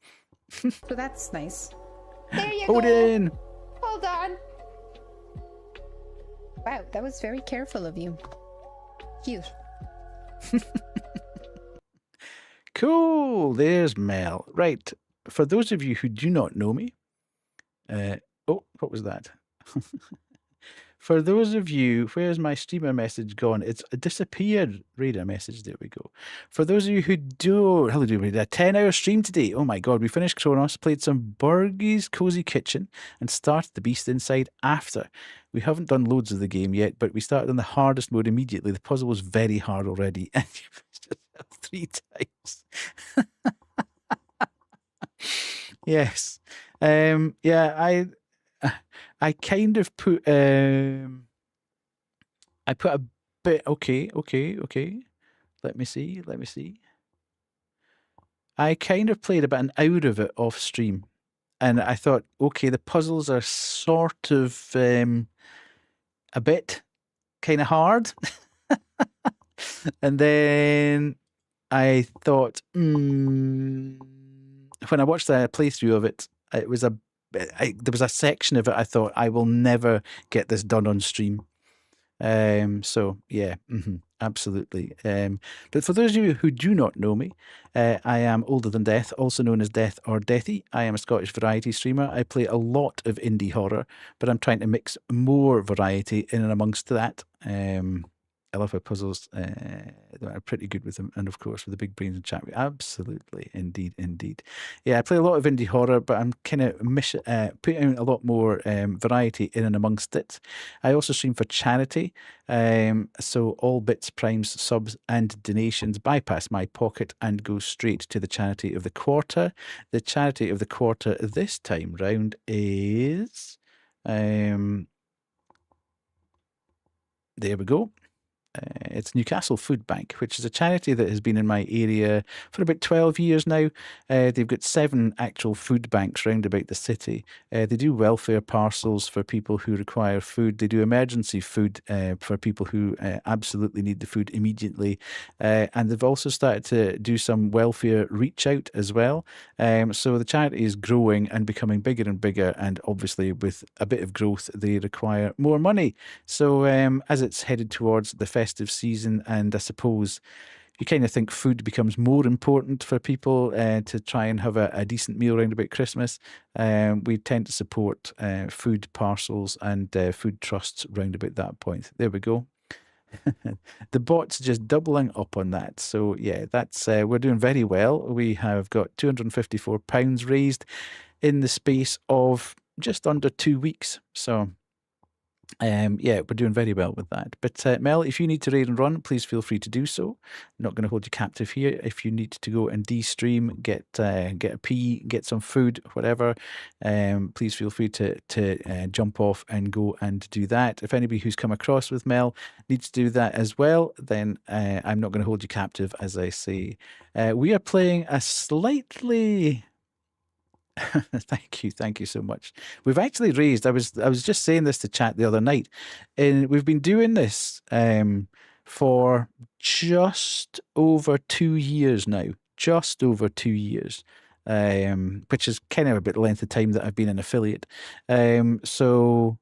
So that's nice. There you Hold go. in. Hold on. Wow, that was very careful of you. Cute. Cool. There's Mel. Right. For those of you who do not know me, oh, what was that? For those of you, where's my streamer message gone? It's disappeared. Radar message. There we go. For those of you who do, hello, do we did a 10-hour stream today? Oh my god, we finished Kronos, played some Borgie's Cozy Kitchen, and started the Beast Inside after. We haven't done loads of the game yet, but we started on the hardest mode immediately. The puzzle was very hard already, and you finished it 3 times. Yes. Yeah, I kind of put I put a bit okay. Let me see. I kind of played about an hour of it off stream, and I thought, okay, the puzzles are sort of a bit kind of hard. And then I thought, when I watched the playthrough of it, it was there was a section of it I thought I will never get this done on stream. So yeah, absolutely. But for those of you who do not know me, I am Older Than Death, also known as Death or Deathy. I am a Scottish variety streamer. I play a lot of indie horror, but I'm trying to mix more variety in and amongst that. I love how puzzles are pretty good with them, and of course with the big brains and chat. Absolutely, indeed. Yeah, I play a lot of indie horror, but I'm kind of putting out a lot more variety in and amongst it. I also stream for charity, so all bits, primes, subs, and donations bypass my pocket and go straight to the charity of the quarter. The charity of the quarter this time round is there we go. It's Newcastle Food Bank, which is a charity that has been in my area for about 12 years now. They've got 7 actual food banks round about the city. They do welfare parcels for people who require food. They do emergency food for people who absolutely need the food immediately. And they've also started to do some welfare reach out as well. So the charity is growing and becoming bigger and bigger. And obviously, with a bit of growth, they require more money. So as it's headed towards the festive season, and I suppose you kind of think food becomes more important for people to try and have a decent meal around about Christmas, we tend to support food parcels and food trusts round about that point. There we go. The bot's just doubling up on that. So yeah, that's we're doing very well. We have got £254 raised in the space of just under 2 weeks. So yeah, we're doing very well with that. But Mel, if you need to raid and run, please feel free to do so. I'm not going to hold you captive here. If you need to go and de-stream, get a pee, get some food, whatever, please feel free to jump off and go and do that. If anybody who's come across with Mel needs to do that as well, then I'm not going to hold you captive, as I say. We are playing a slightly... Thank you so much. We've actually raised. I was just saying this to chat the other night, and we've been doing this for just over 2 years now. Just over 2 years, which is kind of a bit length of time that I've been an affiliate. So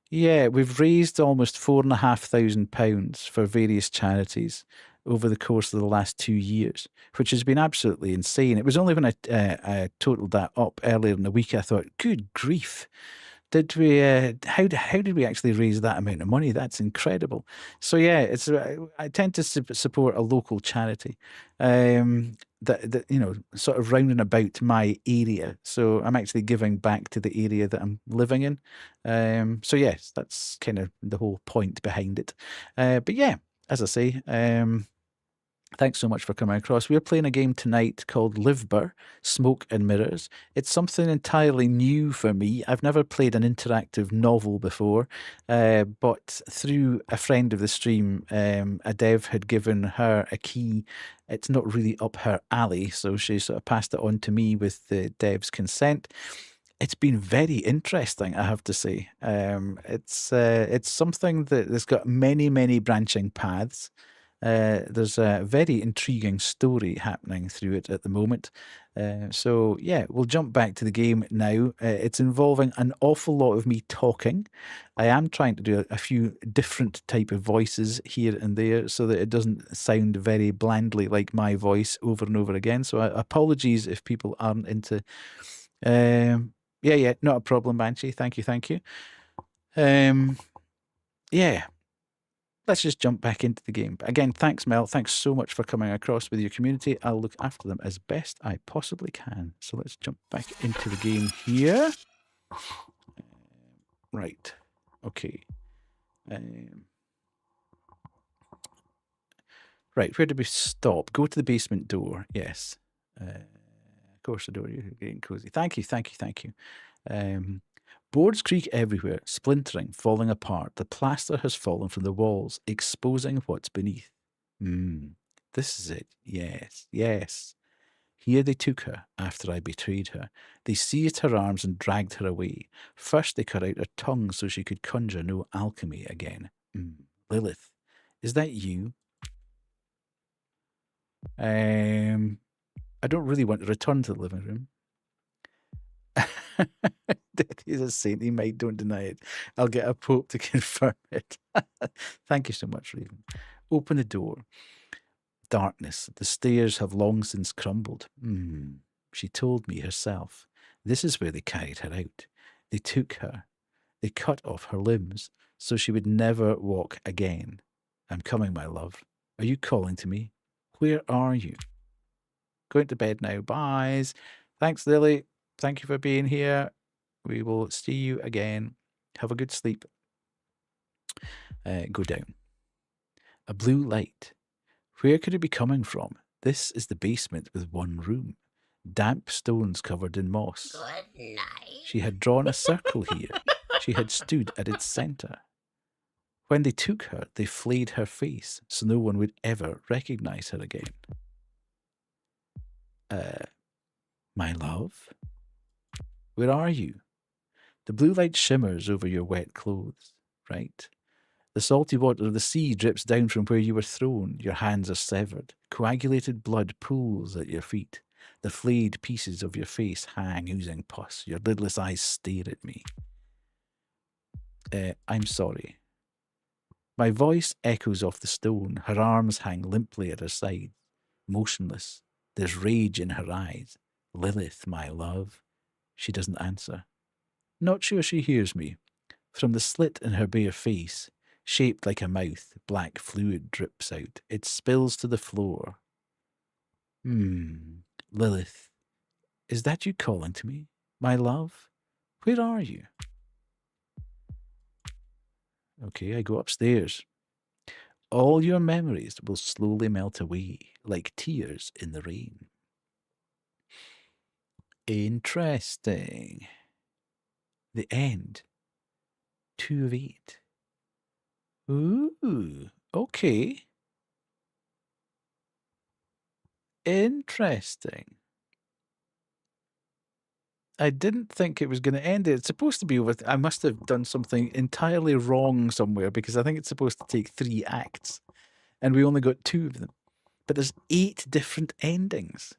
yeah, we've raised almost £4,500 for various charities over the course of the last 2 years, which has been absolutely insane. It was only when I totaled that up earlier in the week, I thought, good grief, did we? How did we actually raise that amount of money? That's incredible. So yeah, it's I tend to support a local charity that sort of rounding about my area. So I'm actually giving back to the area that I'm living in. So yes, that's kind of the whole point behind it. But yeah, as I say, thanks so much for coming across. We're playing a game tonight called Livber, Smoke and Mirrors. It's something entirely new for me. I've never played an interactive novel before, but through a friend of the stream, a dev had given her a key. It's not really up her alley, so she sort of passed it on to me with the dev's consent. It's been very interesting, I have to say. It's something that's got many branching paths. There's a very intriguing story happening through it at the moment. So yeah, we'll jump back to the game now. It's involving an awful lot of me talking. I am trying to do a few different type of voices here and there so that it doesn't sound very blandly like my voice over and over again. So apologies if people aren't into... Yeah, not a problem, Banshee. Thank you. Yeah. Let's just jump back into the game. Again, thanks, Mel. Thanks so much for coming across with your community. I'll look after them as best I possibly can. So let's jump back into the game here. Right. Okay. Right, where did we stop? Go to the basement door. Yes. Of course, the door. You're getting cozy. Thank you. Boards creak everywhere, splintering, falling apart. The plaster has fallen from the walls, exposing what's beneath. This is it. Yes. Here they took her after I betrayed her. They seized her arms and dragged her away. First they cut out her tongue so she could conjure no alchemy again. Lilith, is that you? I don't really want to return to the living room. He's a saint. He might. Don't deny it. I'll get a pope to confirm it. Thank you so much, Raven. Open the door. Darkness. The stairs have long since crumbled. She told me herself. This is where they carried her out. They took her. They cut off her limbs so she would never walk again. I'm coming, my love. Are you calling to me? Where are you? Going to bed now. Byes. Thanks, Lily. Thank you for being here. We will see you again. Have a good sleep. Go down. A blue light. Where could it be coming from? This is the basement with one room. Damp stones covered in moss. Good night. She had drawn a circle here. She had stood at its centre. When they took her, they flayed her face so no one would ever recognize her again. My love? Where are you? The blue light shimmers over your wet clothes, right? The salty water of the sea drips down from where you were thrown. Your hands are severed. Coagulated blood pools at your feet. The flayed pieces of your face hang, oozing pus. Your lidless eyes stare at me. I'm sorry. My voice echoes off the stone. Her arms hang limply at her side, motionless. There's rage in her eyes. Lilith, my love. She doesn't answer. Not sure she hears me. From the slit in her bare face, shaped like a mouth, black fluid drips out. It spills to the floor. Lilith, is that you calling to me? My love? Where are you? Okay, I go upstairs. All your memories will slowly melt away, like tears in the rain. Interesting. The end. 2 of 8. Ooh, okay. Interesting. I didn't think it was going to end it. It's supposed to be over. I must have done something entirely wrong somewhere because I think it's supposed to take 3 acts. And we only got 2 of them. But there's 8 different endings.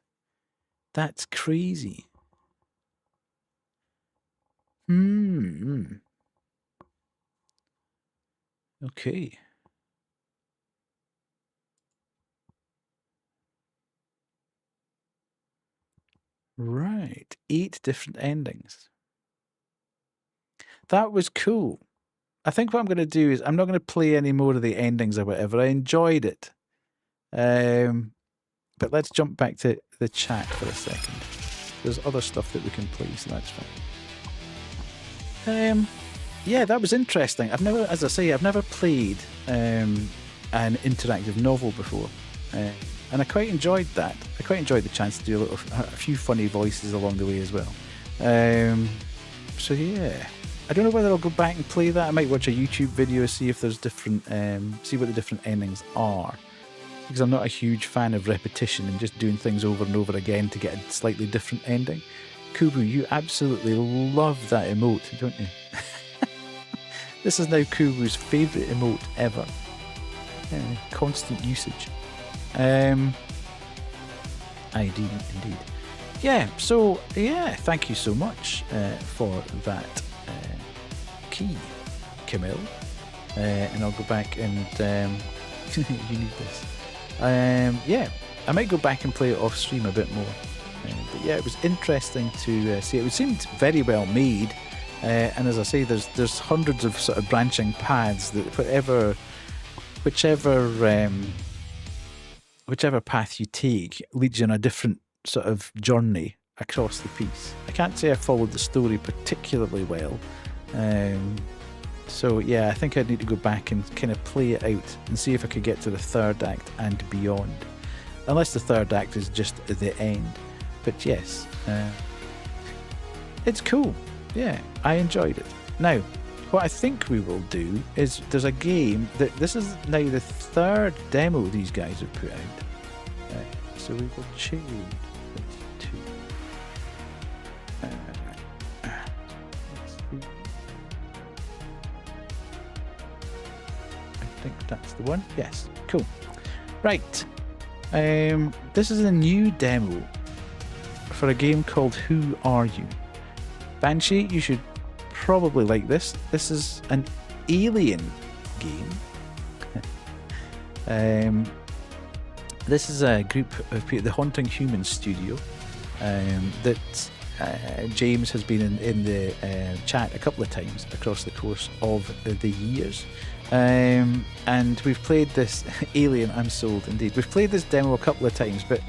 That's crazy. Okay. Right. 8 different endings. That was cool. I think what I'm going to do is I'm not going to play any more of the endings or whatever. I enjoyed it. But let's jump back to the chat for a second. There's other stuff that we can play, so that's fine. Yeah, that was interesting. I've never, as I say, I've never played an interactive novel before. And I quite enjoyed that. I quite enjoyed the chance to do a few funny voices along the way as well. So yeah, I don't know whether I'll go back and play that. I might watch a YouTube video, see if there's different, see what the different endings are. Because I'm not a huge fan of repetition and just doing things over and over again to get a slightly different ending. Kubu, you absolutely love that emote, don't you? This is now Kubu's favourite emote ever. Constant usage. Indeed. Yeah, so, yeah, thank you so much for that key, Camille. And I'll go back and... you need this. Yeah, I might go back and play it off stream a bit more. But yeah, it was interesting to see. It seemed very well made. And as I say, there's hundreds of sort of branching paths that whichever path you take leads you on a different sort of journey across the piece. I can't say I followed the story particularly well. So yeah, I think I'd need to go back and kind of play it out and see if I could get to the 3rd act and beyond. Unless the 3rd act is just the end. But yes, it's cool. Yeah, I enjoyed it. Now, what I think we will do is there's a game that this is now the 3rd demo these guys have put out. So we will change it to let's see. I think that's the one. Yes, cool. Right. This is a new demo for a game called Who Are You? Banshee, you should probably like this. This is an alien game. This is a group of people, the Haunting Humans studio, that James has been in the chat a couple of times across the course of the years. And we've played this Alien, I'm sold indeed. We've played this demo a couple of times, but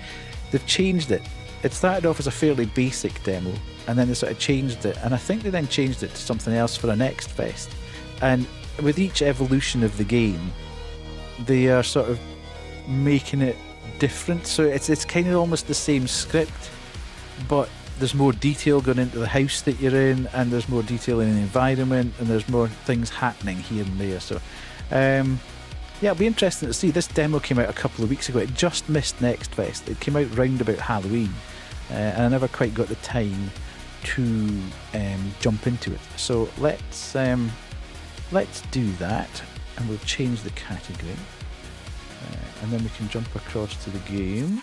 they've changed it. It started off as a fairly basic demo, and then they sort of changed it, and I think they then changed it to something else for a next fest. And with each evolution of the game, they are sort of making it different. So it's kind of almost the same script, but there's more detail going into the house that you're in, and there's more detail in the environment, and there's more things happening here and there. So Yeah, it'll be interesting to see. This demo came out a couple of weeks ago. It just missed Next Fest. It came out round about Halloween, and I never quite got the time to jump into it. So let's do that, and we'll change the category, and then we can jump across to the game,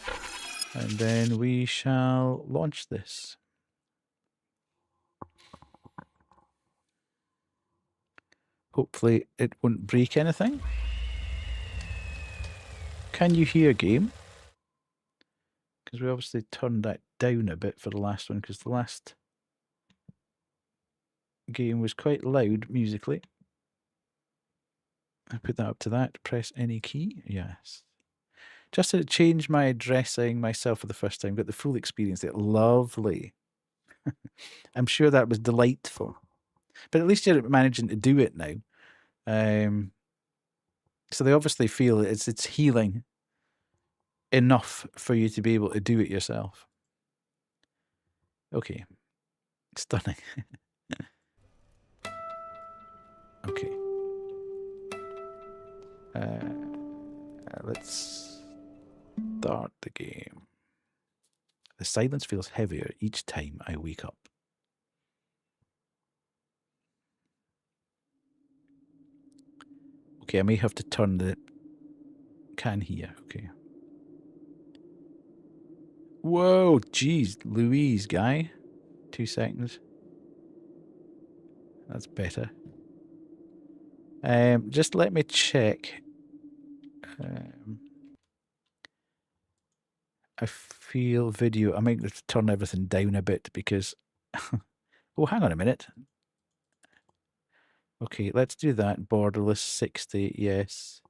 and then we shall launch this. Hopefully it won't break anything. Can you hear game? Because we obviously turned that down a bit for the last one, because the last game was quite loud musically. I put that up to that. Press any key. Yes. Just to change my addressing myself for the first time. Got the full experience there. Lovely. I'm sure that was delightful. But at least you're managing to do it now. So they obviously feel it's healing enough for you to be able to do it yourself. Okay. Stunning. Okay. Let's start the game. The silence feels heavier each time I wake up. Okay, I may have to turn the can here. Okay. Whoa, jeez, Louise, guy. 2 seconds. That's better. Just let me check. I feel video. I might have to turn everything down a bit because. Oh, hang on a minute. Okay, let's do that. Borderless 60, yes.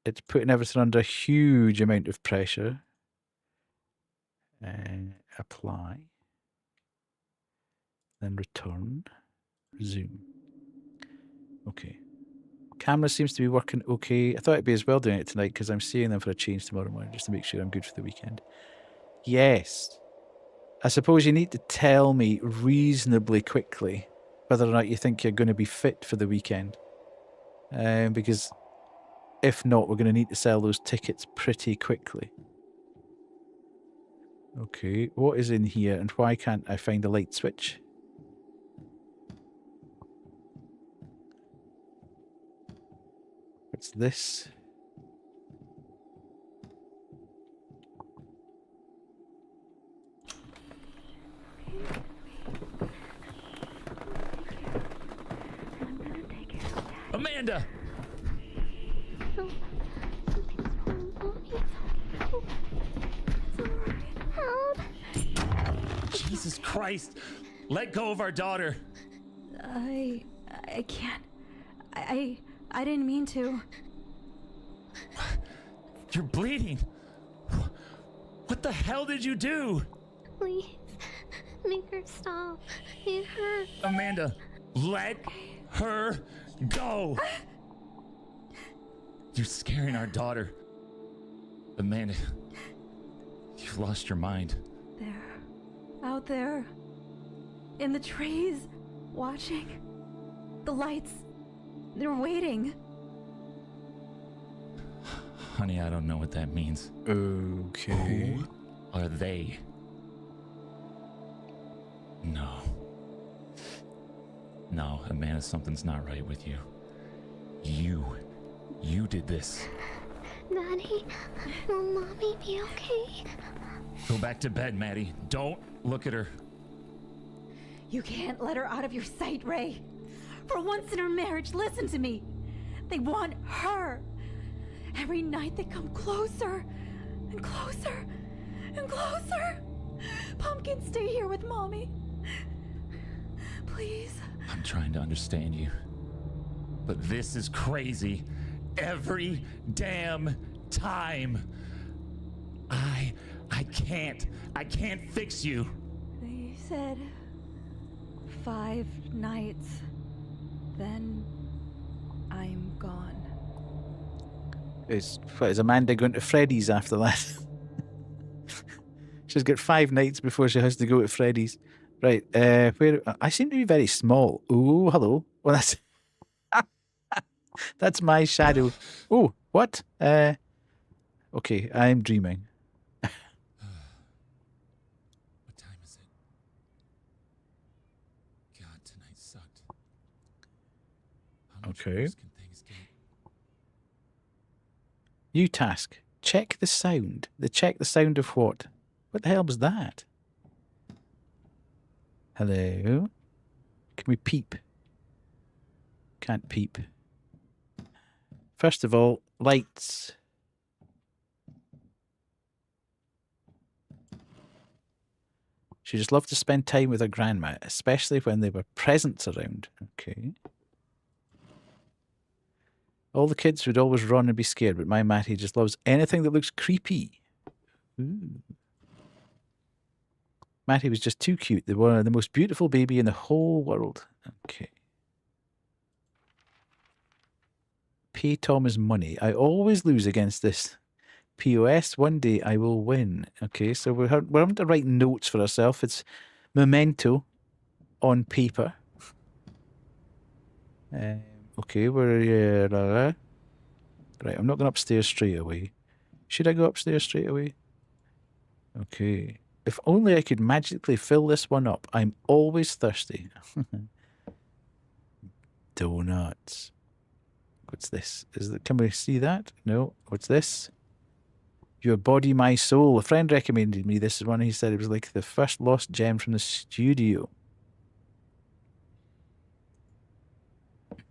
It's putting everything under a huge amount of pressure. Apply. Then return. Resume. Okay. Camera seems to be working okay. I thought it'd be as well doing it tonight because I'm seeing them for a change tomorrow morning just to make sure I'm good for the weekend. Yes. I suppose you need to tell me reasonably quickly whether or not you think you're going to be fit for the weekend. Because if not, we're going to need to sell those tickets pretty quickly. Okay, what is in here and why can't I find a light switch? What's this? Amanda! Jesus Christ! Let go of our daughter! I can't. I didn't mean to. You're bleeding! What the hell did you do? Please, make her stop. It hurts. Amanda, let her go! You're scaring our daughter. Amanda, you've lost your mind. There. Out there. In the trees. Watching. The lights. They're waiting. Honey, I don't know what that means. Okay. Who are they? No. No, Amanda, something's not right with you. You did this. Daddy, will Mommy be okay? Go back to bed, Maddie. Don't look at her. You can't let her out of your sight, Ray. For once in her marriage, listen to me. They want her. Every night they come closer and closer and closer. Pumpkin, stay here with Mommy. Please. I'm trying to understand you. But this is crazy. Every damn time. I can't fix you. They said 5 nights. Then I'm gone. Is Amanda going to Freddy's after that? She's got 5 nights before she has to go to Freddy's. Right, where I seem to be very small. Oh, hello. Well, that's that's my shadow. Oh, what? Okay, I'm dreaming. What time is it? God, tonight sucked. How much Okay. worse can things get? New task. Check the sound. Check the sound of what? What the hell was that? Hello? Can we peep? Can't peep. First of all, lights. She just loved to spend time with her grandma, especially when there were presents around. Okay. All the kids would always run and be scared, but my Matty just loves anything that looks creepy. Ooh. Matty was just too cute. They were the most beautiful baby in the whole world. Okay. Pay Thomas money. I always lose against this. POS, one day I will win. Okay, so we're having to write notes for ourselves. It's memento on paper. Okay, we're right, I'm not going upstairs straight away. Should I go upstairs straight away? Okay. If only I could magically fill this one up. I'm always thirsty. Donuts. What's this? Can we see that? No. What's this? Your body, my soul. A friend recommended me this one. He said it was like the first lost gem from the studio.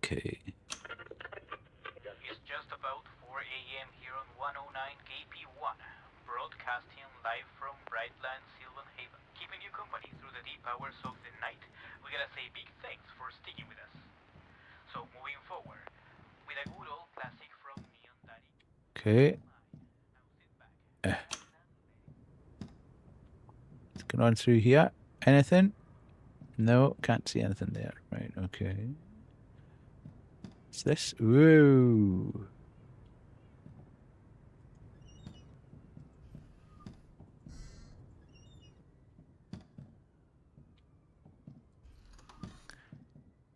Okay. It's just about 4 a.m. here on 109 KP1, broadcasting live from Brightland, Sylvan Haven, keeping you company through the deep hours of the night. We gotta say big thanks for sticking with us. So moving forward, with a good old classic from me and Daddy. Okay. What's going on through here? Anything? No, can't see anything there. Right, okay. What's this? Whoa.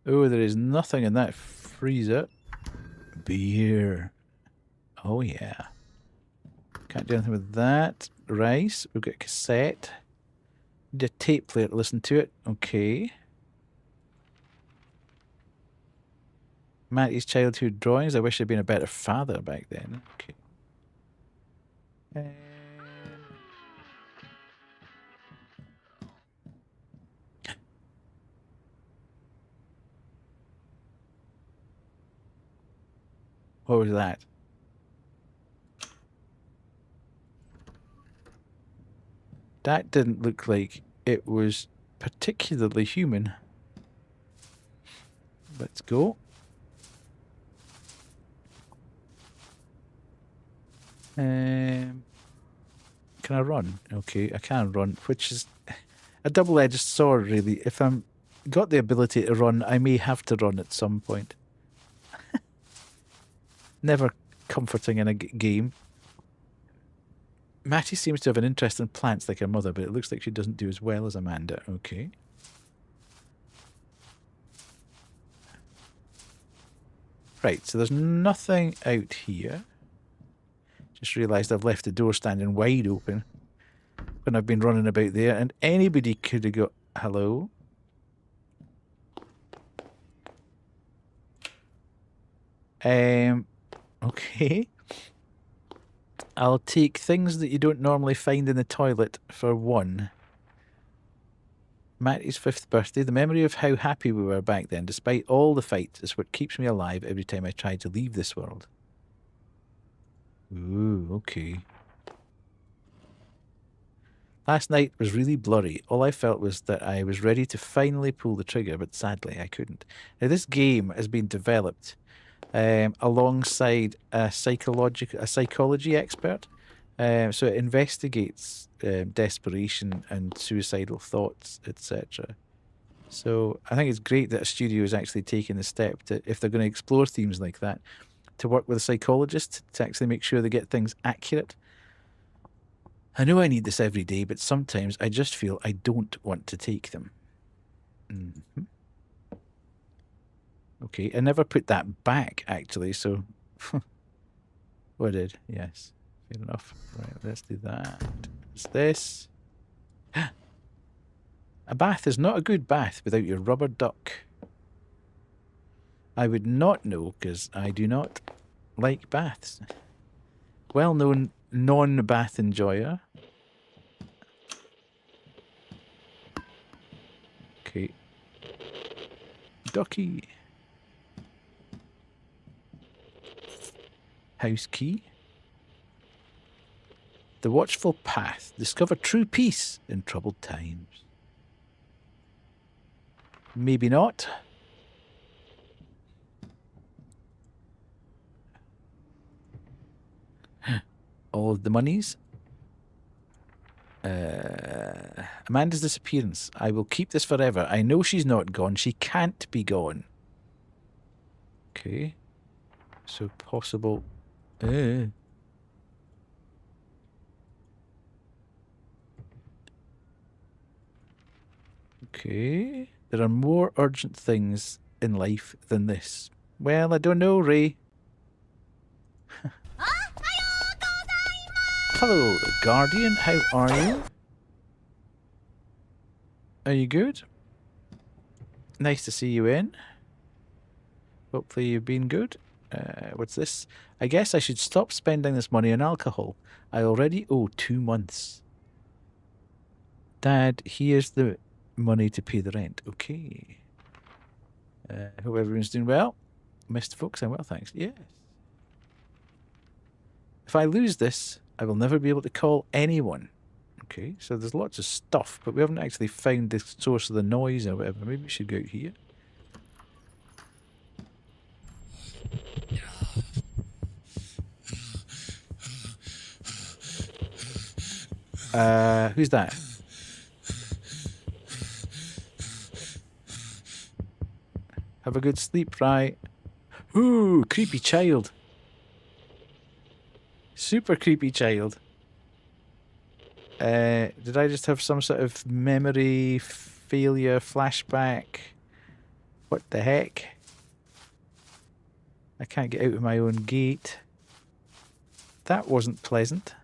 Oh, there is nothing in that freezer. Beer. Oh, yeah. Can't do anything with that. Rice. We've got a cassette. Need a tape player to listen to it. Okay. Matty's childhood drawings. I wish I'd been a better father back then. Okay. What was that? That didn't look like it was particularly human. Let's go. Can I run? Okay, I can run, which is a double-edged sword, really. If I'm got the ability to run, I may have to run at some point. Never comforting in a game. Matty seems to have an interest in plants like her mother, but it looks like she doesn't do as well as Amanda. Okay. Right, so there's nothing out here. Just realised I've left the door standing wide open when I've been running about there, and anybody could have got... Hello? Okay. I'll take things that you don't normally find in the toilet for one. Matty's 5th birthday. The memory of how happy we were back then, despite all the fights, is what keeps me alive every time I try to leave this world. Ooh, okay. Last night was really blurry. All I felt was that I was ready to finally pull the trigger, but sadly I couldn't. Now, this game has been developed alongside a psychology expert. So it investigates desperation and suicidal thoughts, etc. So I think it's great that a studio is actually taking the step to, if they're going to explore themes like that, to work with a psychologist to actually make sure they get things accurate. I know I need this every day, but sometimes I just feel I don't want to take them. Mm-hmm. Okay, I never put that back, actually, so... Oh, I did, yes. Fair enough. Right, let's do that. What's this? A bath is not a good bath without your rubber duck. I would not know, because I do not like baths. Well-known non-bath enjoyer. Okay. Ducky. House key. The watchful path. Discover true peace in troubled times. Maybe not. All of the monies. Amanda's disappearance. I will keep this forever. I know she's not gone. She can't be gone. Okay. So possible. Okay. There are more urgent things in life than this. Well, I don't know, Ray. Hello, Guardian. How are you? Are you good? Nice to see you in. Hopefully you've been good. What's this? I guess I should stop spending this money on alcohol. I already owe 2 months. Dad, here's the money to pay the rent. Okay. Hope everyone's doing well. Mr. Folks, I'm well, thanks. Yes. If I lose this, I will never be able to call anyone. Okay, so there's lots of stuff, but we haven't actually found the source of the noise or whatever. Maybe we should go out here. Who's that? Have a good sleep, right? Ooh, creepy child. Super creepy child. Did I just have some sort of memory failure flashback? What the heck? I can't get out of my own gate. That wasn't pleasant.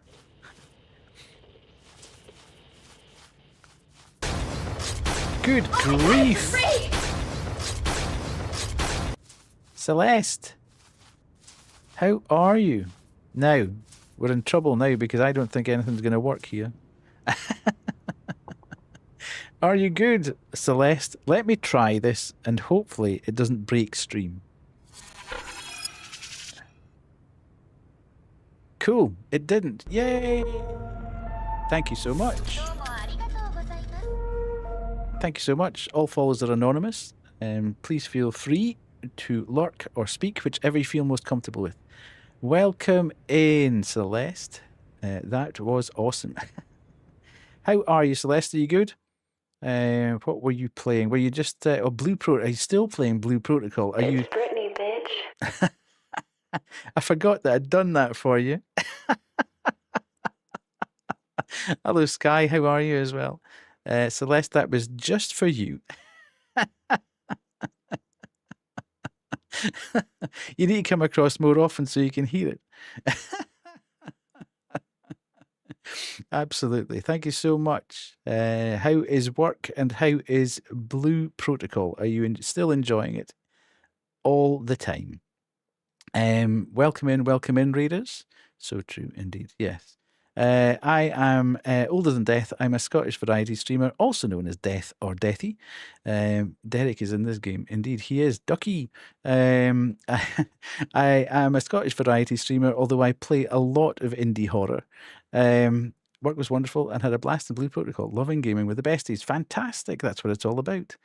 Good grief! Celeste! How are you? Now, we're in trouble now because I don't think anything's going to work here. Are you good, Celeste? Let me try this and hopefully it doesn't break stream. Cool, it didn't. Yay! Thank you so much. Thank you so much. All followers are anonymous. Please feel free to lurk or speak, whichever you feel most comfortable with. Welcome in, Celeste. That was awesome. How are you, Celeste? Are you good? What were you playing? Were you just... Blue Protocol. Are you still playing Blue Protocol? Are you... Brittany, bitch. I forgot that I'd done that for you. Hello, Sky. How are you as well? Celeste, that was just for you. You need to come across more often so you can hear it. Absolutely. Thank you so much. How is work and how is Blue Protocol? Are you still enjoying it all the time? Welcome in, readers. So true indeed. Yes. I am older than Death. I'm a Scottish variety streamer, also known as Death or Deathy. Derek is in this game. Indeed, he is. Ducky. I am a Scottish variety streamer, although I play a lot of indie horror. Work was wonderful and had a blast in Blue Protocol. Loving gaming with the besties. Fantastic. That's what it's all about.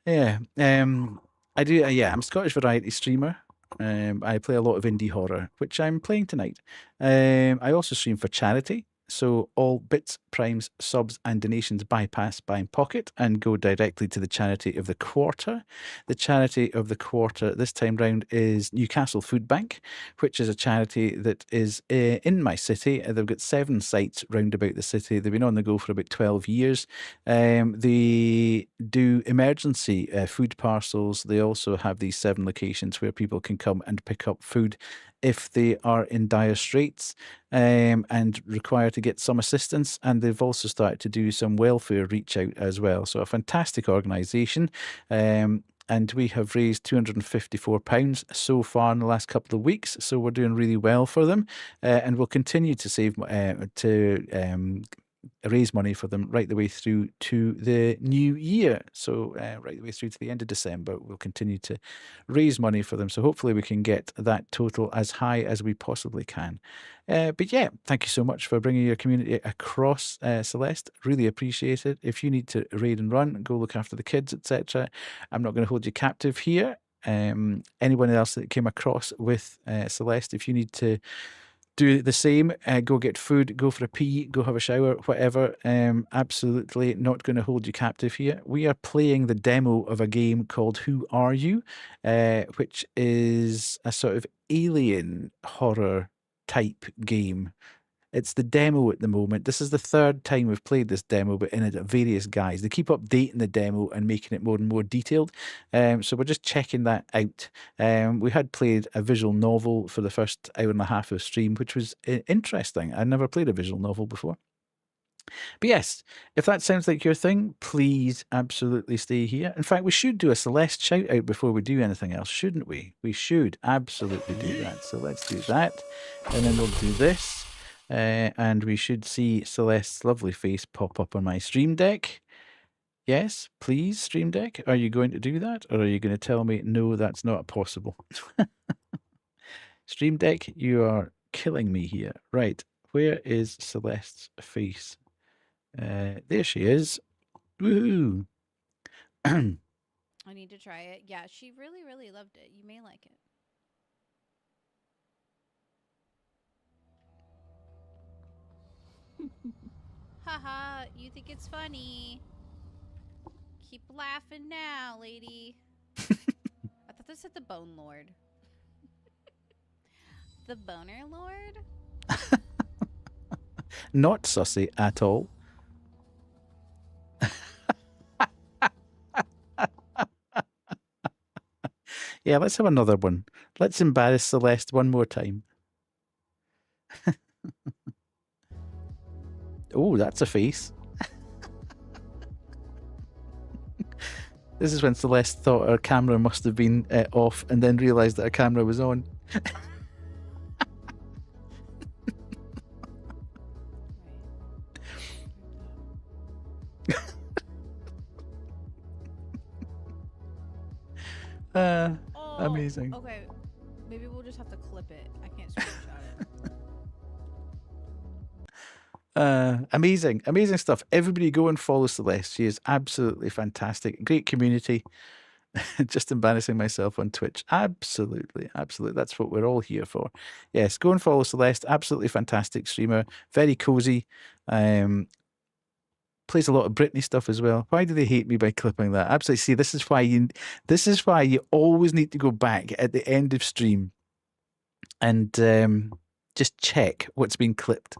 Yeah. I do. Yeah, I'm a Scottish variety streamer. I play a lot of indie horror, which I'm playing tonight. I also stream for charity. So all bits, primes, subs, and donations bypass Buying Pocket and go directly to the charity of the quarter. The charity of the quarter this time round is Newcastle Food Bank, which is a charity that is in my city. They've got 7 sites round about the city. They've been on the go for about 12 years. They do emergency food parcels. They also have these 7 locations where people can come and pick up food if they are in dire straits and require to get some assistance. And they've also started to do some welfare reach out as well. So a fantastic organisation. And we have raised £254 so far in the last couple of weeks. So we're doing really well for them. And we'll continue to save raise money for them right the way through to the new year. So right the way through to the end of December, we'll continue to raise money for them. So hopefully we can get that total as high as we possibly can. But yeah, thank you so much for bringing your community across, Celeste. Really appreciate it. If you need to raid and run, go look after the kids, etc. I'm not going to hold you captive here. Anyone else that came across with Celeste, if you need to do the same, go get food, go for a pee, go have a shower, whatever. Absolutely not going to hold you captive here. We are playing the demo of a game called Who Are You, which is a sort of alien horror type game. It's the demo at the moment. This is the 3rd time we've played this demo, but in a various guise. They keep updating the demo and making it more and more detailed. So we're just checking that out. We had played a visual novel for the first hour and a half of stream, which was interesting. I'd never played a visual novel before. But yes, if that sounds like your thing, please absolutely stay here. In fact, we should do a Celeste shout out before we do anything else, shouldn't we? We should absolutely do that. So let's do that. And then we'll do this. And we should see Celeste's lovely face pop up on my stream deck. Yes, please, stream deck. Are you going to do that? Or are you going to tell me, no, that's not possible? Stream deck, you are killing me here. Right, where is Celeste's face? There she is. Woohoo! I need to try it. Yeah, she really, really loved it. You may like it. Haha, you think it's funny. Keep laughing now, lady. I thought this said the Bone Lord. The Boner Lord? Not sussy at all. Yeah, let's have another one. Let's embarrass Celeste one more time. Oh, that's a face. This is when Celeste thought her camera must have been off and then realised that her camera was on. Amazing. Okay, maybe we'll just have to clip it. I can't screenshot it. Amazing stuff. Everybody go and follow Celeste. She is absolutely fantastic. Great community. Just embarrassing myself on Twitch. Absolutely. That's what we're all here for. Yes, go and follow Celeste. Absolutely fantastic streamer. Very cozy. Plays a lot of Britney stuff as well. Why do they hate me by clipping that? Absolutely. See, this is why you always need to go back at the end of stream and just check what's been clipped,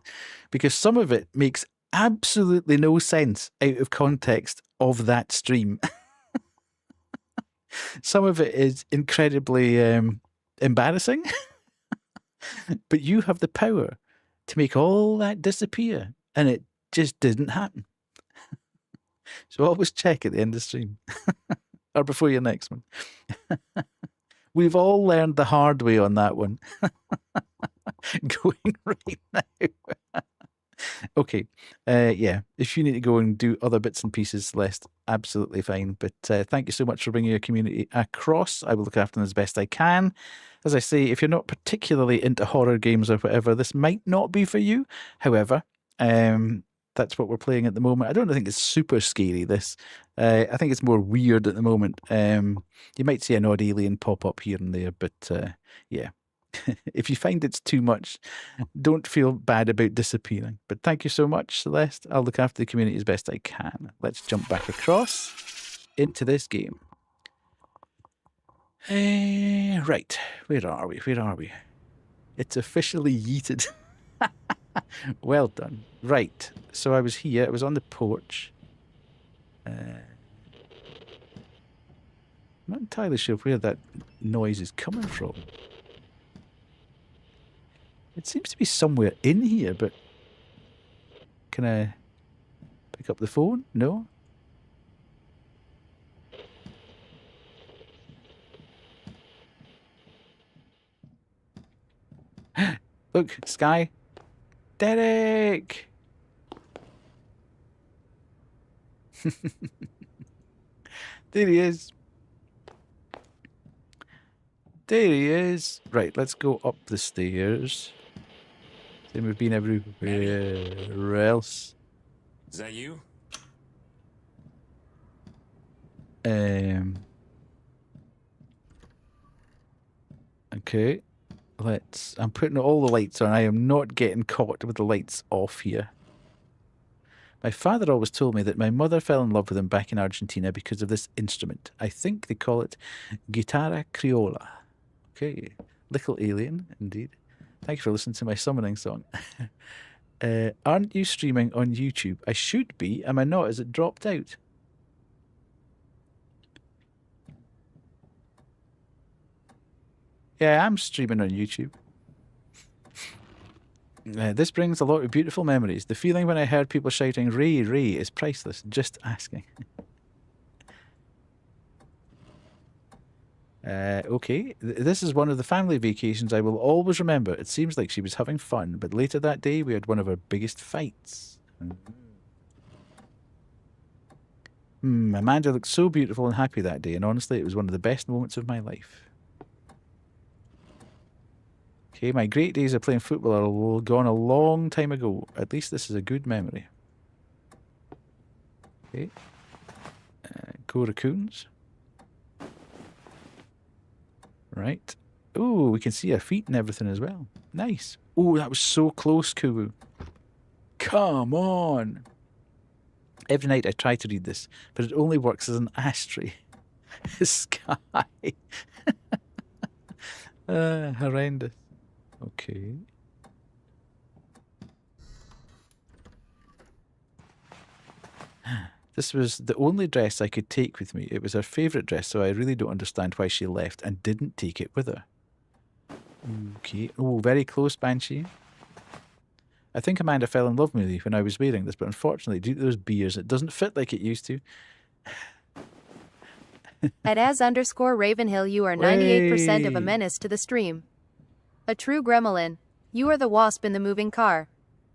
because some of it makes absolutely no sense out of context of that stream. Some of it is incredibly embarrassing, but you have the power to make all that disappear, and it just didn't happen. So always check at the end of the stream or before your next one. We've all learned the hard way on that one. Going right now. Okay. Yeah, if you need to go and do other bits and pieces, Celeste, absolutely fine. But thank you so much for bringing your community across. I will look after them as best I can. As I say, if you're not particularly into horror games or whatever, this might not be for you. However, that's what we're playing at the moment. I don't think it's super scary, this. I think it's more weird at the moment. You might see an odd alien pop up here and there, but yeah. If you find it's too much, don't feel bad about disappearing. But thank you so much, Celeste. I'll look after the community as best I can. Let's jump back across into this game. Right, where are we? Where are we? It's officially yeeted. Well done. Right, so I was here. I was on the porch. I'm not entirely sure where that noise is coming from. It seems to be somewhere in here, but can I pick up the phone? No? Look, Sky. Derek! There he is. There he is. Right, let's go up the stairs. Then we've been everywhere else. Is that you? Okay. I'm putting all the lights on. I am not getting caught with the lights off here. My father always told me that my mother fell in love with him back in Argentina because of this instrument. I think they call it guitarra criolla. Okay. Little alien, indeed. Thank you for listening to my summoning song. Aren't you streaming on YouTube? I should be. Am I not? Is it dropped out? Yeah, I'm streaming on YouTube. This brings a lot of beautiful memories. The feeling when I heard people shouting, "Ray, Ray," is priceless. Just asking. Okay, this is one of the family vacations I will always remember. It seems like she was having fun, but later that day we had one of our biggest fights. Amanda looked so beautiful and happy that day, and honestly, it was one of the best moments of my life. Okay, my great days of playing football are gone a long time ago. At least this is a good memory. Okay. Go raccoons. Right. Oh, we can see our feet and everything as well. Nice. Oh, that was so close, Kubu. Come on. Every night I try to read this, but it only works as an ashtray. Sky. Horrendous. Okay. This was the only dress I could take with me. It was her favourite dress, so I really don't understand why she left and didn't take it with her. Okay. Oh, very close, Banshee. I think Amanda fell in love with me when I was wearing this, but unfortunately, due to those beers, it doesn't fit like it used to. At @as_Ravenhill, you are 98% of a menace to the stream. A true gremlin. You are the wasp in the moving car.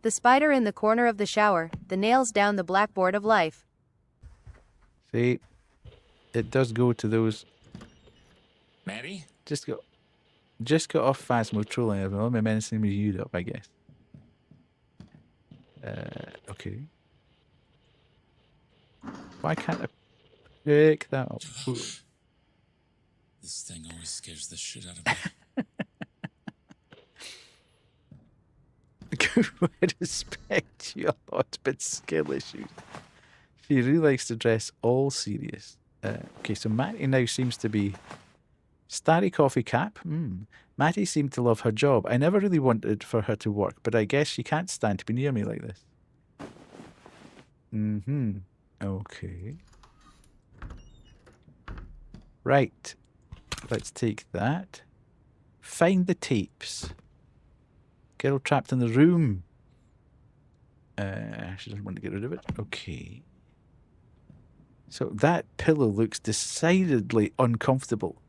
The spider in the corner of the shower. The nails down the blackboard of life. See, it does go to those. Maddie? Just got off Phasmo trolling everyone. My menacing me you up, I guess. Okay. Why can't I pick that up? Ooh. This thing always scares the shit out of me. I respect you a lot, but skill issues. She really likes to dress all serious. Okay, so Matty now seems to be Starry Coffee Cap. Matty seemed to love her job. I never really wanted for her to work, but I guess she can't stand to be near me like this. Okay. Right. Let's take that. Find the tapes. Girl trapped in the room. She doesn't want to get rid of it. Okay. So that pillow looks decidedly uncomfortable.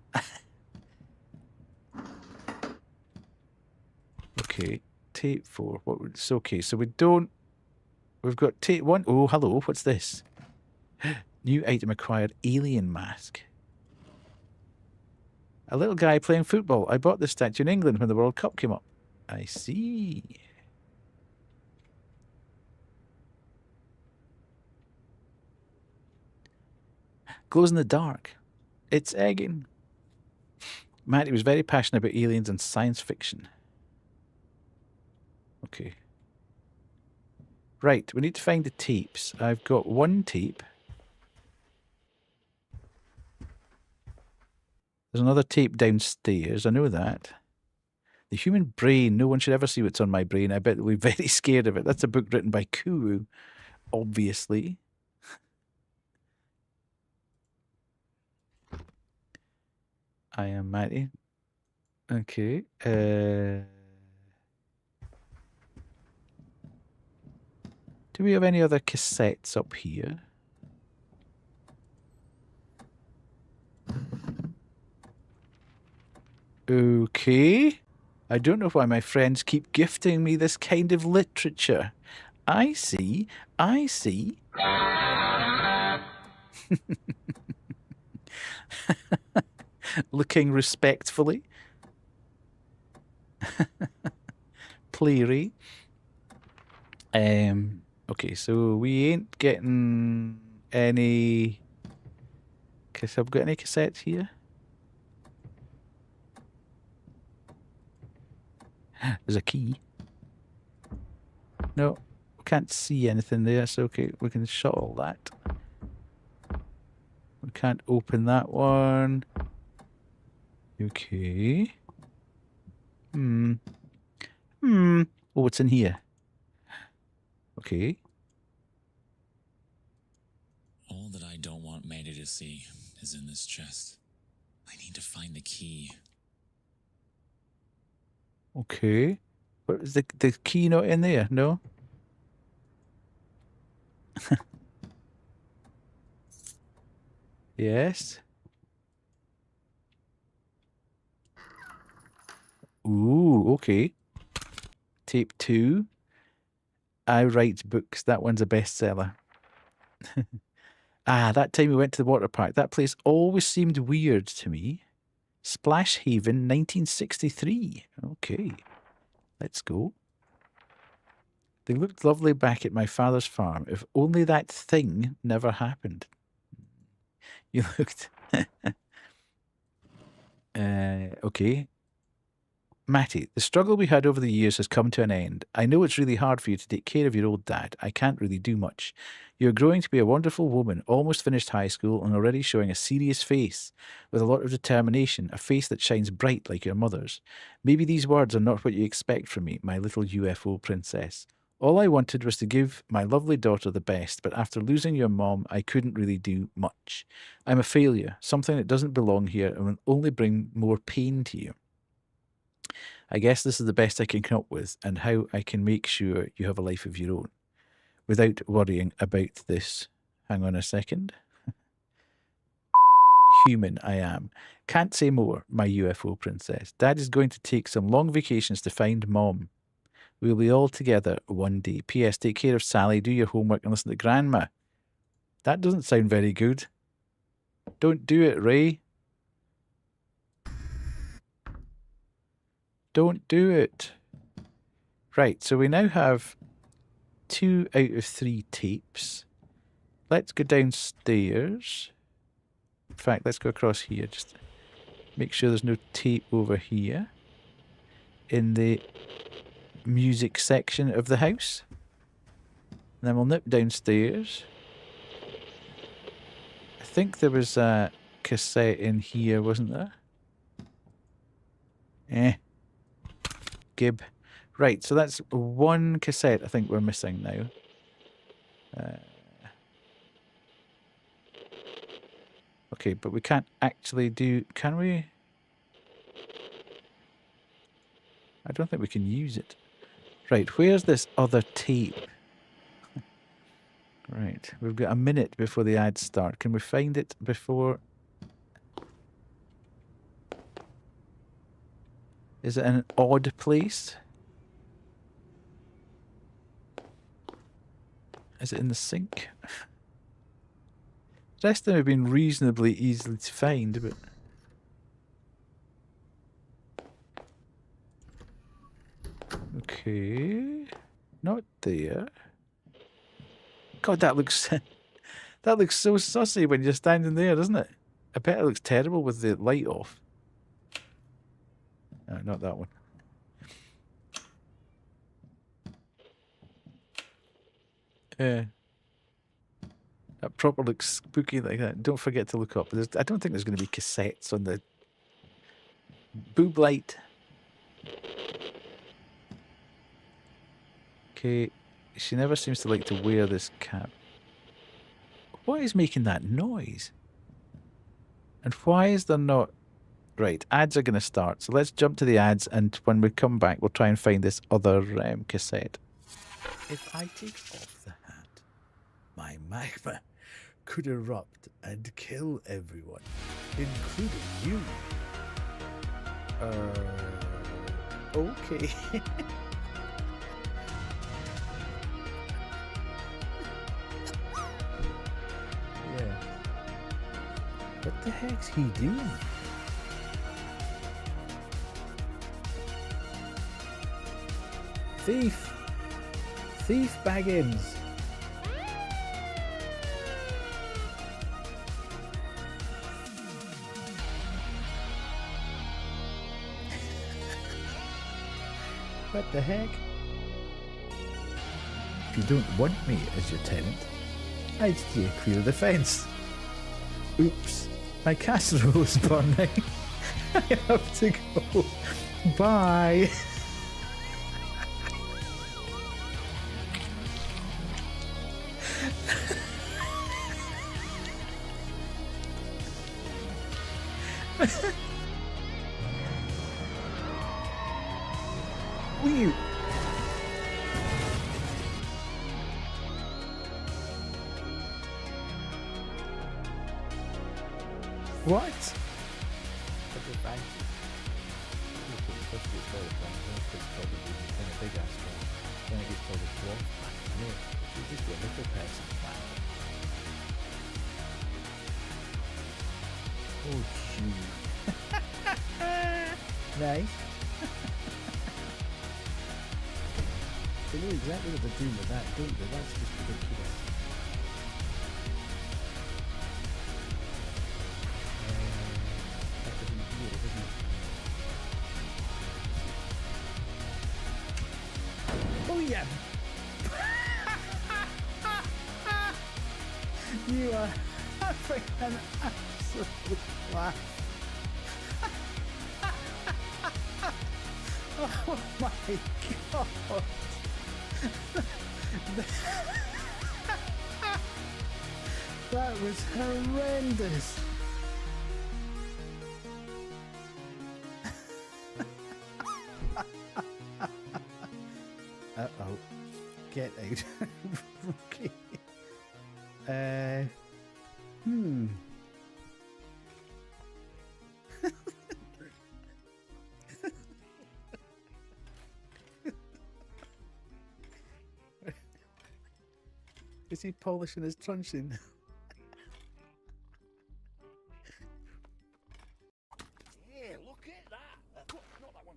Okay. Tape 4. It's okay. So we've got tape 1. Oh, hello. What's this? New item acquired. Alien mask. A little guy playing football. I bought this statue in England when the World Cup came up. I see. Glows in the dark. It's egging. Matty was very passionate about aliens and science fiction. Okay. Right, we need to find the tapes. I've got one tape. There's another tape downstairs, I know that. The Human Brain, no one should ever see what's on my brain. I bet they'll be very scared of it. That's a book written by Kuru, obviously. I am Matty. Okay. Do we have any other cassettes up here? Okay. I don't know why my friends keep gifting me this kind of literature. I see. I see. Looking respectfully. Pleary. Okay, so we ain't getting any... Have we got any cassettes here? There's a key. No, we can't see anything there, so okay, we can shut all that. We can't open that one. Okay. Oh, what's in here? Okay. All that I don't want Maida to see is in this chest. I need to find the key. Okay. But is the key not in there? No? Yes. Ooh, okay. Tape 2. I write books. That one's a bestseller. That time we went to the water park. That place always seemed weird to me. Splash Haven, 1963. Okay. Let's go. They looked lovely back at my father's farm. If only that thing never happened. You looked... okay. Matty, the struggle we had over the years has come to an end. I know it's really hard for you to take care of your old dad. I can't really do much. You're growing to be a wonderful woman, almost finished high school and already showing a serious face, with a lot of determination, a face that shines bright like your mother's. Maybe these words are not what you expect from me, my little UFO princess. All I wanted was to give my lovely daughter the best, but after losing your mom, I couldn't really do much. I'm a failure, something that doesn't belong here and will only bring more pain to you. I guess this is the best I can come up with and how I can make sure you have a life of your own without worrying about this. Hang on a second. Human I am. Can't say more, my UFO princess. Dad is going to take some long vacations to find Mom. We'll be all together one day. P.S. Take care of Sally, do your homework and listen to Grandma. That doesn't sound very good. Don't do it, Ray. Don't do it. Right, so we now have 2 out of 3 tapes. Let's go downstairs. In fact, let's go across here. Just make sure there's no tape over here in the music section of the house. And then we'll nip downstairs. I think there was a cassette in here, wasn't there? Gib. Right, so that's one cassette I think we're missing now. Okay, but we can't actually do... Can we? I don't think we can use it. Right, where's this other tape? Right, we've got a minute before the ads start. Can we find it before... Is it in an odd place? Is it in the sink? The rest of them have been reasonably easily to find, but... Okay... Not there. God, that looks... that looks so sussy when you're standing there, doesn't it? I bet it looks terrible with the light off. Not that one. That proper looks spooky like that. Don't forget to look up. I don't think there's going to be cassettes on the boob light. Okay, she never seems to like to wear this cap. What is making that noise? And why is there not... Right, ads are going to start. So let's jump to the ads, and when we come back, we'll try and find this other cassette. If I take off the hat, my magma could erupt and kill everyone, including you. Okay. Yeah. What the heck's he doing? Thief! Thief Baggins! What the heck? If you don't want me as your tenant, I'd steer clear of the fence. Oops, my casserole is burning. I have to go. Bye. Wee. What? Oh, gee. Nice. They know exactly what they're doing with that, don't they? That's just ridiculous. That doesn't heal, doesn't it? Oh yeah! You are having an absolute laugh. Oh my god! That was horrendous. Uh-oh. Get out. Okay. Is he polishing his truncheon? Yeah, look at that. Not that one.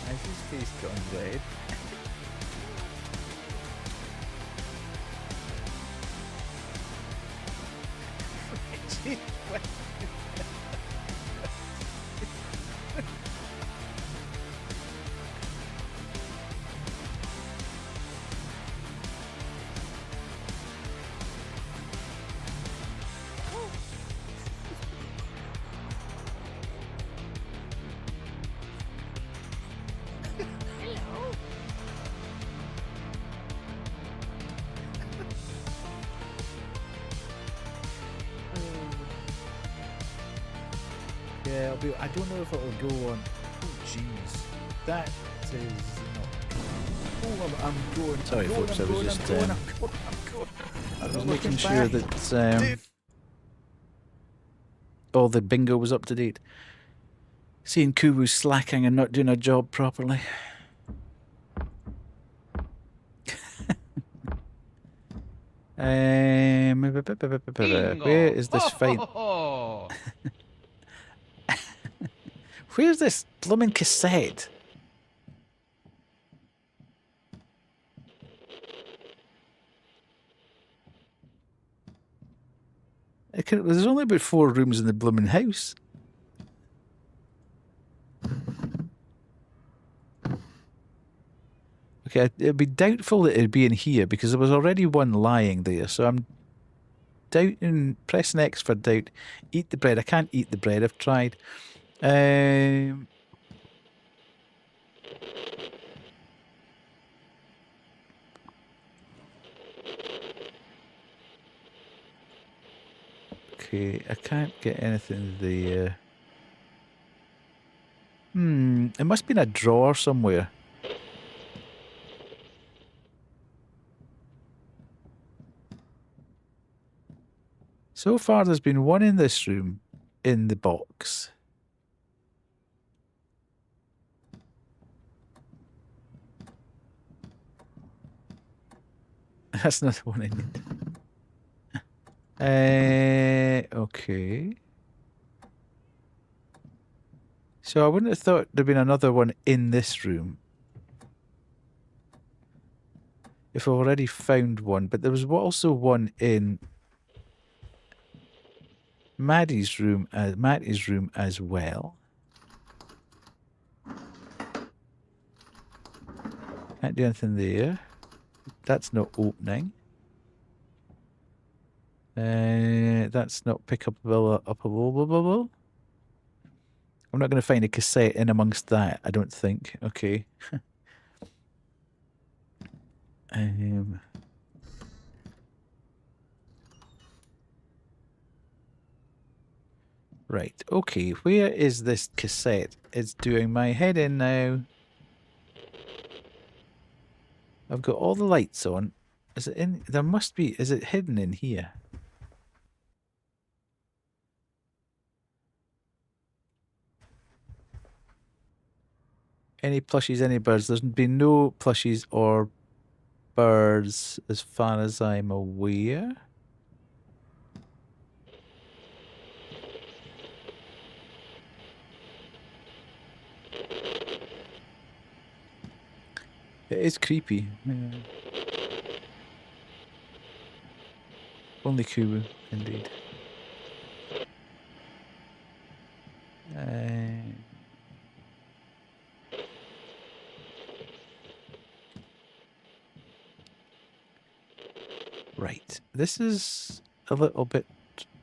Has his face gone red? Yeah, I don't know if it'll go on. Oh, jeez. That is not. Oh, I'm going. Sorry, folks, I was just. I was making sure that all the bingo was up to date. Seeing Kubu slacking and not doing her job properly. Where is this fight? Where's this blooming cassette? There's only about 4 rooms in the blooming house. Okay, it'd be doubtful that it'd be in here because there was already one lying there. So I'm doubting. Pressing X for doubt. Eat the bread. I can't eat the bread. I've tried. Okay, I can't get anything there. It must be in a drawer somewhere. So far, there's been one in this room, in the box. That's not the one I need. Okay. So I wouldn't have thought there'd been another one in this room. If I've already found one, but there was also one in Maddie's room as well. Can't do anything there. That's not opening. That's not upable. I'm not going to find a cassette in amongst that, I don't think. Okay. Right, okay. Where is this cassette? It's doing my head in now. I've got all the lights on. Is it in? There must be. Is it hidden in here? Any plushies, any birds? There's been no plushies or birds as far as I'm aware. It is creepy. Yeah. Only Kubu, indeed. Right. This is a little bit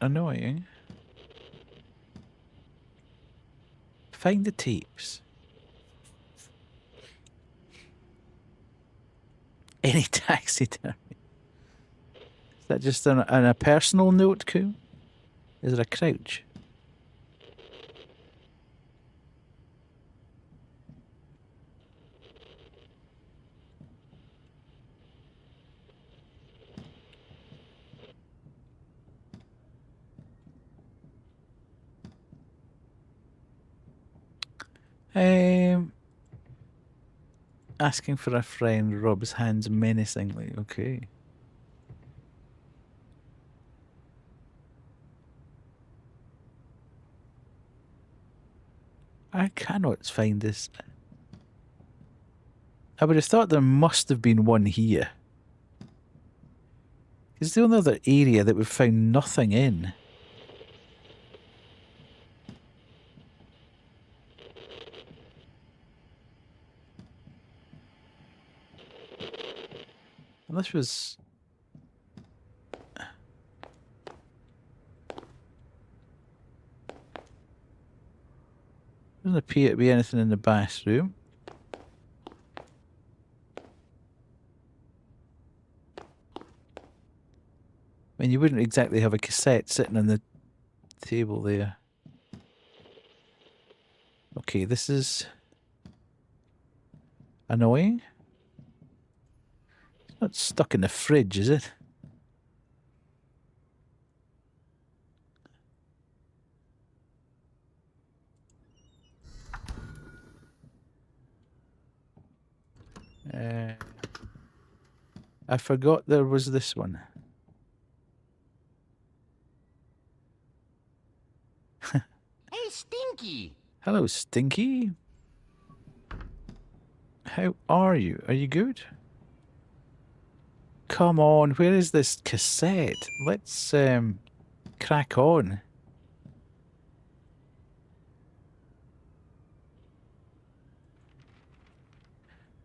annoying. Find the tapes. Any taxidermy. Is that just on a personal note, Koo? Is it a crouch? Asking for a friend, Rob's hands menacingly. Okay. I cannot find this. I would have thought there must have been one here. It's the only other area that we've found nothing in. And this was... Doesn't appear to be anything in the bathroom. I mean, you wouldn't exactly have a cassette sitting on the table there. Okay, this is annoying. It's not stuck in the fridge, is it? I forgot there was this one. Hey, Stinky! Hello, Stinky. How are you? Are you good? Come on, where is this cassette? Let's crack on.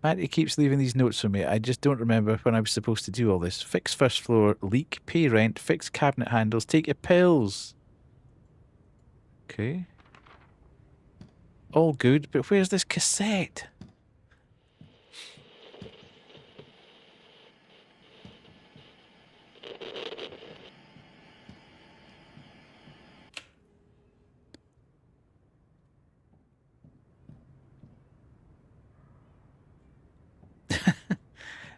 Matty keeps leaving these notes for me. I just don't remember when I was supposed to do all this. Fix first floor leak, pay rent, fix cabinet handles, take your pills. Okay. All good, but where's this cassette?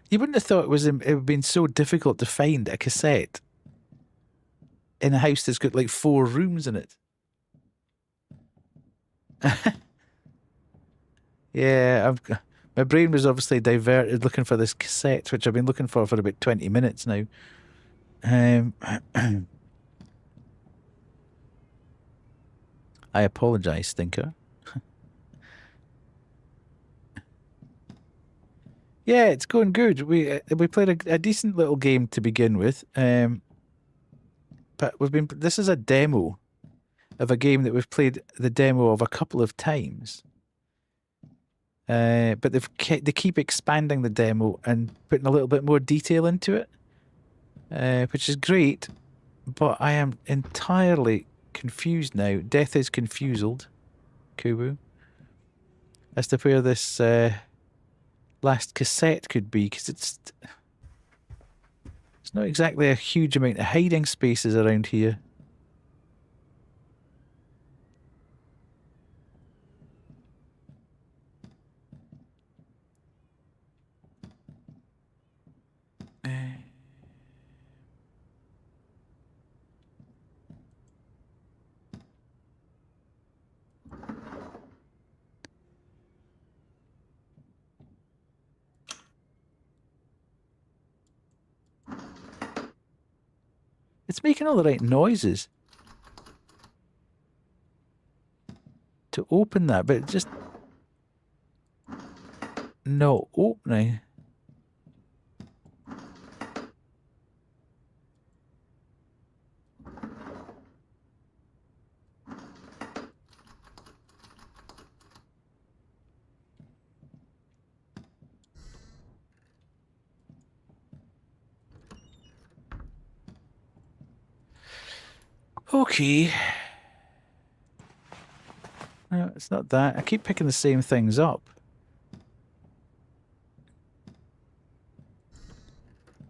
You wouldn't have thought it would have been so difficult to find a cassette in a house that's got like 4 rooms in it. Yeah, my brain was obviously diverted looking for this cassette, which I've been looking for about 20 minutes now. I apologise, Stinker. Yeah, it's going good. We played a decent little game to begin with, but this is a demo of a game that we've played the demo of a couple of times. But they keep expanding the demo and putting a little bit more detail into it, which is great. But I am entirely confused now. Death is confused, Kubu, as to where this last cassette could be, because it's not exactly a huge amount of hiding spaces around here. It's making all the right noises to open that, but it just not opening. Okay. No, it's not that. I keep picking the same things up.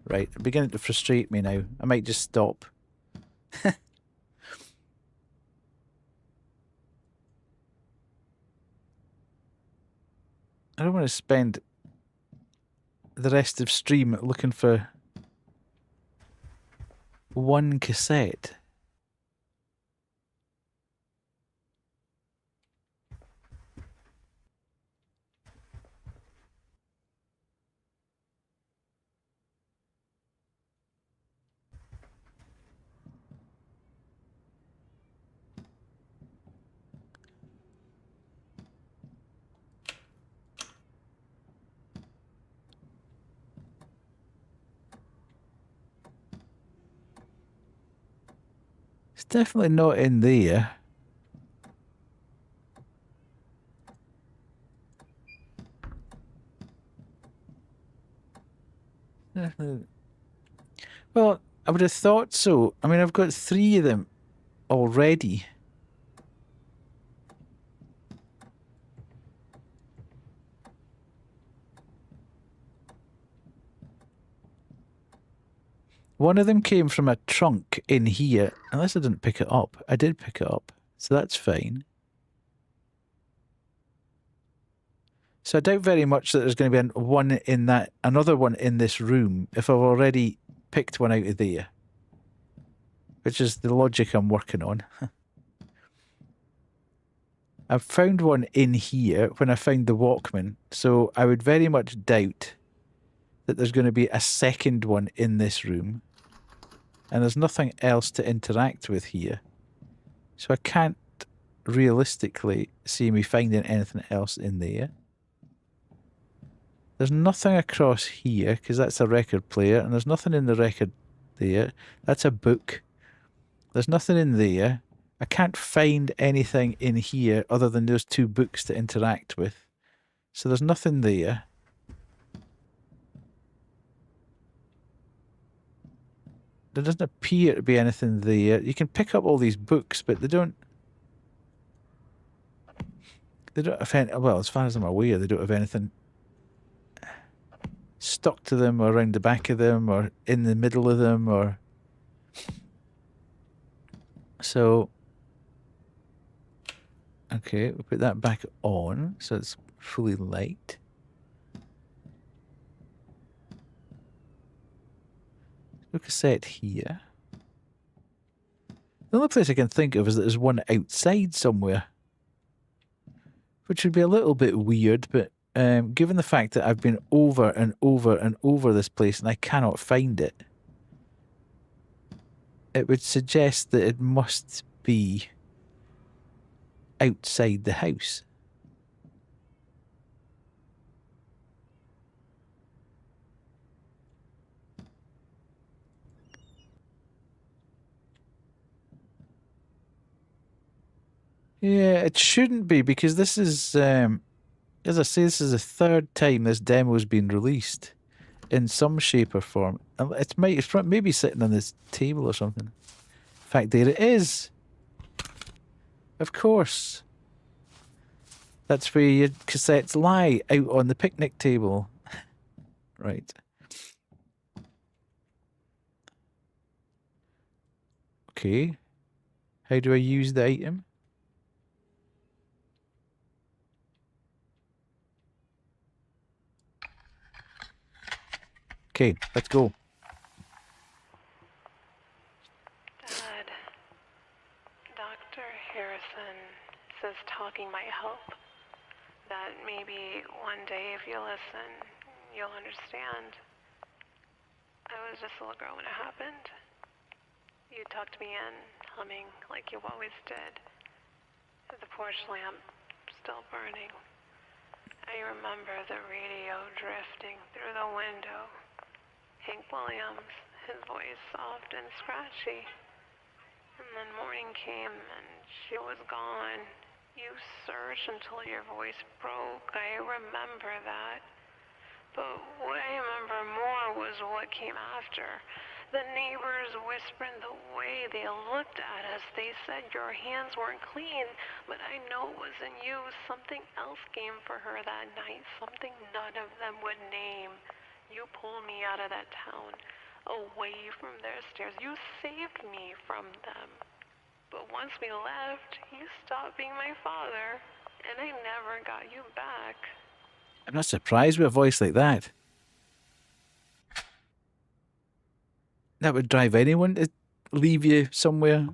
Right, it's beginning to frustrate me now. I might just stop. I don't want to spend the rest of stream looking for one cassette. It's definitely not in there. Well, I would have thought so. I mean, I've got 3 of them already. One of them came from a trunk in here, unless I didn't pick it up. I did pick it up, so that's fine. So I doubt very much that there's going to be another one in this room if I've already picked one out of there. Which is the logic I'm working on. I've found one in here when I found the Walkman, so I would very much doubt that there's going to be a second one in this room. And there's nothing else to interact with here. So I can't realistically see me finding anything else in there. There's nothing across here, because that's a record player, and there's nothing in the record there. That's a book. There's nothing in there. I can't find anything in here other than those 2 books to interact with. So there's nothing there. There doesn't appear to be anything there. You can pick up all these books, but they don't have any, well, as far as I'm aware, they don't have anything stuck to them or around the back of them or in the middle of them or... So, okay, we'll put that back on so it's fully light. Look a set here. The only place I can think of is that there's one outside somewhere, which would be a little bit weird, but given the fact that I've been over and over and over this place and I cannot find it, it would suggest that it must be outside the house. Yeah, it shouldn't be, because this is, as I say, this is the 3rd time this demo's been released in some shape or form. And it's maybe sitting on this table or something. In fact, there it is. Of course. That's where your cassettes lie, out on the picnic table. Right. Okay. How do I use the item? Okay, let's go. Dad, Dr. Harrison says talking might help. That maybe one day if you listen, you'll understand. I was just a little girl when it happened. You tucked me in, humming like you always did. The porch lamp still burning. I remember the radio drifting through the window. Hank Williams, his voice soft and scratchy. And then morning came and she was gone. You searched until your voice broke. I remember that. But what I remember more was what came after. The neighbors whispering the way they looked at us. They said your hands weren't clean, but I know it wasn't you. Something else came for her that night. Something none of them would name. You pulled me out of that town, away from their stairs. You saved me from them. But once we left, you stopped being my father, and I never got you back. I'm not surprised with a voice like that. That would drive anyone to leave you somewhere.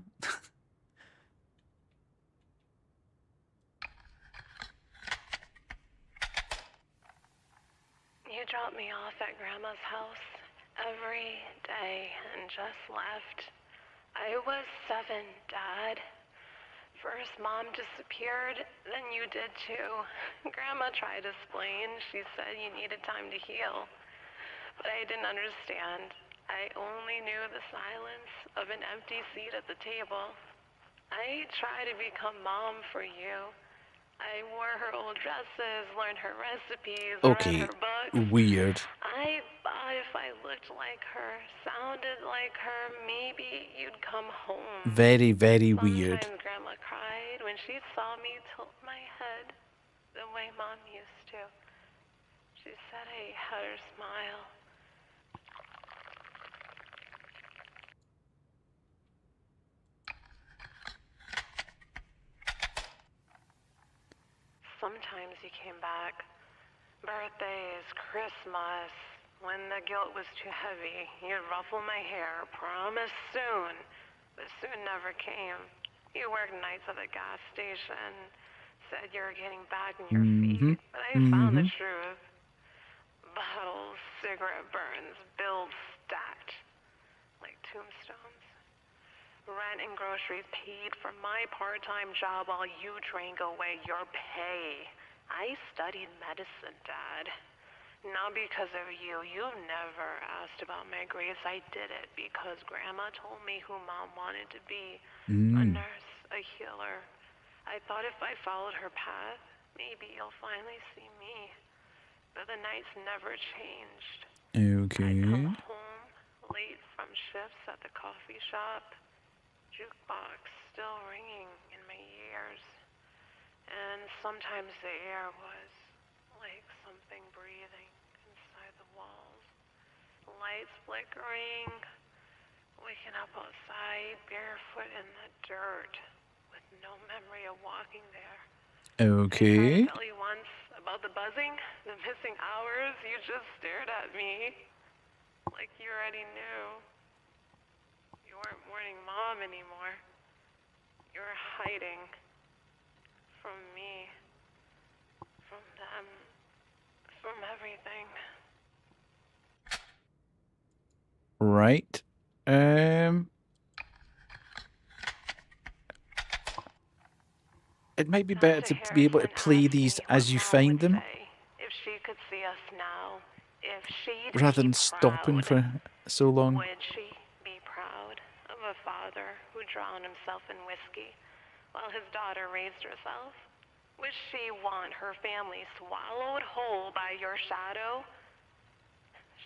You dropped me off at Grandma's house every day and just left. I was 7, Dad. First, Mom disappeared, then you did too. Grandma tried to explain. She said you needed time to heal. But I didn't understand. I only knew the silence of an empty seat at the table. I tried to become Mom for you. I wore her old dresses, learned her recipes, Okay, read her books. weird. I thought if I looked like her, sounded like her, maybe you'd come home. Very, very weird. Sometimes Grandma cried when she saw me tilt my head the way Mom used to. She said I had her smile. Sometimes you came back. Birthdays, Christmas, when the guilt was too heavy, you'd ruffle my hair, promise soon, but soon never came. You worked nights at the gas station, said you were getting back on your feet, but I found the truth. Bottles, cigarette burns, bills stacked like tombstones. Rent and groceries paid for my part-time job while you drank away your pay. I studied medicine, Dad. Not because of you. You never asked about my grades. I did it because Grandma told me who Mom wanted to be. A nurse, a healer. I thought if I followed her path, maybe you'll finally see me. But the nights never changed. Okay. I'd come home late from shifts at the coffee shop. Jukebox still ringing in my ears. And sometimes the air was like something breathing inside the walls. Lights flickering. Waking up outside, barefoot in the dirt, with no memory of walking there. Okay. I tried to tell you once about the buzzing, the missing hours. You just stared at me like you already knew. You weren't mourning Mom anymore. You were hiding from me, from them, from everything. Right. It might be better to be able to play these as you find them, If she could see us now, if she'd rather be than stopping proud, for so long. would she be proud of a father who drowned himself in whiskey while his daughter raised herself? Would she want her family swallowed whole by your shadow?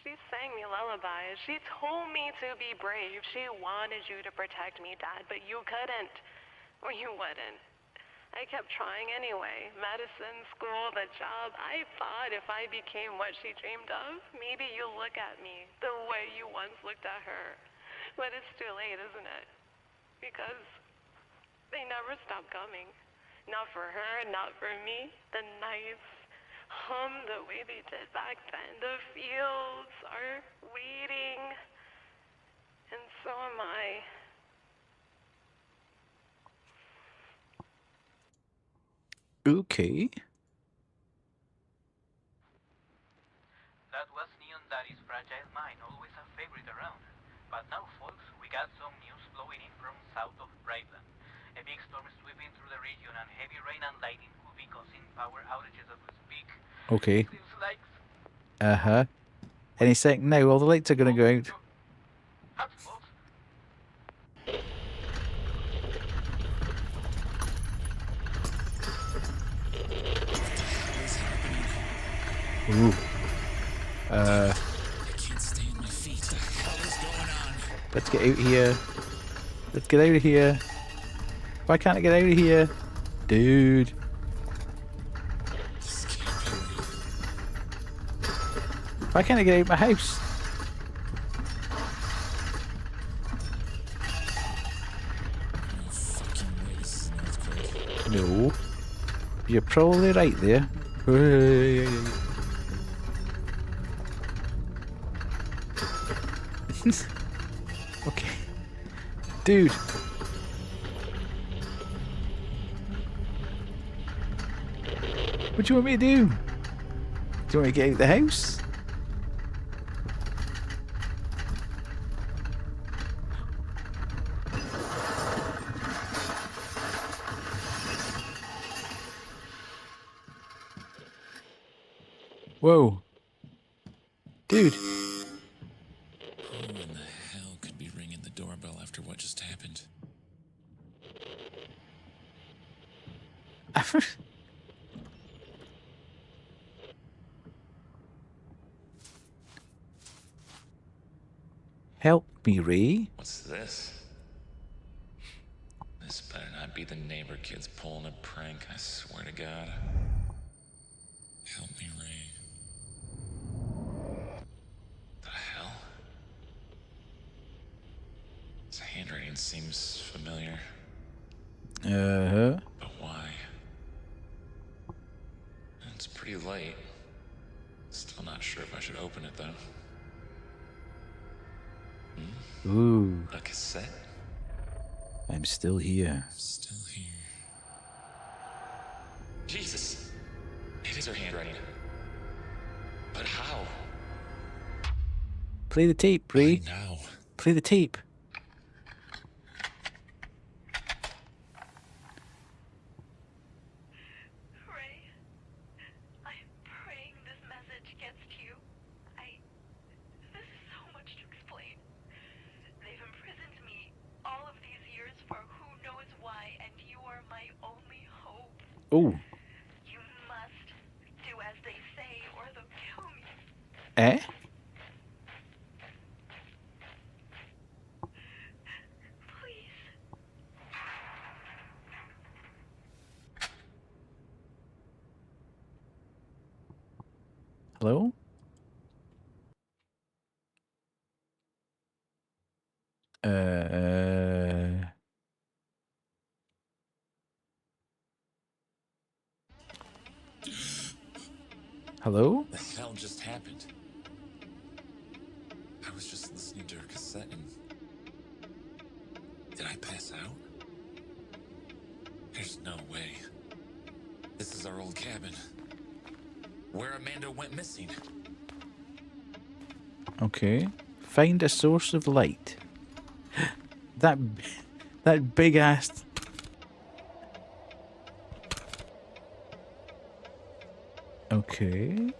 She sang me lullabies. She told me to be brave. She wanted you to protect me, Dad, but you couldn't. Or you wouldn't. I kept trying anyway. Medicine, school, the job. I thought if I became what she dreamed of, maybe you'll look at me the way you once looked at her. But it's too late, isn't it? Because they never stopped coming. Not for her, not for me. The nights hum the way they did back then. The fields are waiting. And so am I. Okay. That was Neon Daddy's Fragile Mind, always a favorite around. But now, folks, we got some news flowing in from south of Brightland. A big storm is sweeping through the region, and heavy rain and lightning could be causing power outages as we speak. Okay. Seems like Any second now, all the lights are going to go out. Ooh. I can't stay on my feet. What the hell is going on? Let's get out here. Let's get out of here. Why can't I get out of here? Dude. Why can't I get out of my house? No. You're probably right there. Okay. Dude. What do you want me to do? Do you want me to get out of the house? Whoa. Dude. Who in the hell could be ringing the doorbell after what just happened? Help me, Ray. What's this? This better not be the neighbor kids pulling a prank, I swear to God. Help me, Ray. The hell? This handwriting seems familiar. Uh-huh. But why? It's pretty late. Still not sure if I should open it, though. Ooh. A cassette? I'm still here. Still here. Jesus! It is her handwriting. But how? Play the tape, Ray. Now. Play the tape. Ray, I'm praying this message gets to you. Oh. You must do as they say or they'll kill me. Eh? Please. Hello? Hello? The hell just happened? I was just listening to her cassette and... Did I pass out? There's no way. This is our old cabin. Where Amanda went missing. Okay. Find a source of light. That big ass. Okay.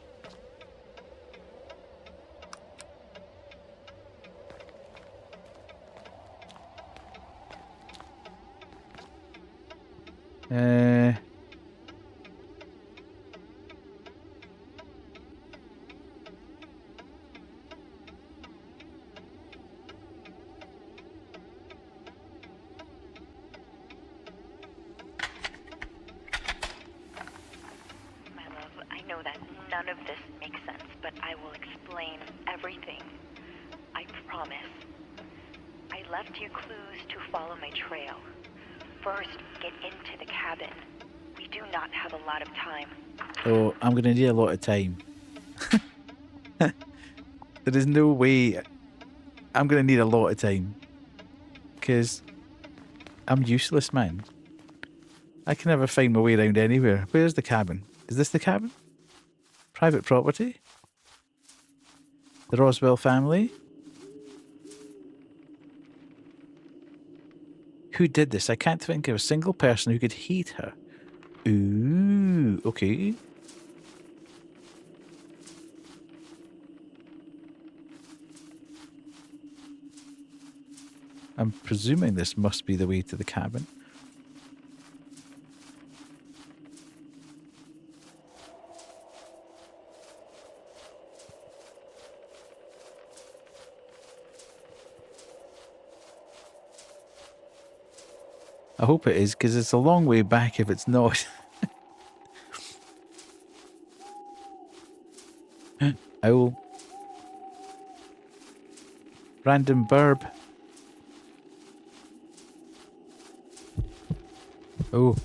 My love, I know that none of this makes sense, but I will explain everything. I promise. I left you clues to follow my trail. First, get into the cabin. We do not have a lot of time. Oh, I'm gonna need a lot of time. There is no way. I'm gonna need a lot of time. Because I'm useless, man. I can never find my way around anywhere. Where's the cabin? Is this the cabin? Private property? The Roswell family? Who did this? I can't think of a single person who could heat her. Ooh, okay. I'm presuming this must be the way to the cabin. I hope it is, because it's a long way back if it's not. Owl. Random burb. Oh.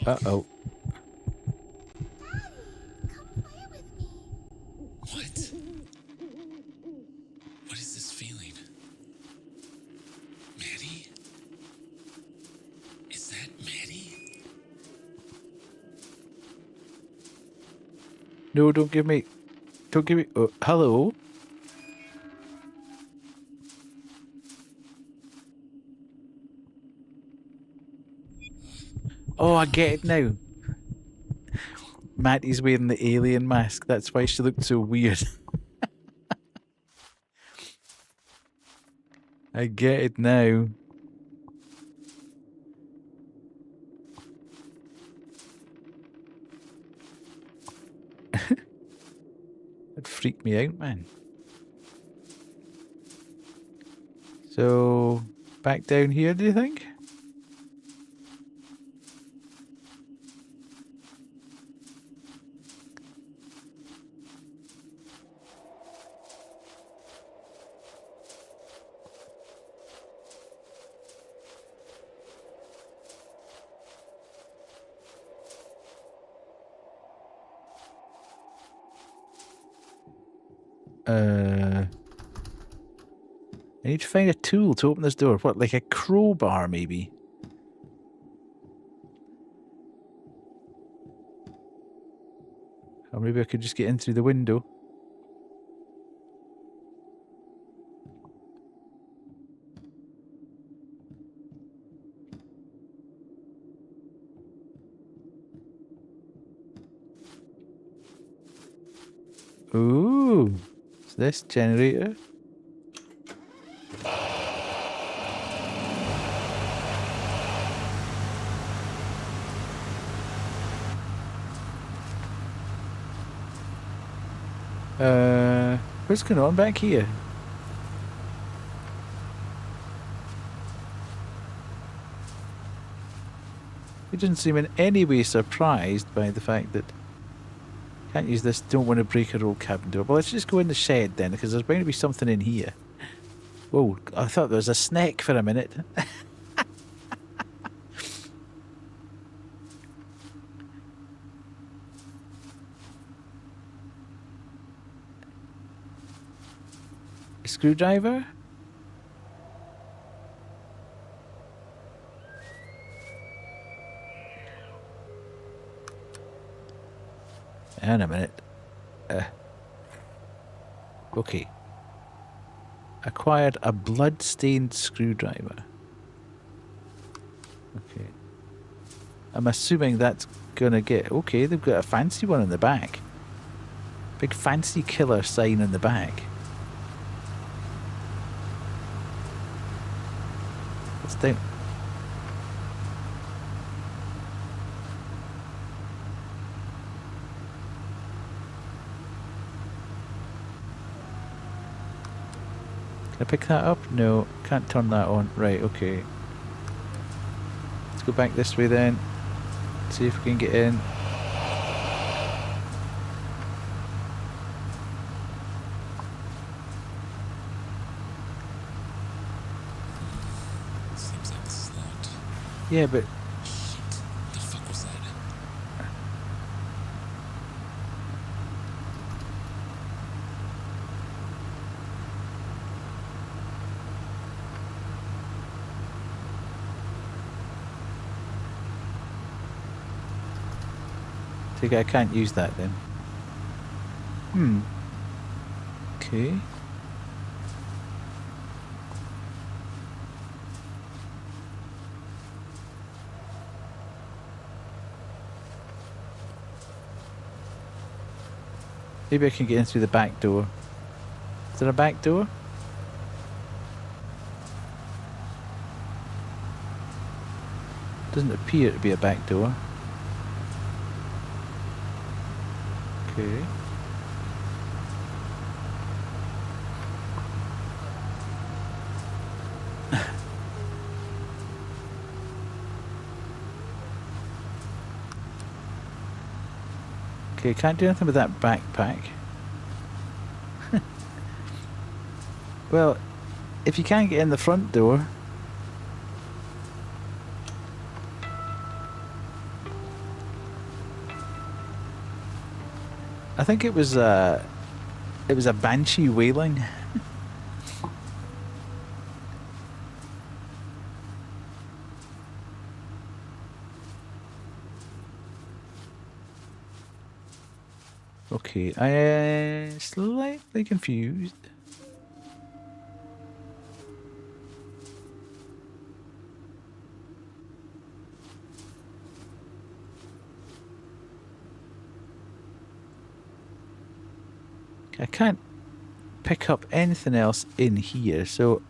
Uh-oh. What? What is this feeling? Maddie? Is that Maddie? No, don't give me... Don't give me... Oh, hello? Oh, I get it now. Mattie's wearing the alien mask. That's why she looked so weird. I get it now. That freaked me out, man. So, back down here, do you think? I need to find a tool to open this door. What, like a crowbar, maybe? Or maybe I could just get in through the window. Ooh, is this generator? What's going on back here? He doesn't seem in any way surprised by the fact that can't use this, don't want to break our old cabin door. Well, let's just go in the shed then, because there's bound to be something in here. Whoa, I thought there was a snake for a minute. A screwdriver? Hang on a minute. Okay. Acquired a blood-stained screwdriver. Okay. I'm assuming that's gonna get... Okay, they've got a fancy one in the back. Big fancy killer sign in the back. It's down... Can I pick that up? No, can't turn that on. Right, okay. Let's go back this way then. See if we can get in. Seems like this is locked. Yeah, but... Shit. What the fuck was that? Take it I can't use that then. Hmm. Okay. Maybe I can get in through the back door. Is there a back door? Doesn't appear to be a back door. Okay. Okay, can't do anything with that backpack. Well, if you can't get in the front door... I think it was a banshee wailing. Okay, I am slightly confused. I can't pick up anything else in here, so...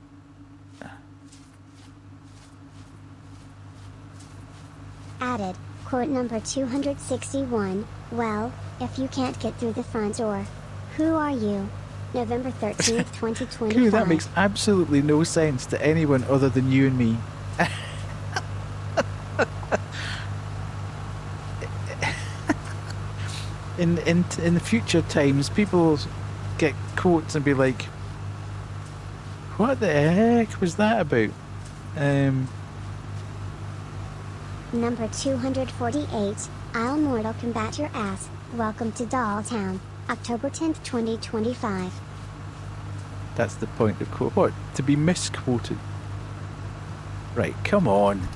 Added, quote number 261, well, if you can't get through the front door, who are you? November 13th, 2025. Dude, that makes absolutely no sense to anyone other than you and me. In the future times, people get quotes and be like, "What the heck was that about?" Number 248, I'll mortal combat your ass. Welcome to Dolltown, October 10th, 2025. That's the point of quote. What? To be misquoted? Right, come on.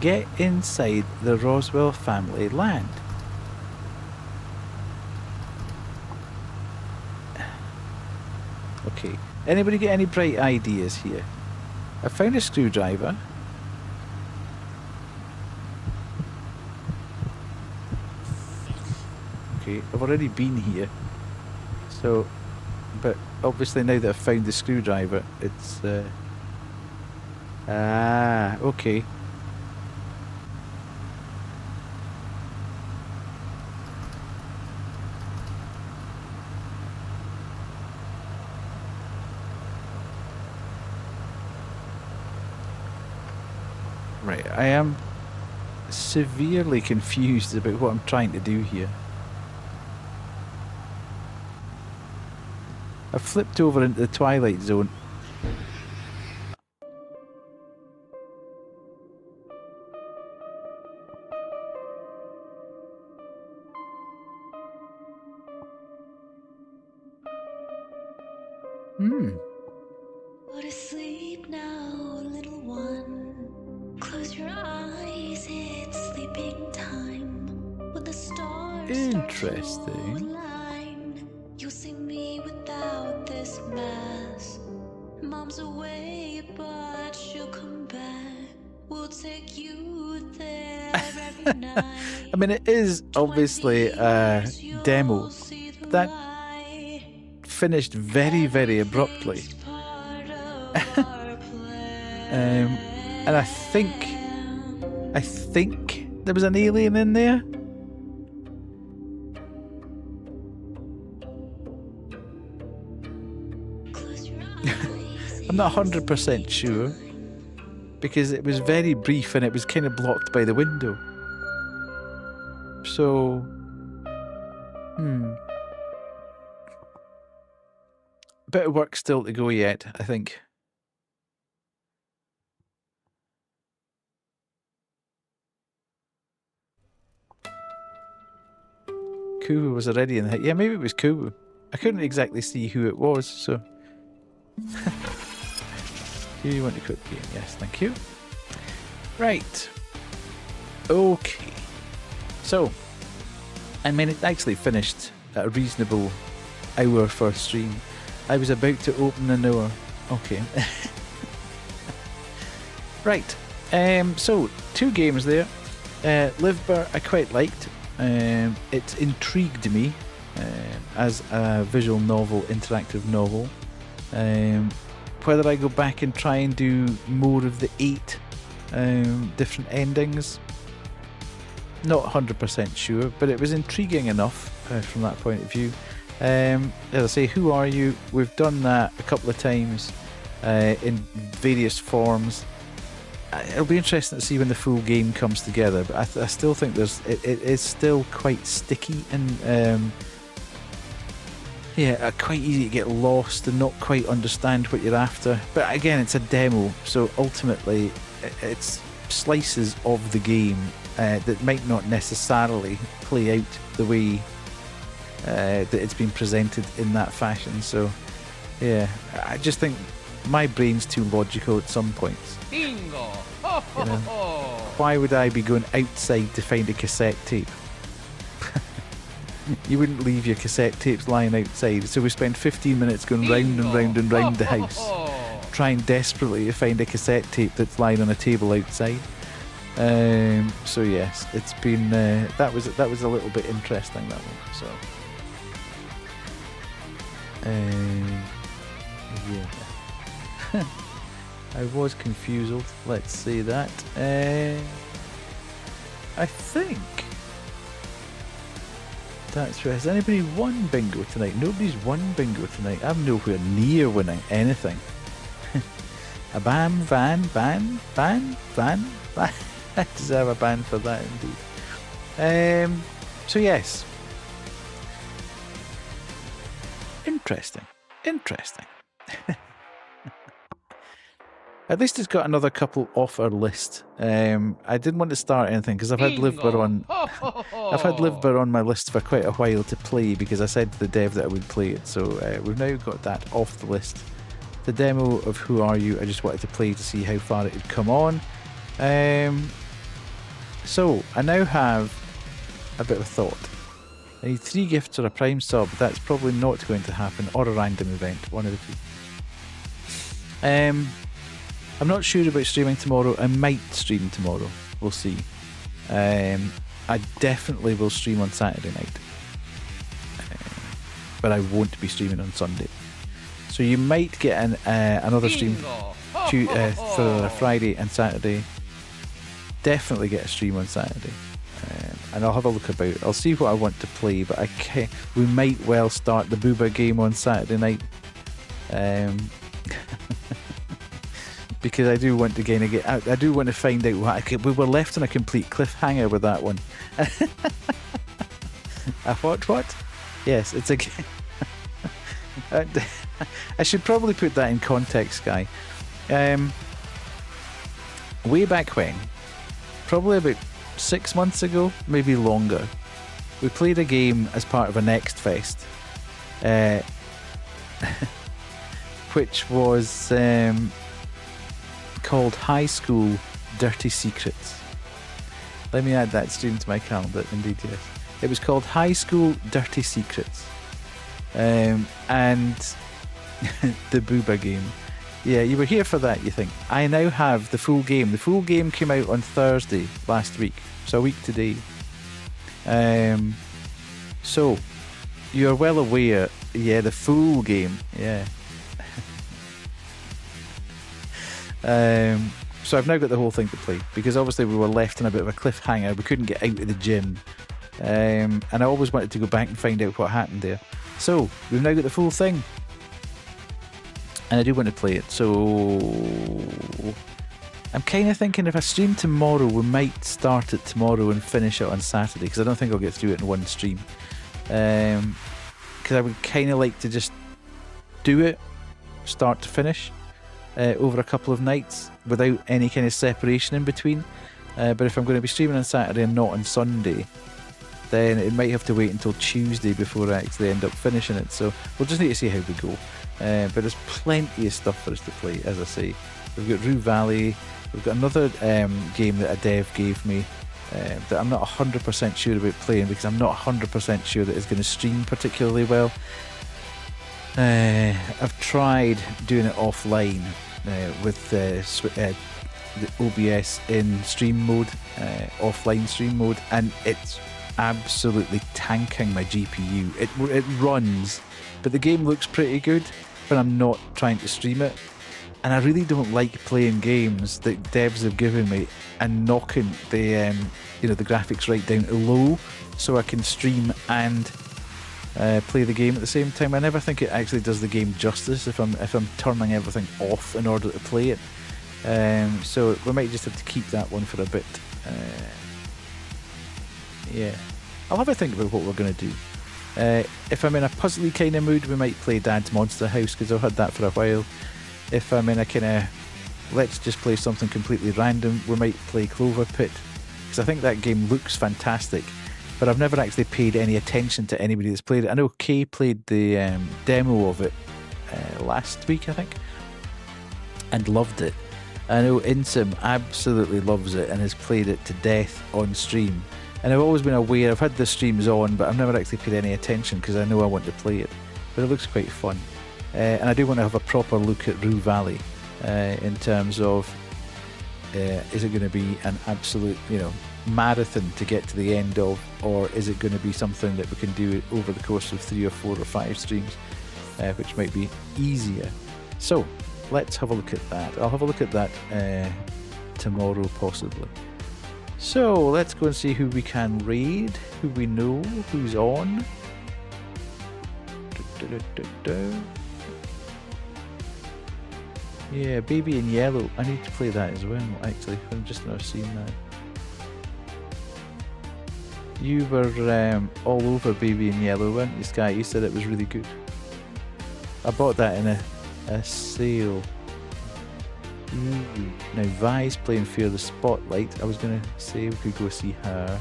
Get inside the Roswell family land. Okay, anybody get any bright ideas here? I found a screwdriver. Okay, I've already been here. So, but obviously now that I've found the screwdriver, it's okay. Right, I am severely confused about what I'm trying to do here. I've flipped over into the Twilight Zone. Go to sleep now, little one. Close your eyes, it's sleeping time. When the stars Interesting. align, you'll see me without this mask. Mom's away, but she'll come back. We'll take you there every night. I mean, it is obviously a demo, but that finished very, very abruptly. And I think there was an alien in there. I'm not 100% sure because it was very brief and it was kind of blocked by the window. So, bit of work still to go yet, I think. Kubu was already in the hit. Yeah, maybe it was Kubu. I couldn't exactly see who it was, so. Do you want to quit the game? Yes, thank you. Right. Okay. So, I mean, it actually finished at a reasonable hour for stream. I was about to open an hour. Okay. Right. So, 2 games there. Livber I quite liked. It intrigued me as a visual novel, interactive novel. Whether I go back and try and do more of the 8 different endings, not 100% sure, but it was intriguing enough from that point of view. As I say, Who Are You? We've done that a couple of times in various forms. It'll be interesting to see when the full game comes together, but I still think it is still quite sticky and quite easy to get lost and not quite understand what you're after. But again, it's a demo, so ultimately it's slices of the game that might not necessarily play out the way that it's been presented in that fashion. So yeah, I just think my brain's too logical at some points. Bingo! You know, why would I be going outside to find a cassette tape? You wouldn't leave your cassette tapes lying outside, so we spend 15 minutes going round and round and round the house, trying desperately to find a cassette tape that's lying on a table outside. So yes, it's been that was a little bit interesting, that one. So yeah. I was confused. Let's see that. I think that's right. Has anybody won bingo tonight? Nobody's won bingo tonight. I'm nowhere near winning anything. A ban, van, ban, ban, ban, ban. I deserve a ban for that indeed. So yes. Interesting. At least it's got another couple off our list. I didn't want to start anything because I've had Livber on. I've had Livber on my list for quite a while to play because I said to the dev that I would play it. So we've now got that off the list. The demo of Who Are You? I just wanted to play to see how far it had come on. So I now have a bit of thought. I need 3 gifts or a Prime sub. That's probably not going to happen, or a random event, one of the 2. I'm not sure about streaming tomorrow. I might stream tomorrow. We'll see. I definitely will stream on Saturday night. but I won't be streaming on Sunday. So you might get another stream for Friday and Saturday. Definitely get a stream on Saturday. And I'll have a look about. I'll see what I want to play, but we might well start the Booba game on Saturday night. Because I do want to kind of get out. I do want to find out what we were left on a complete cliffhanger with that one. What? Yes, it's a. I should probably put that in context, Guy. Way back when, probably about 6 months ago, maybe longer, we played a game as part of a Next Fest, which was called High School Dirty Secrets. Let me add that stream to my calendar. Indeed, yes. It was called High School Dirty Secrets. And the Booba game. Yeah, you were here for that, you think. I now have the full game. The full game came out on Thursday last week, so a week today. So, you're well aware, yeah, the full game, yeah. So I've now got the whole thing to play, because obviously we were left in a bit of a cliffhanger. We couldn't get out of the gym. And I always wanted to go back and find out what happened there. So, we've now got the full thing. And I do want to play it, so I'm kind of thinking if I stream tomorrow, we might start it tomorrow and finish it on Saturday, because I don't think I'll get through it in one stream. Because I would kind of like to just do it, start to finish, over a couple of nights without any kind of separation in between. But if I'm going to be streaming on Saturday and not on Sunday, then it might have to wait until Tuesday before I actually end up finishing it. So we'll just need to see how we go. But there's plenty of stuff for us to play, as I say. We've got Rue Valley. We've got another game that a dev gave me that I'm not 100% sure about playing, because I'm not 100% sure that it's going to stream particularly well. I've tried doing it offline with the OBS in stream mode, offline stream mode, and it's absolutely tanking my GPU. It runs, but the game looks pretty good when I'm not trying to stream it. And I really don't like playing games that devs have given me and knocking the the graphics right down to low so I can stream and play the game at the same time. I never think it actually does the game justice if I'm turning everything off in order to play it. So we might just have to keep that one for a bit. Yeah, I'll have a think about what we're going to do. If I'm in a puzzly kind of mood, we might play Dad's Monster House, because I've had that for a while. If I'm in a kind of let's just play something completely random, we might play Clover Pit, because I think that game looks fantastic, but I've never actually paid any attention to anybody that's played it. I know Kay played the demo of it last week, I think, and loved it. I know Insim absolutely loves it and has played it to death on stream. And I've always been aware, I've had the streams on, but I've never actually paid any attention because I know I want to play it. But it looks quite fun. And I do want to have a proper look at Rue Valley in terms of is it going to be an absolute, marathon to get to the end of, or is it going to be something that we can do over the course of 3 or 4 or 5 streams, which might be easier. So let's have a look at that. I'll have a look at that tomorrow possibly. So let's go and see who we can raid, who we know, who's on. Yeah, Baby in Yellow. I need to play that as well, actually. I've just never seen that. You were all over Baby in Yellow, weren't you, Sky? You said it was really good. I bought that in a sale. Ooh. Now Vi's playing Fear the Spotlight. I was going to say we could go see her.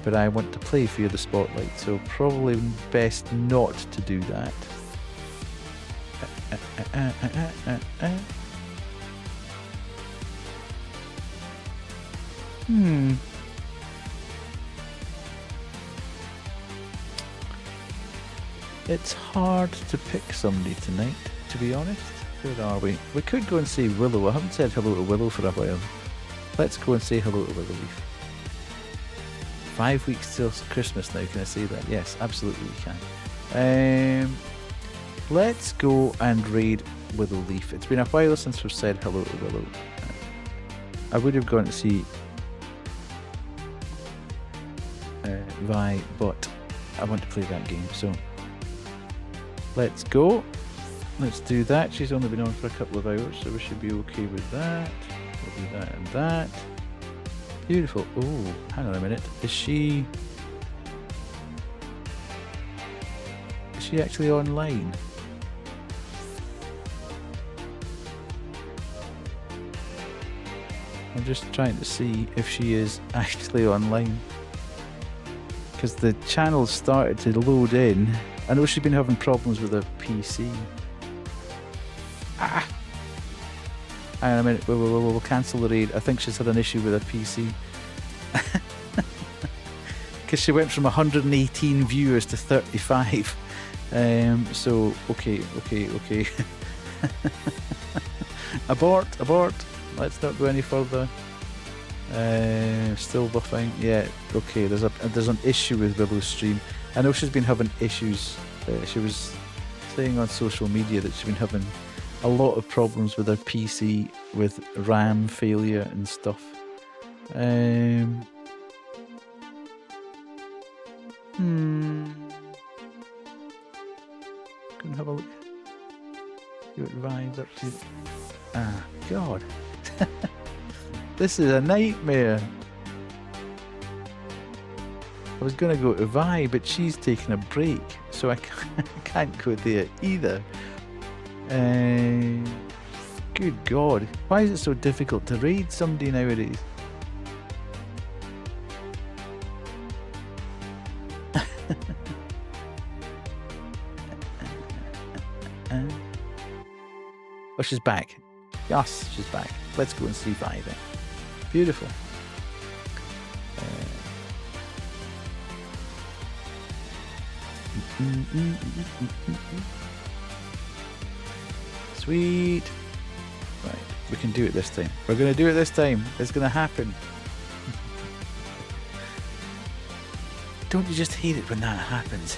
But I want to play Fear the Spotlight, so probably best not to do that. It's hard to pick somebody tonight, to be honest. Where are we? We could go and see Willow. I haven't said hello to Willow for a while. Let's go and say hello to Willow Leaf. 5 weeks till Christmas now. Can I say that? Yes, absolutely we can. Let's go and raid Willow Leaf. It's been a while since we've said hello to Willow. I would have gone to see Vi, but I want to play that game, so let's go. Let's do that. She's only been on for a couple of hours, so we should be okay with that. We'll do that and that. Beautiful. Oh, hang on a minute. Is she actually online? I'm just trying to see if she is actually online, because the channel started to load in. I know she's been having problems with her PC. Ah! Hang on a minute, we'll cancel the raid. I think she's had an issue with her PC. Because she went from 118 viewers to 35. So, okay. Abort. Let's not go any further. Still buffing. Yeah, okay, there's an issue with Willow's stream. I know she's been having issues. She was saying on social media that she's been having a lot of problems with her PC, with RAM failure and stuff. Couldn't have a look. See what Vi's up to. Ah, God. This is a nightmare. I was going to go to Vi, but she's taking a break, so I can't go there either. Good God. Why is it so difficult to raid somebody nowadays? Oh, she's back. Yes, she's back. Let's go and see Vi then. Beautiful. Sweet. Right, we can do it this time. We're going to do it this time. It's going to happen. Don't you just hate it when that happens?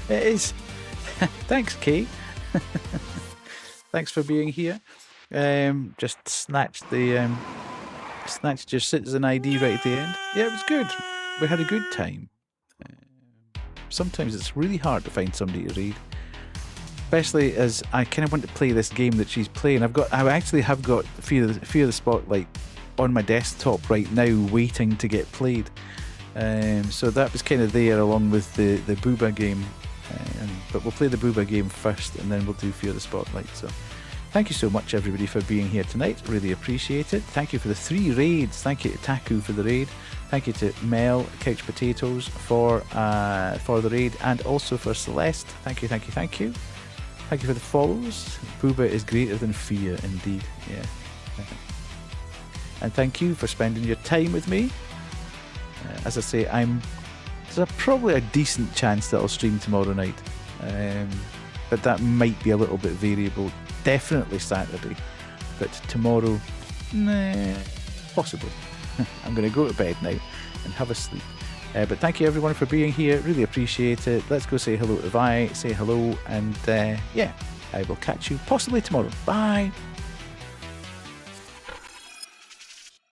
It is. Thanks, Kate. Thanks for being here. Just snatched your citizen ID right at the end. Yeah, it was good. We had a good time. Sometimes it's really hard to find somebody to read, especially as I kind of want to play this game that she's playing. I actually have got Fear of the Spotlight on my desktop right now, waiting to get played. So that was kind of there along with the Booba game. But we'll play the Booba game first, and then we'll do Fear of the Spotlight. So thank you so much, everybody, for being here tonight. Really appreciate it. Thank you for the 3 raids. Thank you to Taku for the raid. Thank you to Mel, Couch Potatoes for the raid, and also for Celeste. Thank you. Thank you for the follows. Booba is greater than fear, indeed. Yeah. And thank you for spending your time with me. As I say, there's probably a decent chance that I'll stream tomorrow night, but that might be a little bit variable. Definitely Saturday, but tomorrow, nah, possibly. I'm going to go to bed now and have a sleep. But thank you everyone for being here. Really appreciate it. Let's go say hello to Vi, say hello, and yeah, I will catch you possibly tomorrow. Bye.